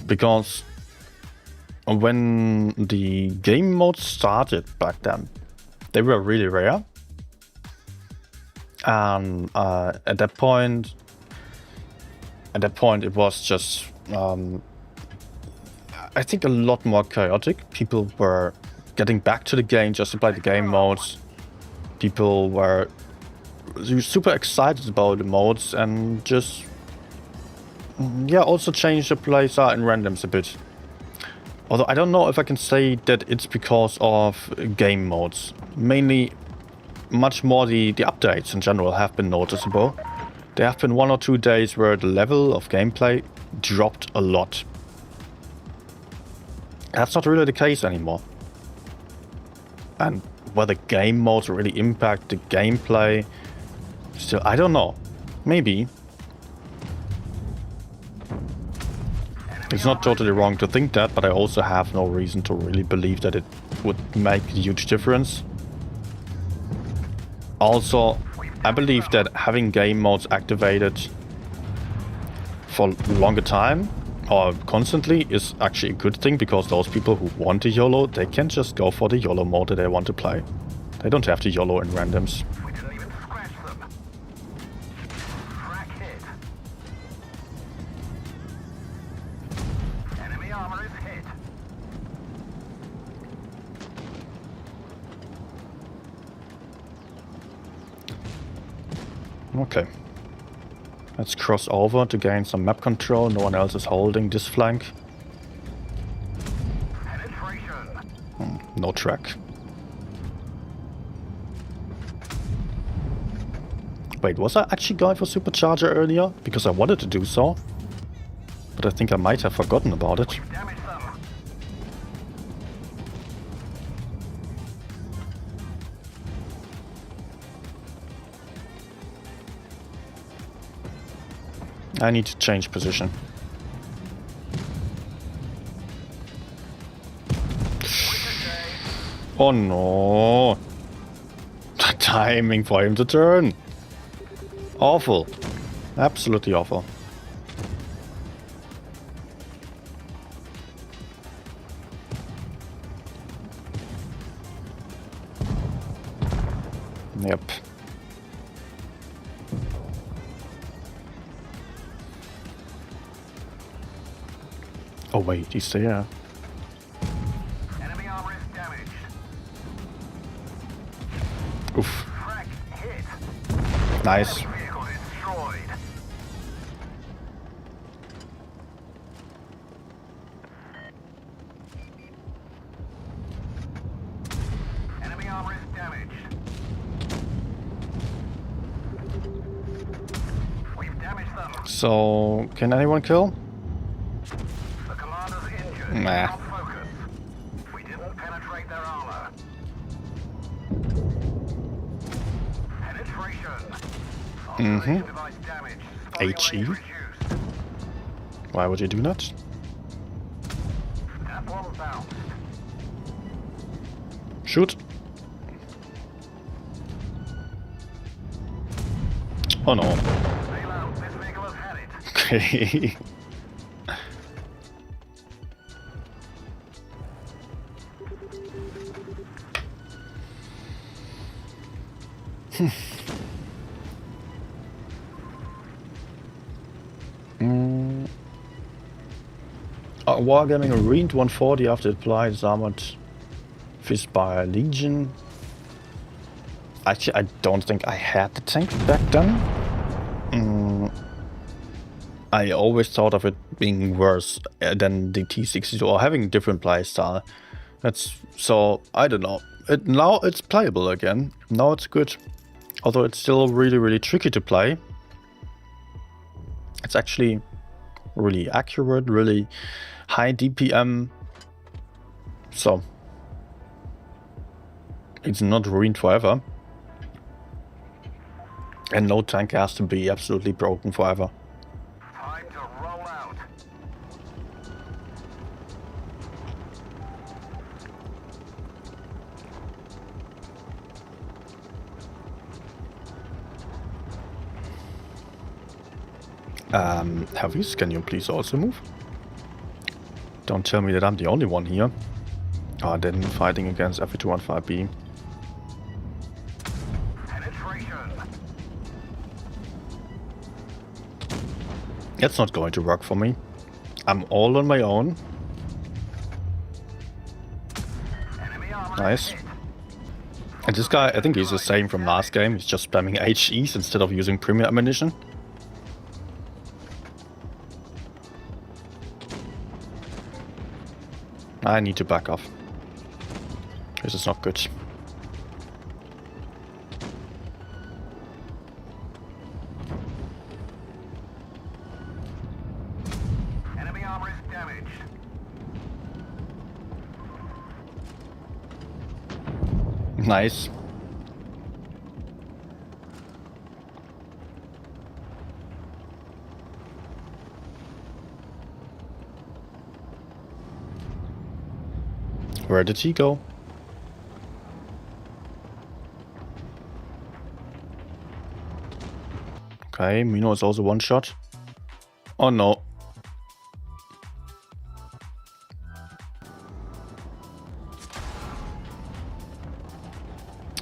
Because when the game modes started back then, they were really rare. And at that point, it was just, I think, a lot more chaotic. People were getting back to the game just to play the game modes. People were super excited about the modes and just, yeah, also changed the playstyle in randoms a bit. Although I don't know if I can say that it's because of game modes. Mainly, much more the updates in general have been noticeable. There have been 1 or 2 days where the level of gameplay dropped a lot. That's not really the case anymore. And whether game modes really impact the gameplay, still, I don't know. Maybe. It's not totally wrong to think that, but I also have no reason to really believe that it would make a huge difference. Also, I believe that having game modes activated for a longer time or constantly is actually a good thing, because those people who want to YOLO, they can just go for the YOLO mode that they want to play. They don't have to YOLO in randoms. We didn't even scratch them. Frack hit. Enemy armor is hit. Okay. Let's cross over to gain some map control. No one else is holding this flank. Penetration. No track. Wait, was I actually going for supercharger earlier? Because I wanted to do so. But I think I might have forgotten about it. We've damaged them. I need to change position. Oh no! The timing for him to turn! Awful. Absolutely awful. Yep. Oh wait, he's there. Enemy armor is damaged. Oof. Frack hit. Nice. Vehicle destroyed. Enemy armor is damaged. We've damaged them. So, can anyone kill? Nah. On focus. We didn't penetrate their armor. Penetration. Oscillation device damage. Spotting HE? range reduced. Why would you do that? That one bounced. Shoot. Oh no. Bail out. This vehicle has had it. Okay. Wargaming Arena 140 after it applies armored fist by Legion. Actually, I don't think I had the tank back then. I always thought of it being worse than the T62 or having different playstyle. That's so I don't know. Now it's playable again. Now it's good, although it's still really tricky to play. It's actually really accurate, really high DPM. So it's not ruined forever. And no tank has to be absolutely broken forever. Time to roll out. Heavies, can you please also move? Don't tell me that I'm the only one here. Ah, then fighting against F215B. Penetration. It's not going to work for me. I'm all on my own. Enemy armor Nice. hit. And this guy, I think he's the same from last game. He's just spamming HEs instead of using premium ammunition. I need to back off. This is not good. Enemy armor is damaged. Nice. Where did he go? Okay, Mino is also one shot. Oh no.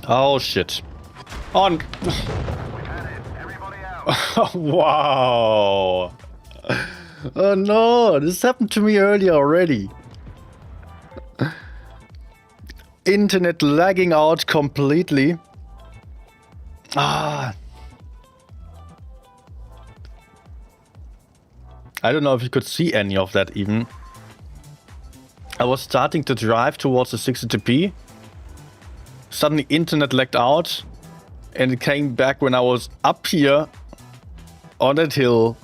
Oh shit. On. We had it. Everybody out. Wow. Oh no, this happened to me earlier already. Internet lagging out completely. Ah. I don't know if you could see any of that even. I was starting to drive towards the 60p. Suddenly internet lagged out. And it came back when I was up here on that hill.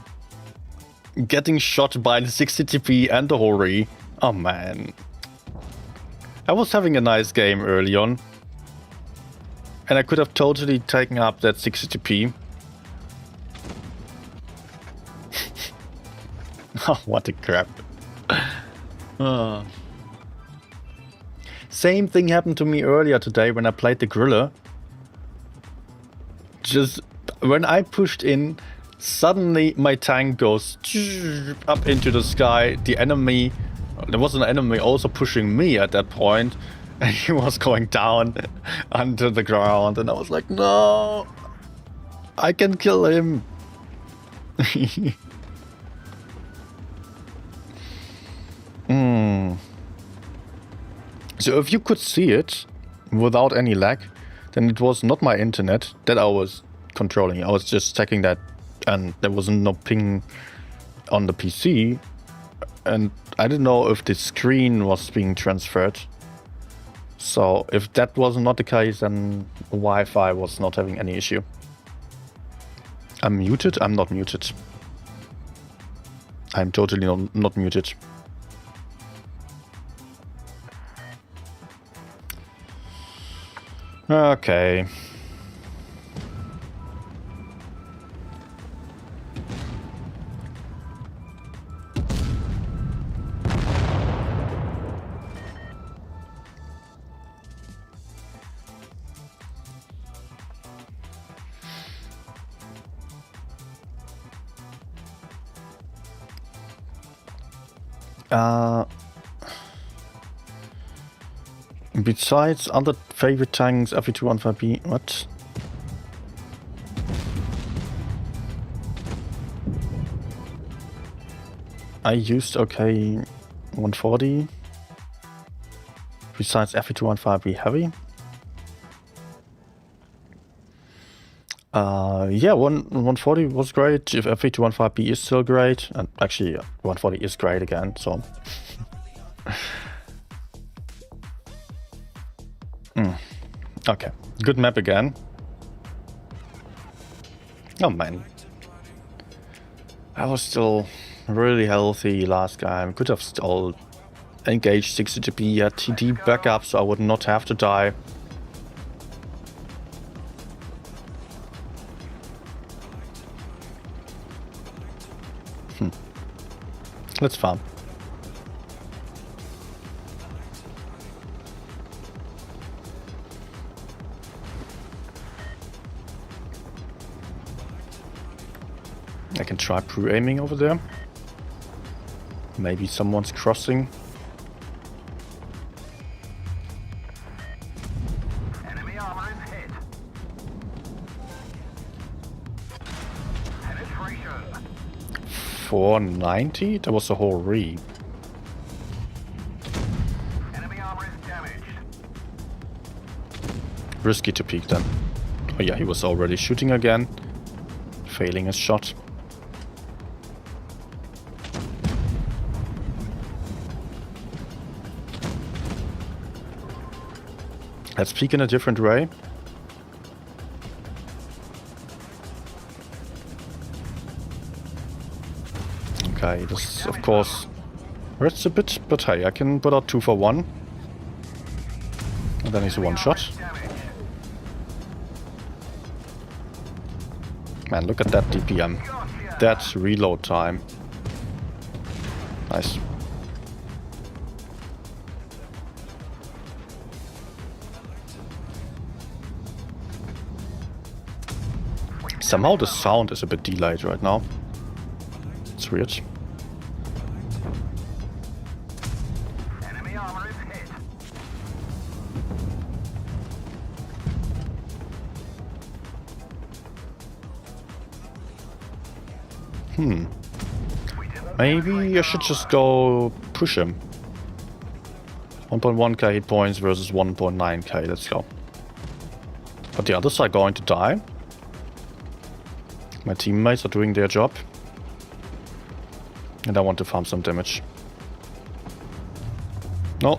Getting shot by the 60p and the Hori. Oh man. I was having a nice game early on. And I could have totally taken up that 60p. Oh, what a crap. Same thing happened to me earlier today when I played the Griller. Just when I pushed in, suddenly my tank goes up into the sky. The enemy, there was an enemy also pushing me at that point, and he was going down onto the ground, and I was like, no, I can kill him. So if you could see it without any lag, then it was not my internet that I was controlling. I was just checking that, and there was no ping on the PC, and I didn't know if the screen was being transferred. So if that was not the case, then Wi-Fi was not having any issue. I'm muted? I'm not muted. I'm totally not muted. Okay. Besides other favorite tanks, FE215B, what? I used OK 140. Besides FE215B heavy. Yeah, 140 was great. If FE215B is still great, and actually 140 is great again, so. Okay, good map again. Oh man. I was still really healthy last game. Could have still engaged 60 TP at TD backup, so I would not have to die. Let's farm. I can try pre-aiming over there. Maybe someone's crossing. Enemy armor is hit. Penetration. 490? That was the whole re. Enemy armor is damaged. Risky to peek then. Oh yeah, he was already shooting again. Failing his shot. Let's peek in a different way. Okay, this of course hurts a bit, but hey, I can put out 2 for 1. And then he's a one shot. Man, look at that DPM. That reload time. Nice. Somehow the sound is a bit delayed right now. It's weird. Enemy armor is hit. Maybe I should just go push him. 1.1k hit points versus 1.9k. Let's go. But the others are going to die. My teammates are doing their job. And I want to farm some damage. No.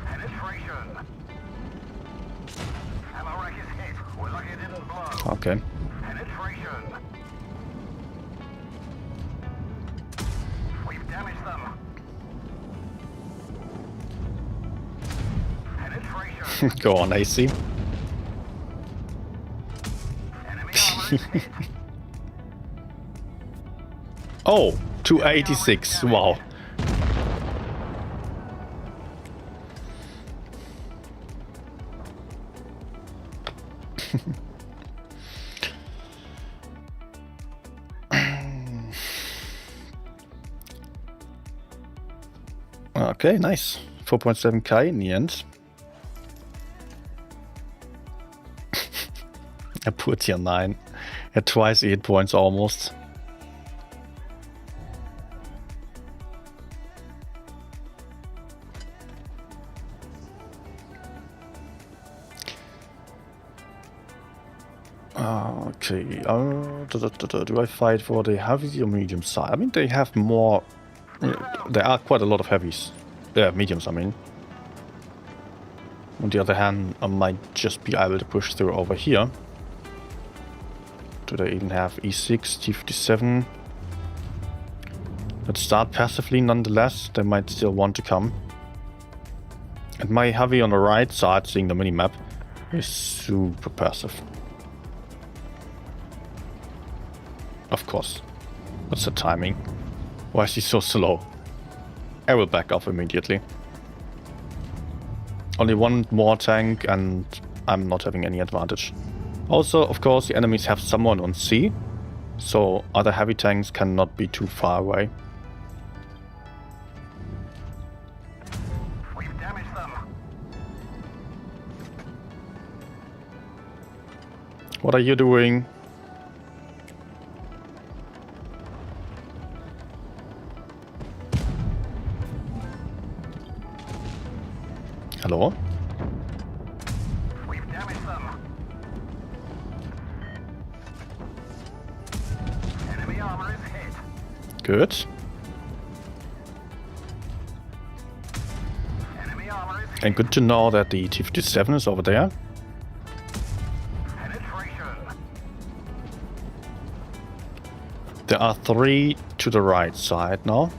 Penetration. Ammo rack is hit. We're lucky it didn't blow. Okay. Penetration. We've damaged them. Penetration. Go on, AC. Enemy armor is hit. Oh, 286. Wow. Okay, nice. 4.7k in the end. A poor tier 9. At twice 8 points almost. Okay, do I fight for the heavy or medium side? I mean, they have more. There are quite a lot of heavies. Yeah, mediums, I mean. On the other hand, I might just be able to push through over here. Do they even have E6, T57? Let's start passively nonetheless. They might still want to come. And my heavy on the right side, seeing the minimap, is super passive. Of course. What's the timing? Why is he so slow? I will back off immediately. Only one more tank and I'm not having any advantage. Also, of course, the enemies have someone on C, so other heavy tanks cannot be too far away. We've damaged them. What are you doing? Hello? We've damaged them. Enemy armor is hit. Good. Enemy armor is hit. And good to know that the T-57 is over there. Penetration. There are 3 to the right side now.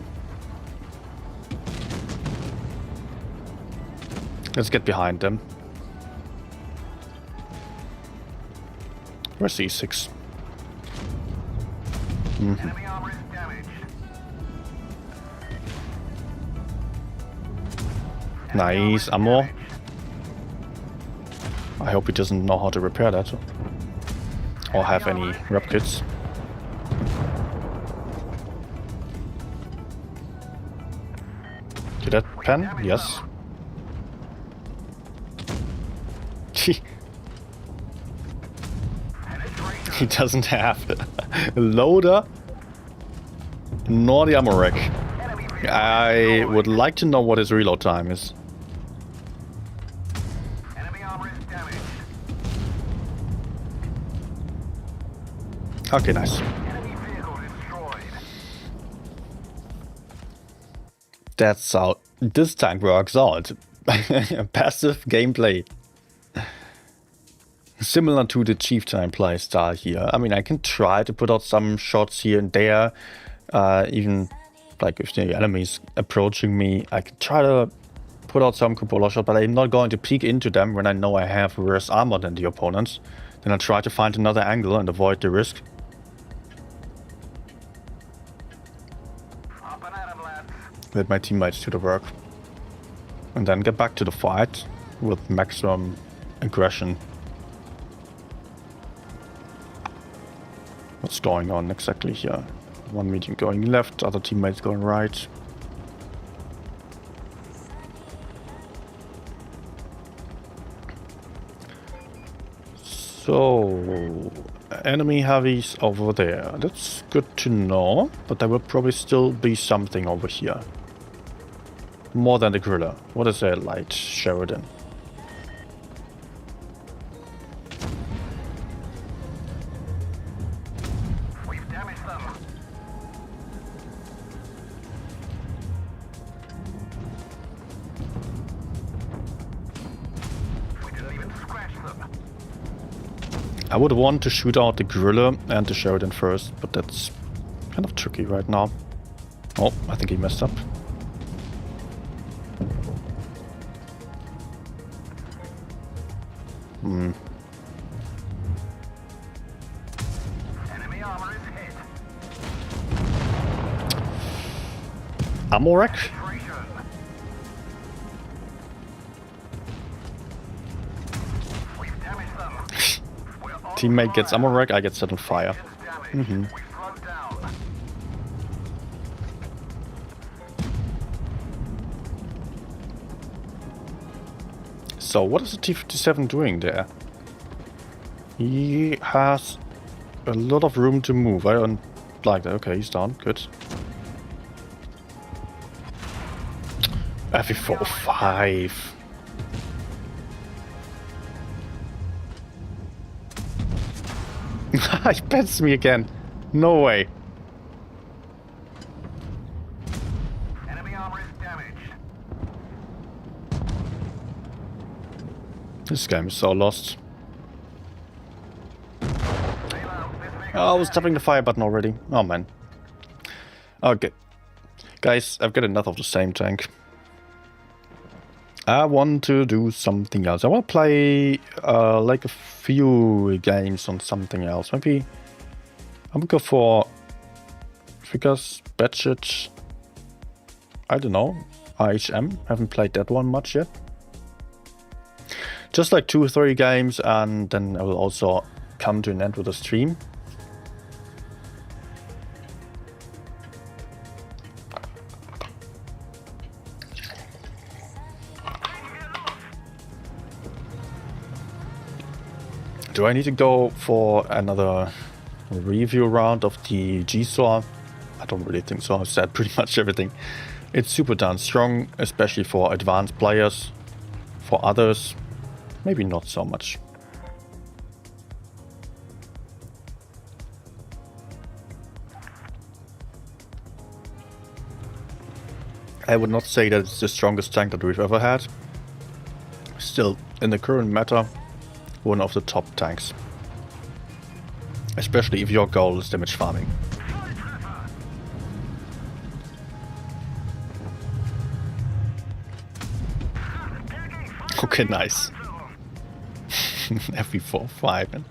Let's get behind them. Where's E6? Enemy armor is damaged. Nice ammo. I hope he doesn't know how to repair that. Or have any rep kits. Did that pen? Yes. He doesn't have a loader nor the ammo rack. I would like to know what his reload time is. Enemy armor is damaged. Okay, nice. Enemy vehicle destroyed. That's how this tank works out. Passive gameplay. Similar to the Chieftain play style here. I mean, I can try to put out some shots here and there. Even like if the enemy's approaching me, I can try to put out some cupola shot, but I'm not going to peek into them when I know I have worse armor than the opponents. Then I try to find another angle and avoid the risk. Up and at 'em, lads. Let my teammates do the work. And then get back to the fight with maximum aggression. What's going on exactly here? One medium going left, other teammates going right. So, enemy heavies over there. That's good to know, but there will probably still be something over here. More than the Gorilla. What is that light, Sheridan? We've damaged them. We didn't even scratch them. I would want to shoot out the Gorilla and the Sheridan first, but that's kind of tricky right now. Oh, I think he messed up. Enemy armor is hit. Ammo rack? Penetration. We've damaged them. We're on Teammate gets fire. ammo rack, I get set on fire. Engines damaged. We've slowed down. So what is the T-57 doing there? He has a lot of room to move. I don't like that. Okay, he's down. Good. FE45. He bets me again. No way. Enemy armor is damaged. This game is so lost. Bail out. This vehicle Oh, I was tapping the fire button already. Oh man. Okay. Guys, I've got enough of the same tank. I want to do something else. I want to play like a few games on something else. Maybe I would go for Figures, Budget. I don't know. IHM. Haven't played that one much yet. Just like 2 or 3 games, and then I will also come to an end with a stream. Do I need to go for another review round of the GSOR? I don't really think so. I've said pretty much everything. It's super darn strong, especially for advanced players. For others, maybe not so much. I would not say that it's the strongest tank that we've ever had. Still, in the current meta, one of the top tanks. Especially if your goal is damage farming. Okay, nice. FV4-5.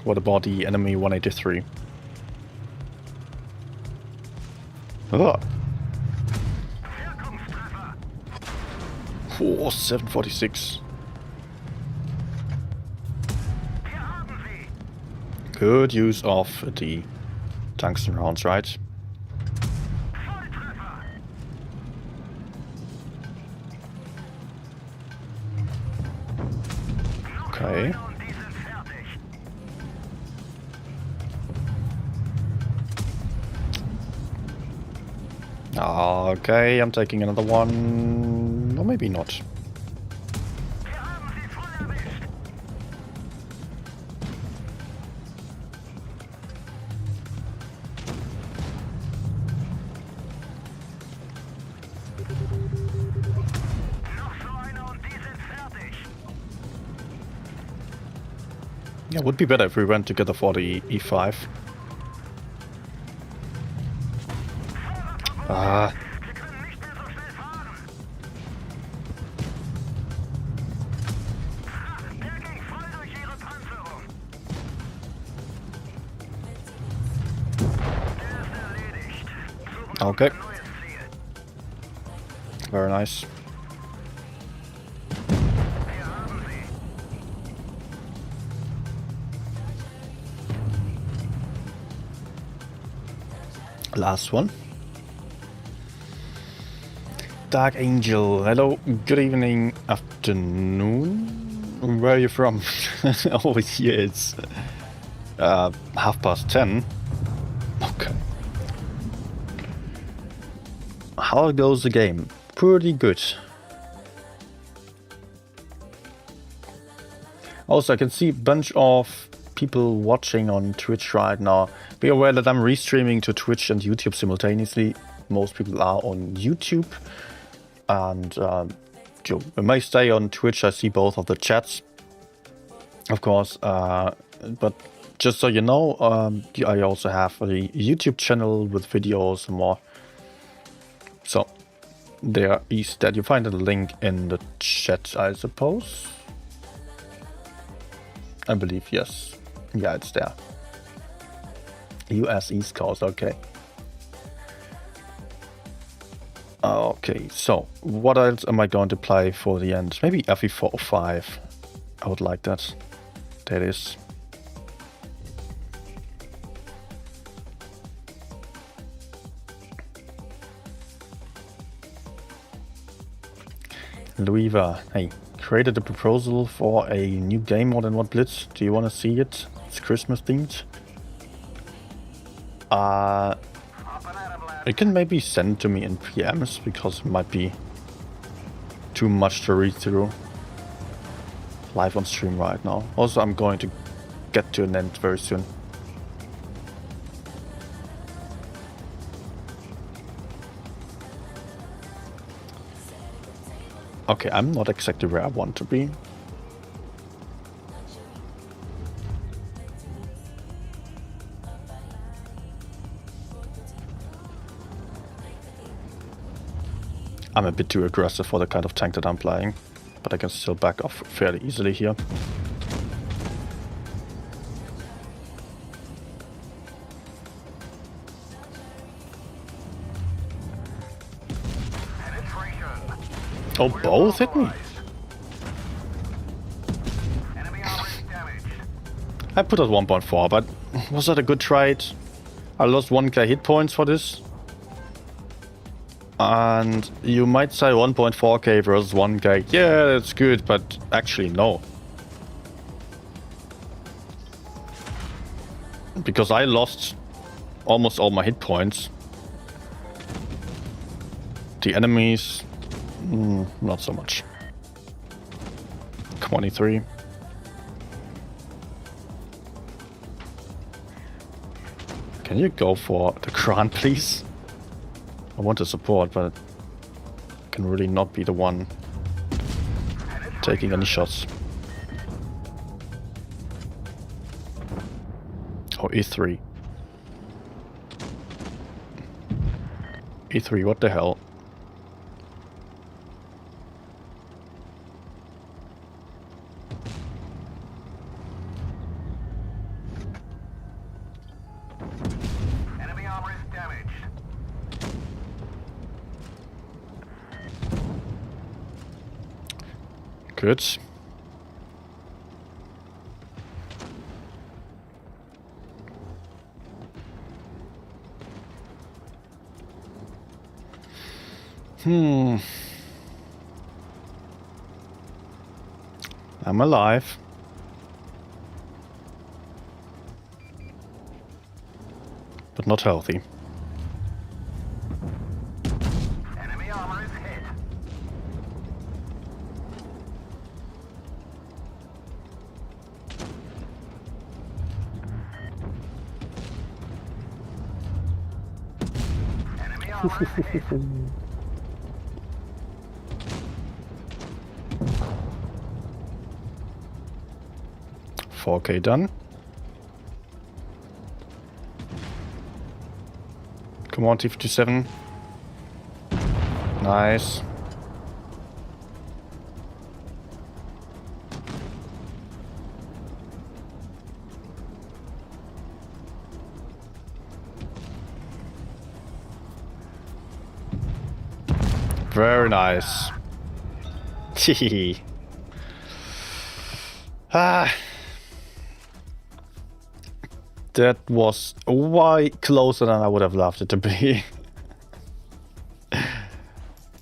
What about the enemy 183? Oh. Oh, 746. Good use of the tungsten rounds, right? Okay. Okay, I'm taking another one. Or maybe not. Yeah, it would be better if we went together for the E5. Ah. Okay. Very nice. Last one. Dark Angel. Hello, good evening, afternoon. Where are you from? Over here it's 10:30. Okay. How goes the game? Pretty good. Also, I can see a bunch of people watching on Twitch right now. Be aware that I'm restreaming to Twitch and YouTube simultaneously. Most people are on YouTube. And I may stay on Twitch. I see both of the chats, of course. But just so you know, I also have a YouTube channel with videos and more. So there is that. You find a link in the chat, I suppose. I believe, yes. Yeah, it's there. US East Coast, okay. Okay, so what else am I going to play for the end? Maybe FE405. I would like that. There it is. Luiva, hey, created a proposal for a new game mode in What Blitz. Do you want to see it? It's Christmas themed. It can maybe send to me in PMs because it might be too much to read through live on stream right now. Also, I'm going to get to an end very soon. Okay, I'm not exactly where I want to be. I'm a bit too aggressive for the kind of tank that I'm playing, but I can still back off fairly easily here. Oh, both hit me. I put at 1.4, but was that a good trade? I lost 1k hit points for this. And you might say 1.4k versus 1k. Yeah, that's good, but actually no. Because I lost almost all my hit points. The enemies, not so much. 23. Can you go for the Grant, please? I want to support, but I can really not be the one taking any shots. Oh, E3. E3, what the hell? Enemy armor is damaged. Good. I'm alive. But not healthy. Enemy armor is hit. Enemy armor is hit. 4k done. Come on, T57. Nice. Very nice. Ah. That was way closer than I would have loved it to be.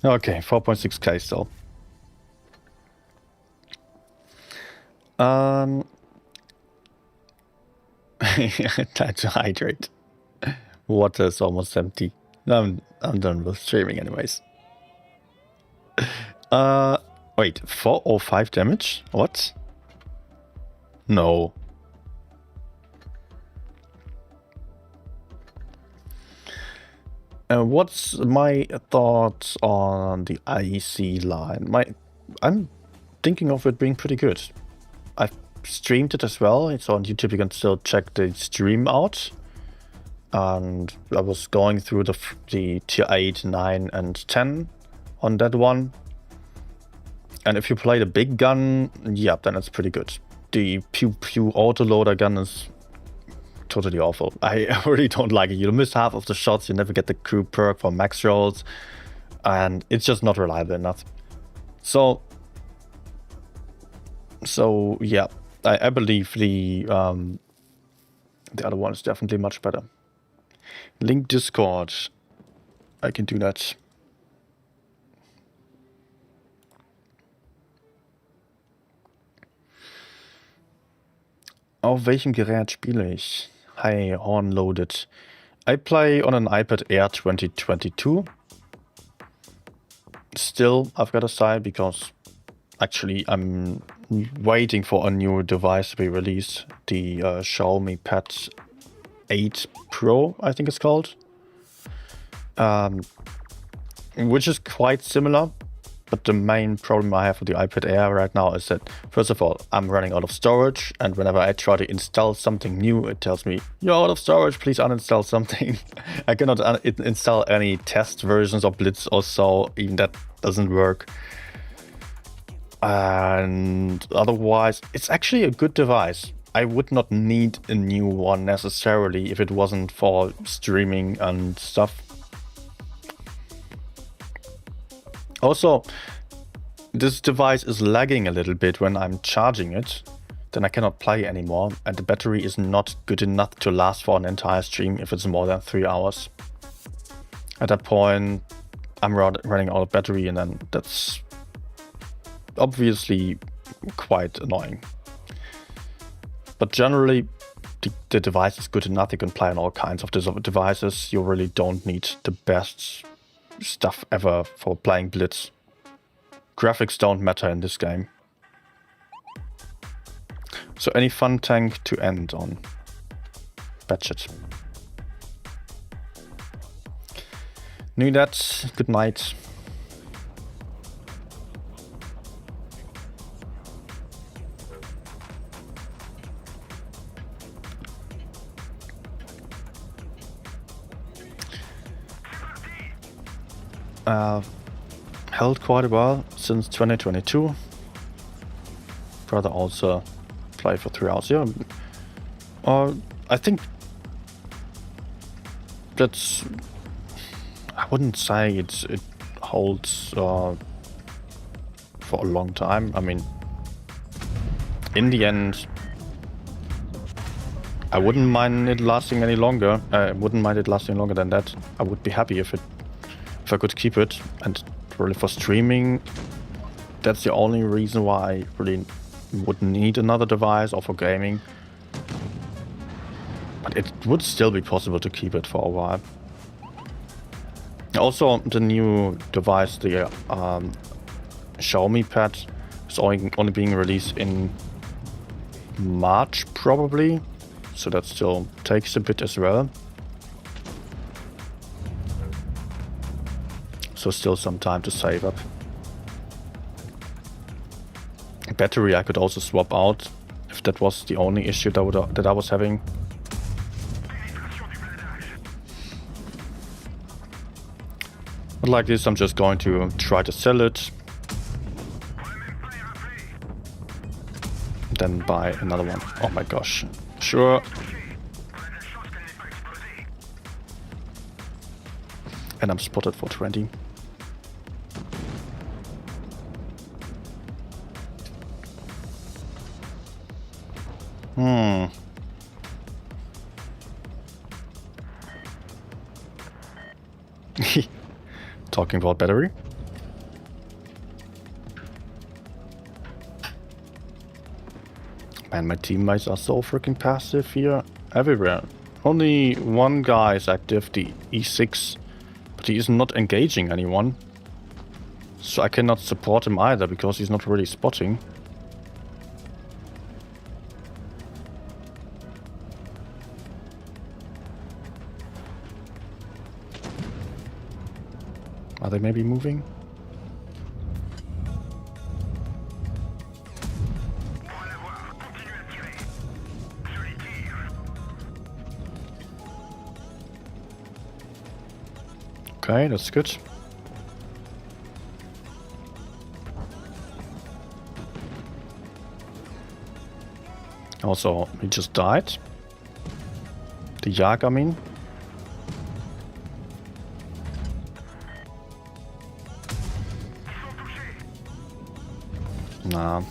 Okay, 4.6k still. Time to hydrate. Water is almost empty. I'm done with streaming anyways. Wait, 405 damage? What? No. What's my thoughts on the IEC line? I'm thinking of it being pretty good. I've streamed it as well. It's on YouTube. You can still check the stream out. And I was going through the tier 8, 9, and 10 on that one. And if you play the big gun, yeah, then it's pretty good. The pew pew autoloader gun is totally awful. I really don't like it. You miss half of the shots, you never get the crew perk for max rolls, and it's just not reliable enough. So yeah, I believe the other one is definitely much better. Link Discord. I can do that. Auf welchem Gerät spiele ich? Hi, Horn Loaded. I play on an iPad Air 2022. Still, I've got to say, because actually I'm waiting for a new device to be released. The Xiaomi Pad 8 Pro, I think it's called. Which is quite similar But the main problem I have with the iPad Air right now is that, first of all, I'm running out of storage, and whenever I try to install something new, it tells me, you're out of storage, please uninstall something. I cannot install any test versions of Blitz or so, even that doesn't work. And otherwise, it's actually a good device. I would not need a new one necessarily if it wasn't for streaming and stuff. Also, this device is lagging a little bit when I'm charging it. Then I cannot play anymore, and the battery is not good enough to last for an entire stream if it's more than 3 hours. At that point, I'm running out of battery, and then that's obviously quite annoying. But generally, the device is good enough. You can play on all kinds of devices. You really don't need the best stuff ever for playing Blitz. Graphics don't matter in this game. So any fun tank to end on? Batchet. Knew that. Good night. Held quite a while since 2022. Brother also played for 3 hours. Yeah, I think that's. I wouldn't say it holds for a long time. I mean, in the end, I wouldn't mind it lasting any longer. I wouldn't mind it lasting longer than that. I would be happy if I could keep it. And really for streaming, that's the only reason why I really wouldn't need another device, or for gaming. But it would still be possible to keep it for a while. Also, the new device, the Xiaomi Pad, is only being released in March probably, so that still takes a bit as well. So still some time to save up. Battery I could also swap out if that was the only issue that I was having. But like this, I'm just going to try to sell it, then buy another one. Oh my gosh, sure. And I'm spotted for 20. Talking about battery. Man, my teammates are so freaking passive here. Everywhere. Only one guy is active, the E6. But he is not engaging anyone. So I cannot support him either, because he's not really spotting. Are they maybe moving? Okay, that's good. Also, he just died. The Jag, I mean. Nah.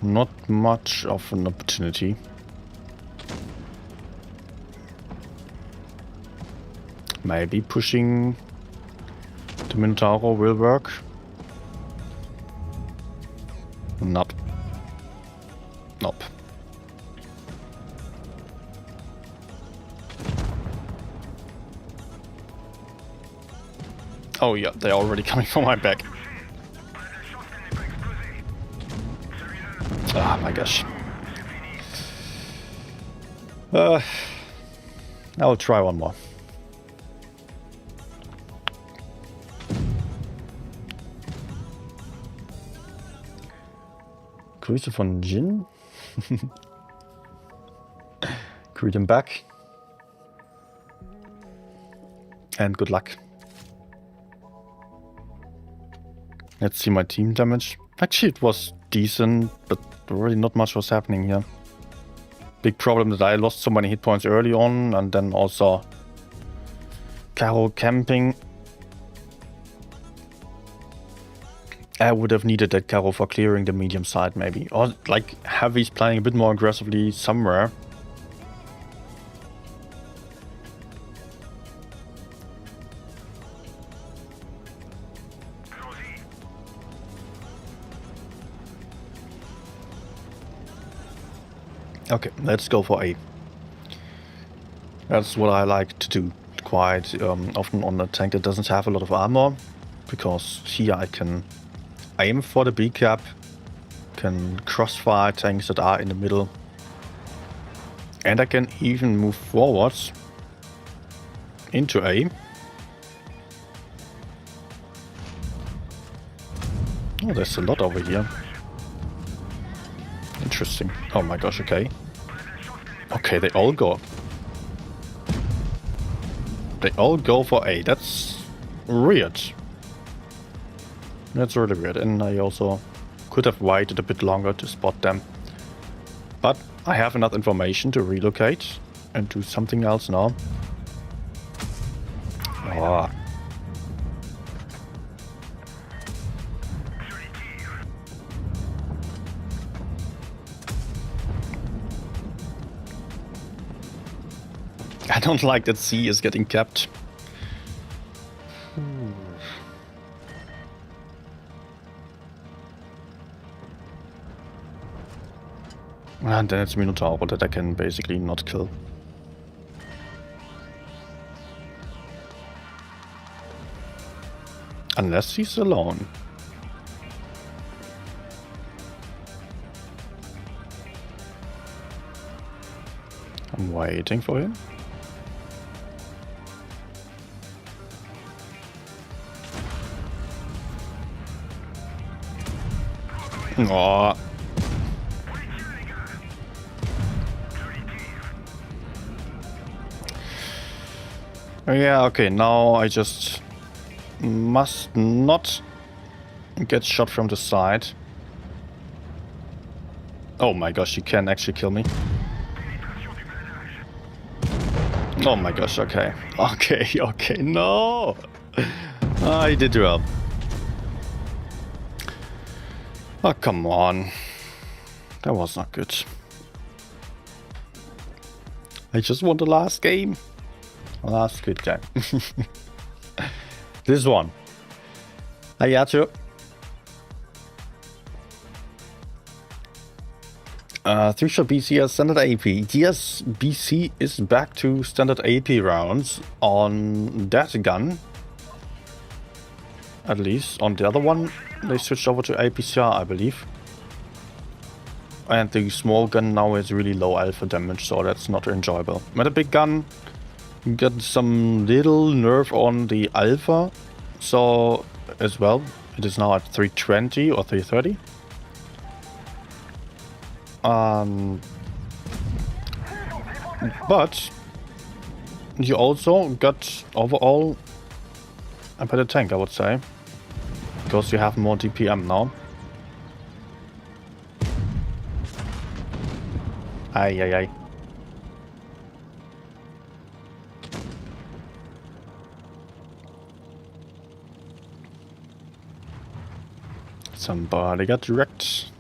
Not much of an opportunity. Maybe pushing the Minotauro will work. Nope. Nope. Oh yeah, they're already coming from my back. Ah, my gosh. I'll try one more. Grüße von Jin. Greet him back. And good luck. Let's see my team damage. Actually, it was decent, but really not much was happening here. Big problem that I lost so many hit points early on, and then also Caro camping. I would have needed that Caro for clearing the medium side maybe. Or like Heavy's playing a bit more aggressively somewhere. Okay, let's go for A. That's what I like to do quite often on a tank that doesn't have a lot of armor, because here I can aim for the B cap, can crossfire tanks that are in the middle, and I can even move forwards into A. Oh, there's a lot over here. Interesting. Oh my gosh, okay. Okay, they all go. They all go for A. That's weird. That's really weird. And I also could have waited a bit longer to spot them. But I have enough information to relocate and do something else now. Oh. I don't like that C is getting capped. And then it's Minotaur that I can basically not kill. Unless he's alone. I'm waiting for him. Oh. Yeah, okay, now I just must not get shot from the side. Oh my gosh, you can actually kill me. Oh my gosh, okay. Okay, no! I did well. Oh, come on. That was not good. I just won the last game. Last good game. This one. I got you. 3-shot BC as standard AP. Yes, BC is back to standard AP rounds on that gun. At least on the other one, they switched over to APCR, I believe. And the small gun now is really low alpha damage, so that's not enjoyable. With a big gun, you get some little nerf on the alpha, so as well, it is now at 320 or 330. But you also got overall a better tank, I would say, because you have more DPM now. Ay. Somebody got wrecked.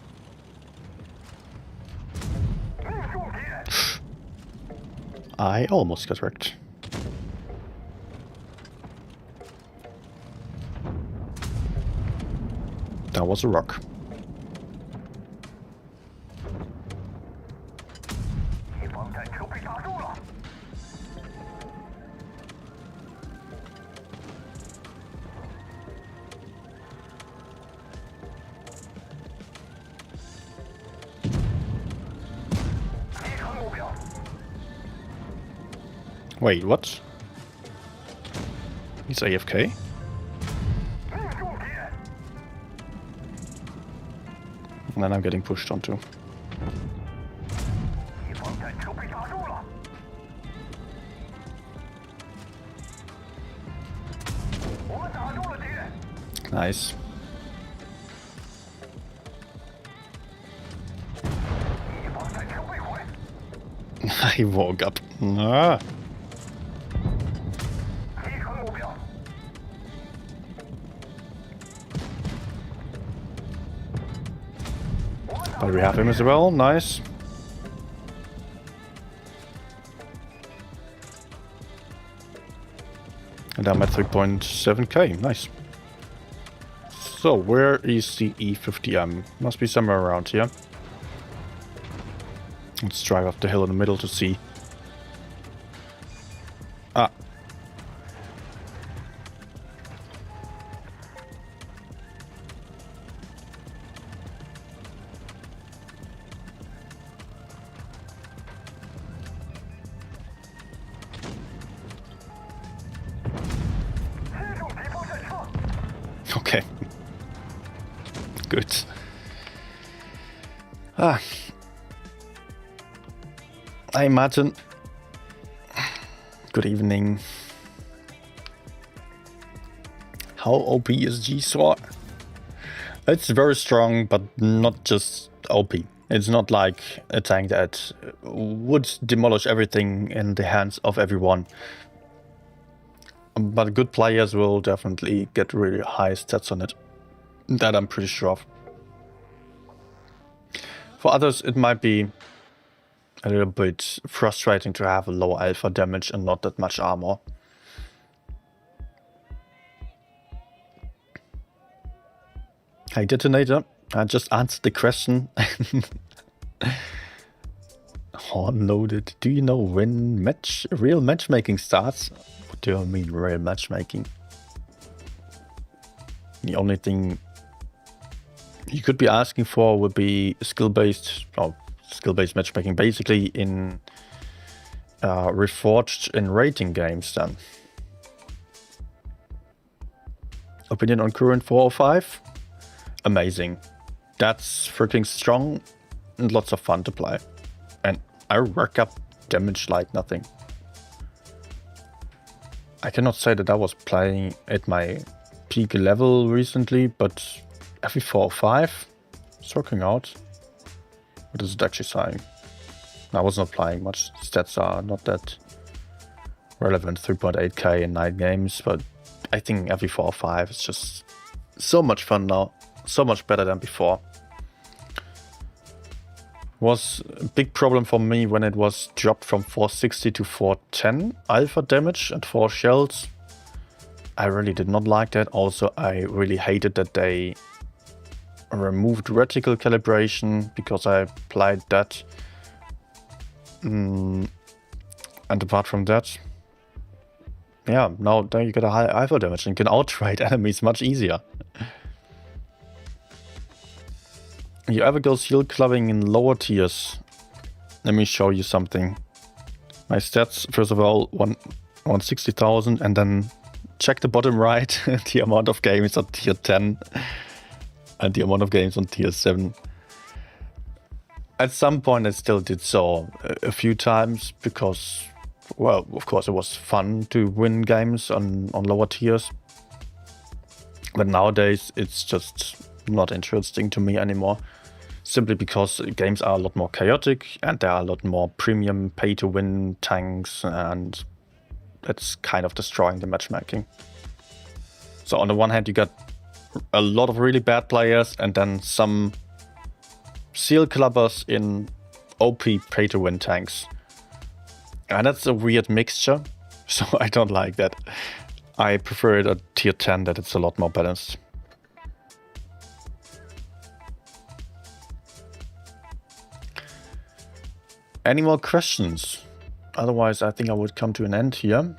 I almost got wrecked. That was a rock. Wait, what? He's AFK? And then I'm getting pushed onto. Nice. I woke up. Ah. But we have him as well. Nice. And I'm at 3.7k. Nice. So, where is the E50M? Must be somewhere around here. Let's drive up the hill in the middle to see. Ah. Okay. Good. Ah. I imagine. Good evening. How OP is GSOR? It's very strong, but not just OP. It's not like a tank that would demolish everything in the hands of everyone. But good players will definitely get really high stats on it. That I'm pretty sure of. For others, it might be a little bit frustrating to have a low alpha damage and not that much armor. Hey Detonator, I just answered the question. Horn loaded. Do you know when real matchmaking starts? What do I mean real matchmaking? The only thing you could be asking for would be skill-based matchmaking, basically in reforged in rating games then. Opinion on current 405? Amazing. That's freaking strong and lots of fun to play. And I rack up damage like nothing. I cannot say that I was playing at my peak level recently, but every 4 or 5 it's working out. What is it actually saying? I was not playing much. Stats are not that relevant. 3.8k in 9 games, but I think every 4 or 5 is just so much fun now. So much better than before. Was a big problem for me when it was dropped from 460 to 410 alpha damage and 4 shells. I really did not like that. Also, I really hated that they removed reticle calibration because I applied that. And apart from that, yeah, now you get a high alpha damage and can outride enemies much easier. You ever go seal clubbing in lower tiers? Let me show you something. My stats, first of all, 160,000, and then check the bottom right, the amount of games on tier 10 and the amount of games on tier 7. At some point I still did so a few times because, well, of course it was fun to win games on lower tiers. But nowadays it's just not interesting to me anymore. Simply because games are a lot more chaotic and there are a lot more premium pay-to-win tanks, and that's kind of destroying the matchmaking. So on the one hand you got a lot of really bad players and then some seal clubbers in OP pay-to-win tanks. And that's a weird mixture, so I don't like that. I prefer it at tier 10 that it's a lot more balanced. Any more questions? Otherwise, I think I would come to an end here.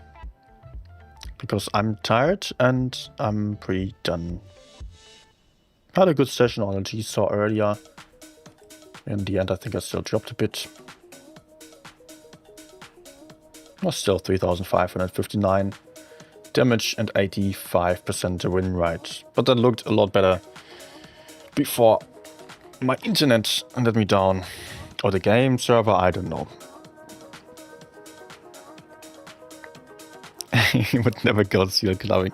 Because I'm tired and I'm pretty done. Had a good session on the GSOR earlier. In the end, I think I still dropped a bit. Was still 3,559 damage and 85% win rate. But that looked a lot better before my internet let me down. Or the game server, I don't know. You would never go seal clubbing.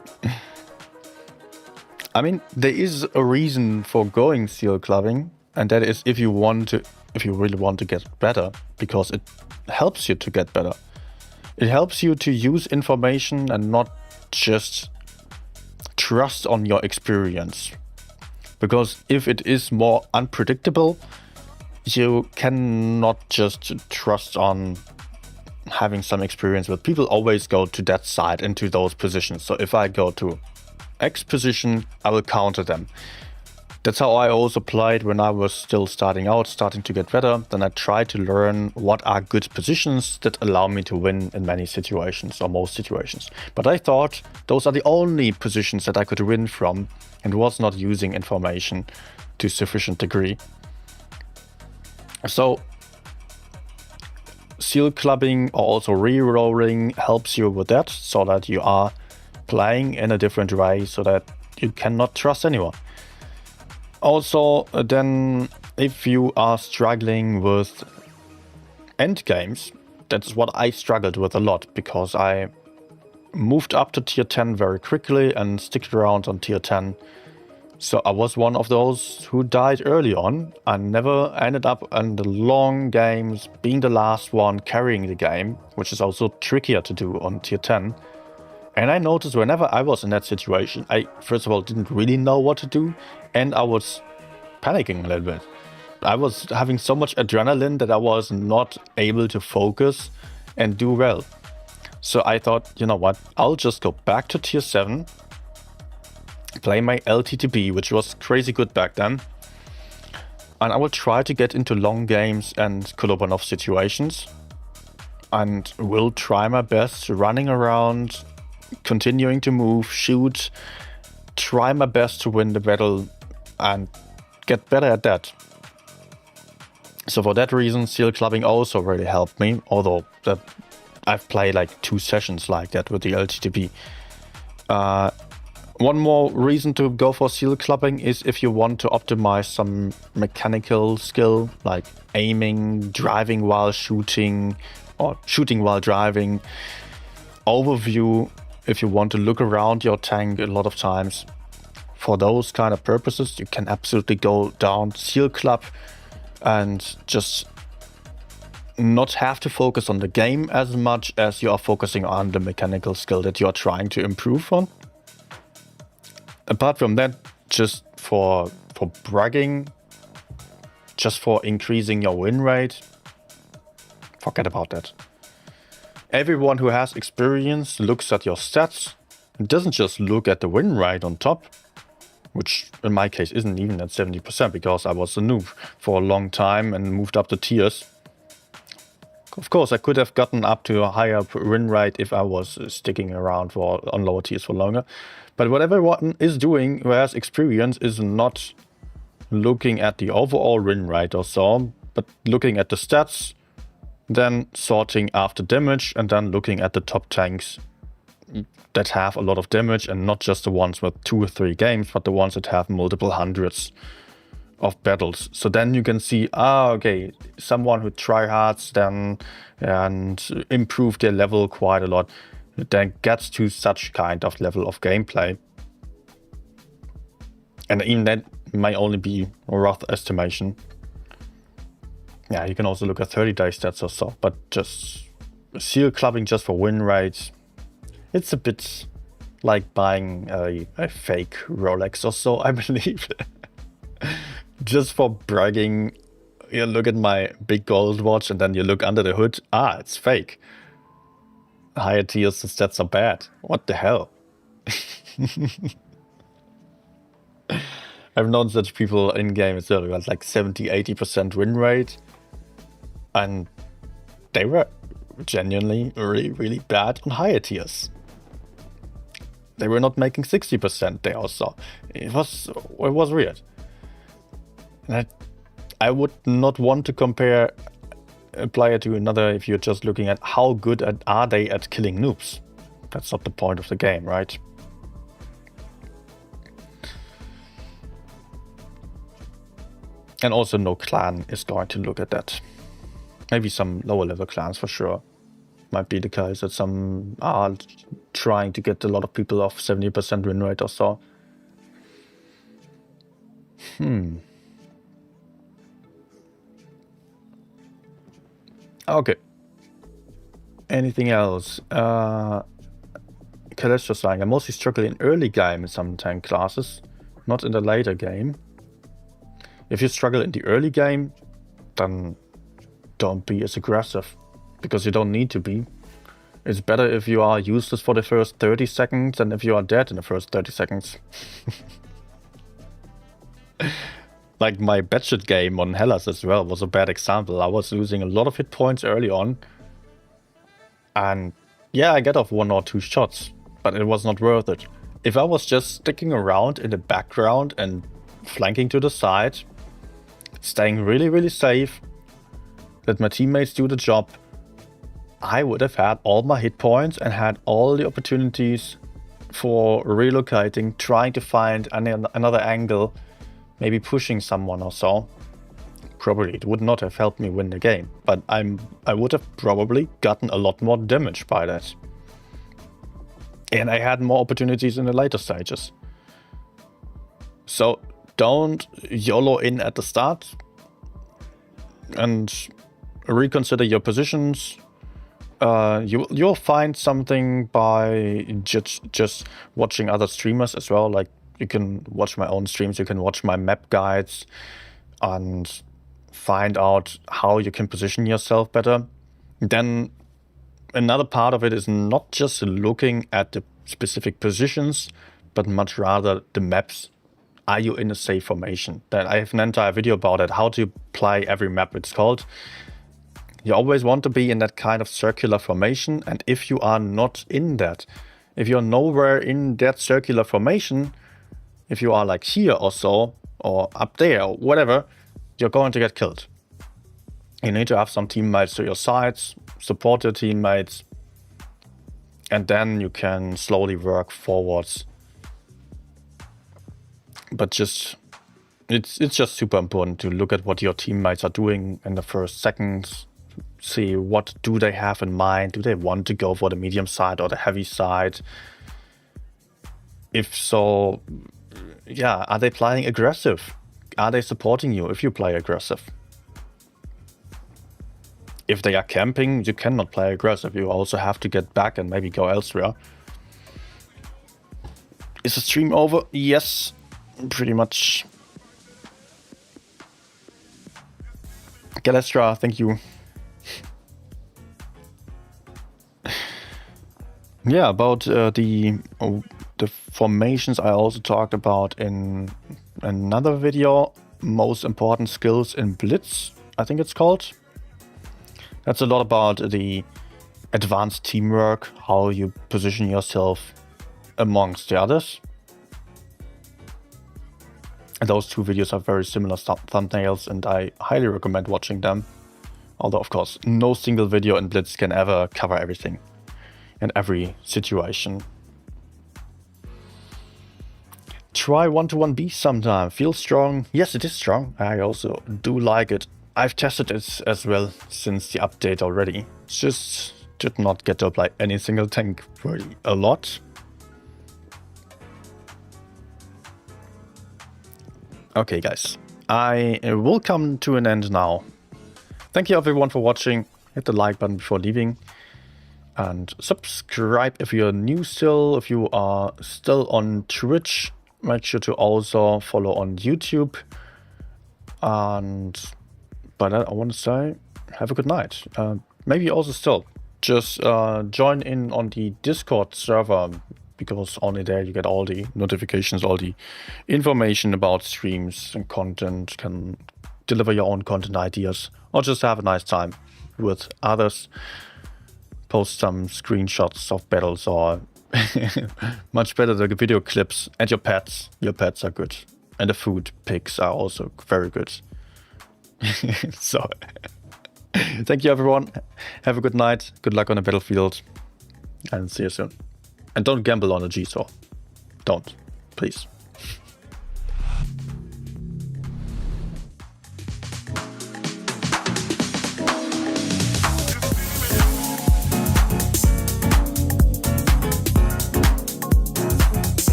I mean, there is a reason for going seal clubbing, and that is if you really want to get better, because it helps you to get better. It helps you to use information and not just trust on your experience. Because if it is more unpredictable, you cannot just trust on having some experience with. People always go to that side, into those positions. So if I go to X position, I will counter them. That's how I also played when I was still starting to get better. Then I tried to learn what are good positions that allow me to win in many situations, or most situations. But I thought those are the only positions that I could win from, and was not using information to sufficient degree. So seal clubbing or also re-rolling helps you with that, so that you are playing in a different way, so that you cannot trust anyone. Also, then if you are struggling with end games, that's what I struggled with a lot, because I moved up to tier 10 very quickly and sticked around on tier 10. So I was one of those who died early on. I never ended up in the long games being the last one carrying the game, which is also trickier to do on tier 10. And I noticed whenever I was in that situation, I first of all didn't really know what to do, and I was panicking a little bit. I was having so much adrenaline that I was not able to focus and do well. So I thought, you know what, I'll just go back to tier 7, play my LTTB, which was crazy good back then, and I will try to get into long games and Kolobanov situations, and will try my best running around, continuing to move, shoot, try my best to win the battle and get better at that. So for that reason, seal clubbing also really helped me, although I've played like 2 sessions like that with the LTTP. One more reason to go for seal clubbing is if you want to optimize some mechanical skill, like aiming, driving while shooting, or shooting while driving, overview, if you want to look around your tank a lot of times. For those kind of purposes, you can absolutely go down seal club and just not have to focus on the game as much as you are focusing on the mechanical skill that you are trying to improve on. Apart from that, just for bragging, just for increasing your win rate, forget about that. Everyone who has experience looks at your stats. It doesn't just look at the win rate on top, which in my case isn't even at 70% because I was a noob for a long time and moved up the tiers. Of course, I could have gotten up to a higher win rate if I was sticking around on lower tiers for longer. But what everyone is doing who has experience is not looking at the overall win rate or so, but looking at the stats, then sorting after damage, and then looking at the top tanks that have a lot of damage, and not just the ones with 2 or 3 games, but the ones that have multiple hundreds of battles. So then you can see, okay, someone who tryhards then and improve their level quite a lot, then gets to such kind of level of gameplay. And even that may only be a rough estimation. Yeah, you can also look at 30-day stats or so, but just seal clubbing just for win rates, it's a bit like buying a fake Rolex or so, I believe. Just for bragging, you look at my big gold watch and then you look under the hood, it's fake. Higher tiers, the stats are bad. What the hell? I've known such people in game as well, like 70-80% win rate, and they were genuinely really, really bad on higher tiers. They were not making 60% there also. It was weird. And I would not want to compare apply it to another if you're just looking at how good are they at killing noobs. That's not the point of the game, right? And also no clan is going to look at that. Maybe some lower level clans for sure. Might be the case that some are trying to get a lot of people off 70% win rate or so. Okay. Anything else? Okay, let's just saying I mostly struggle in early game in some tank classes, not in the later game. If you struggle in the early game, then don't be as aggressive, because you don't need to be. It's better if you are useless for the first 30 seconds than if you are dead in the first 30 seconds. Like my Batshit game on Hellas as well was a bad example. I was losing a lot of hit points early on. And yeah, I get off 1 or 2 shots, but it was not worth it. If I was just sticking around in the background and flanking to the side, staying really, really safe, let my teammates do the job, I would have had all my hit points and had all the opportunities for relocating, trying to find another angle, maybe pushing someone or so. Probably it would not have helped me win the game, but I would have probably gotten a lot more damage by that. And I had more opportunities in the later stages. So don't YOLO in at the start and reconsider your positions. You'll find something by just watching other streamers as well. Like, you can watch my own streams, you can watch my map guides and find out how you can position yourself better. Then another part of it is not just looking at the specific positions, but much rather the maps. Are you in a safe formation? Then I have an entire video about it, how to play every map, it's called. You always want to be in that kind of circular formation, and if you are not in that, if you're nowhere in that circular formation, if you are like here or so, or up there, or whatever, you're going to get killed. You need to have some teammates to your sides, support your teammates, and then you can slowly work forwards. But it's just super important to look at what your teammates are doing in the first seconds. See what do they have in mind. Do they want to go for the medium side or the heavy side? If so, yeah, are they playing aggressive? Are they supporting you if you play aggressive? If they are camping, you cannot play aggressive. You also have to get back and maybe go elsewhere. Is the stream over? Yes, pretty much. Galestra, thank you. Yeah, about the formations I also talked about in another video. Most important skills in Blitz, I think it's called. That's a lot about the advanced teamwork, how you position yourself amongst the others. And those 2 videos are very similar thumbnails, and I highly recommend watching them. Although, of course, no single video in Blitz can ever cover everything in every situation. Try 1-to-1B sometime. Feel strong. Yes, it is strong. I also do like it. I've tested it as well since the update already. Just did not get to apply any single tank really a lot. Okay, guys. I will come to an end now. Thank you everyone for watching. Hit the like button before leaving. And subscribe if you're new still. If you are still on Twitch, make sure to also follow on YouTube. And by that, I want to say, have a good night. Maybe also still, just join in on the Discord server, because only there you get all the notifications, all the information about streams and content, can deliver your own content ideas, or just have a nice time with others. Post some screenshots of battles, or much better the video clips, and your pets. Your pets are good. And the food pics are also very good. So Thank you, everyone. Have a good night. Good luck on the battlefield. And see you soon. And don't gamble on a GSOR. Don't. Please.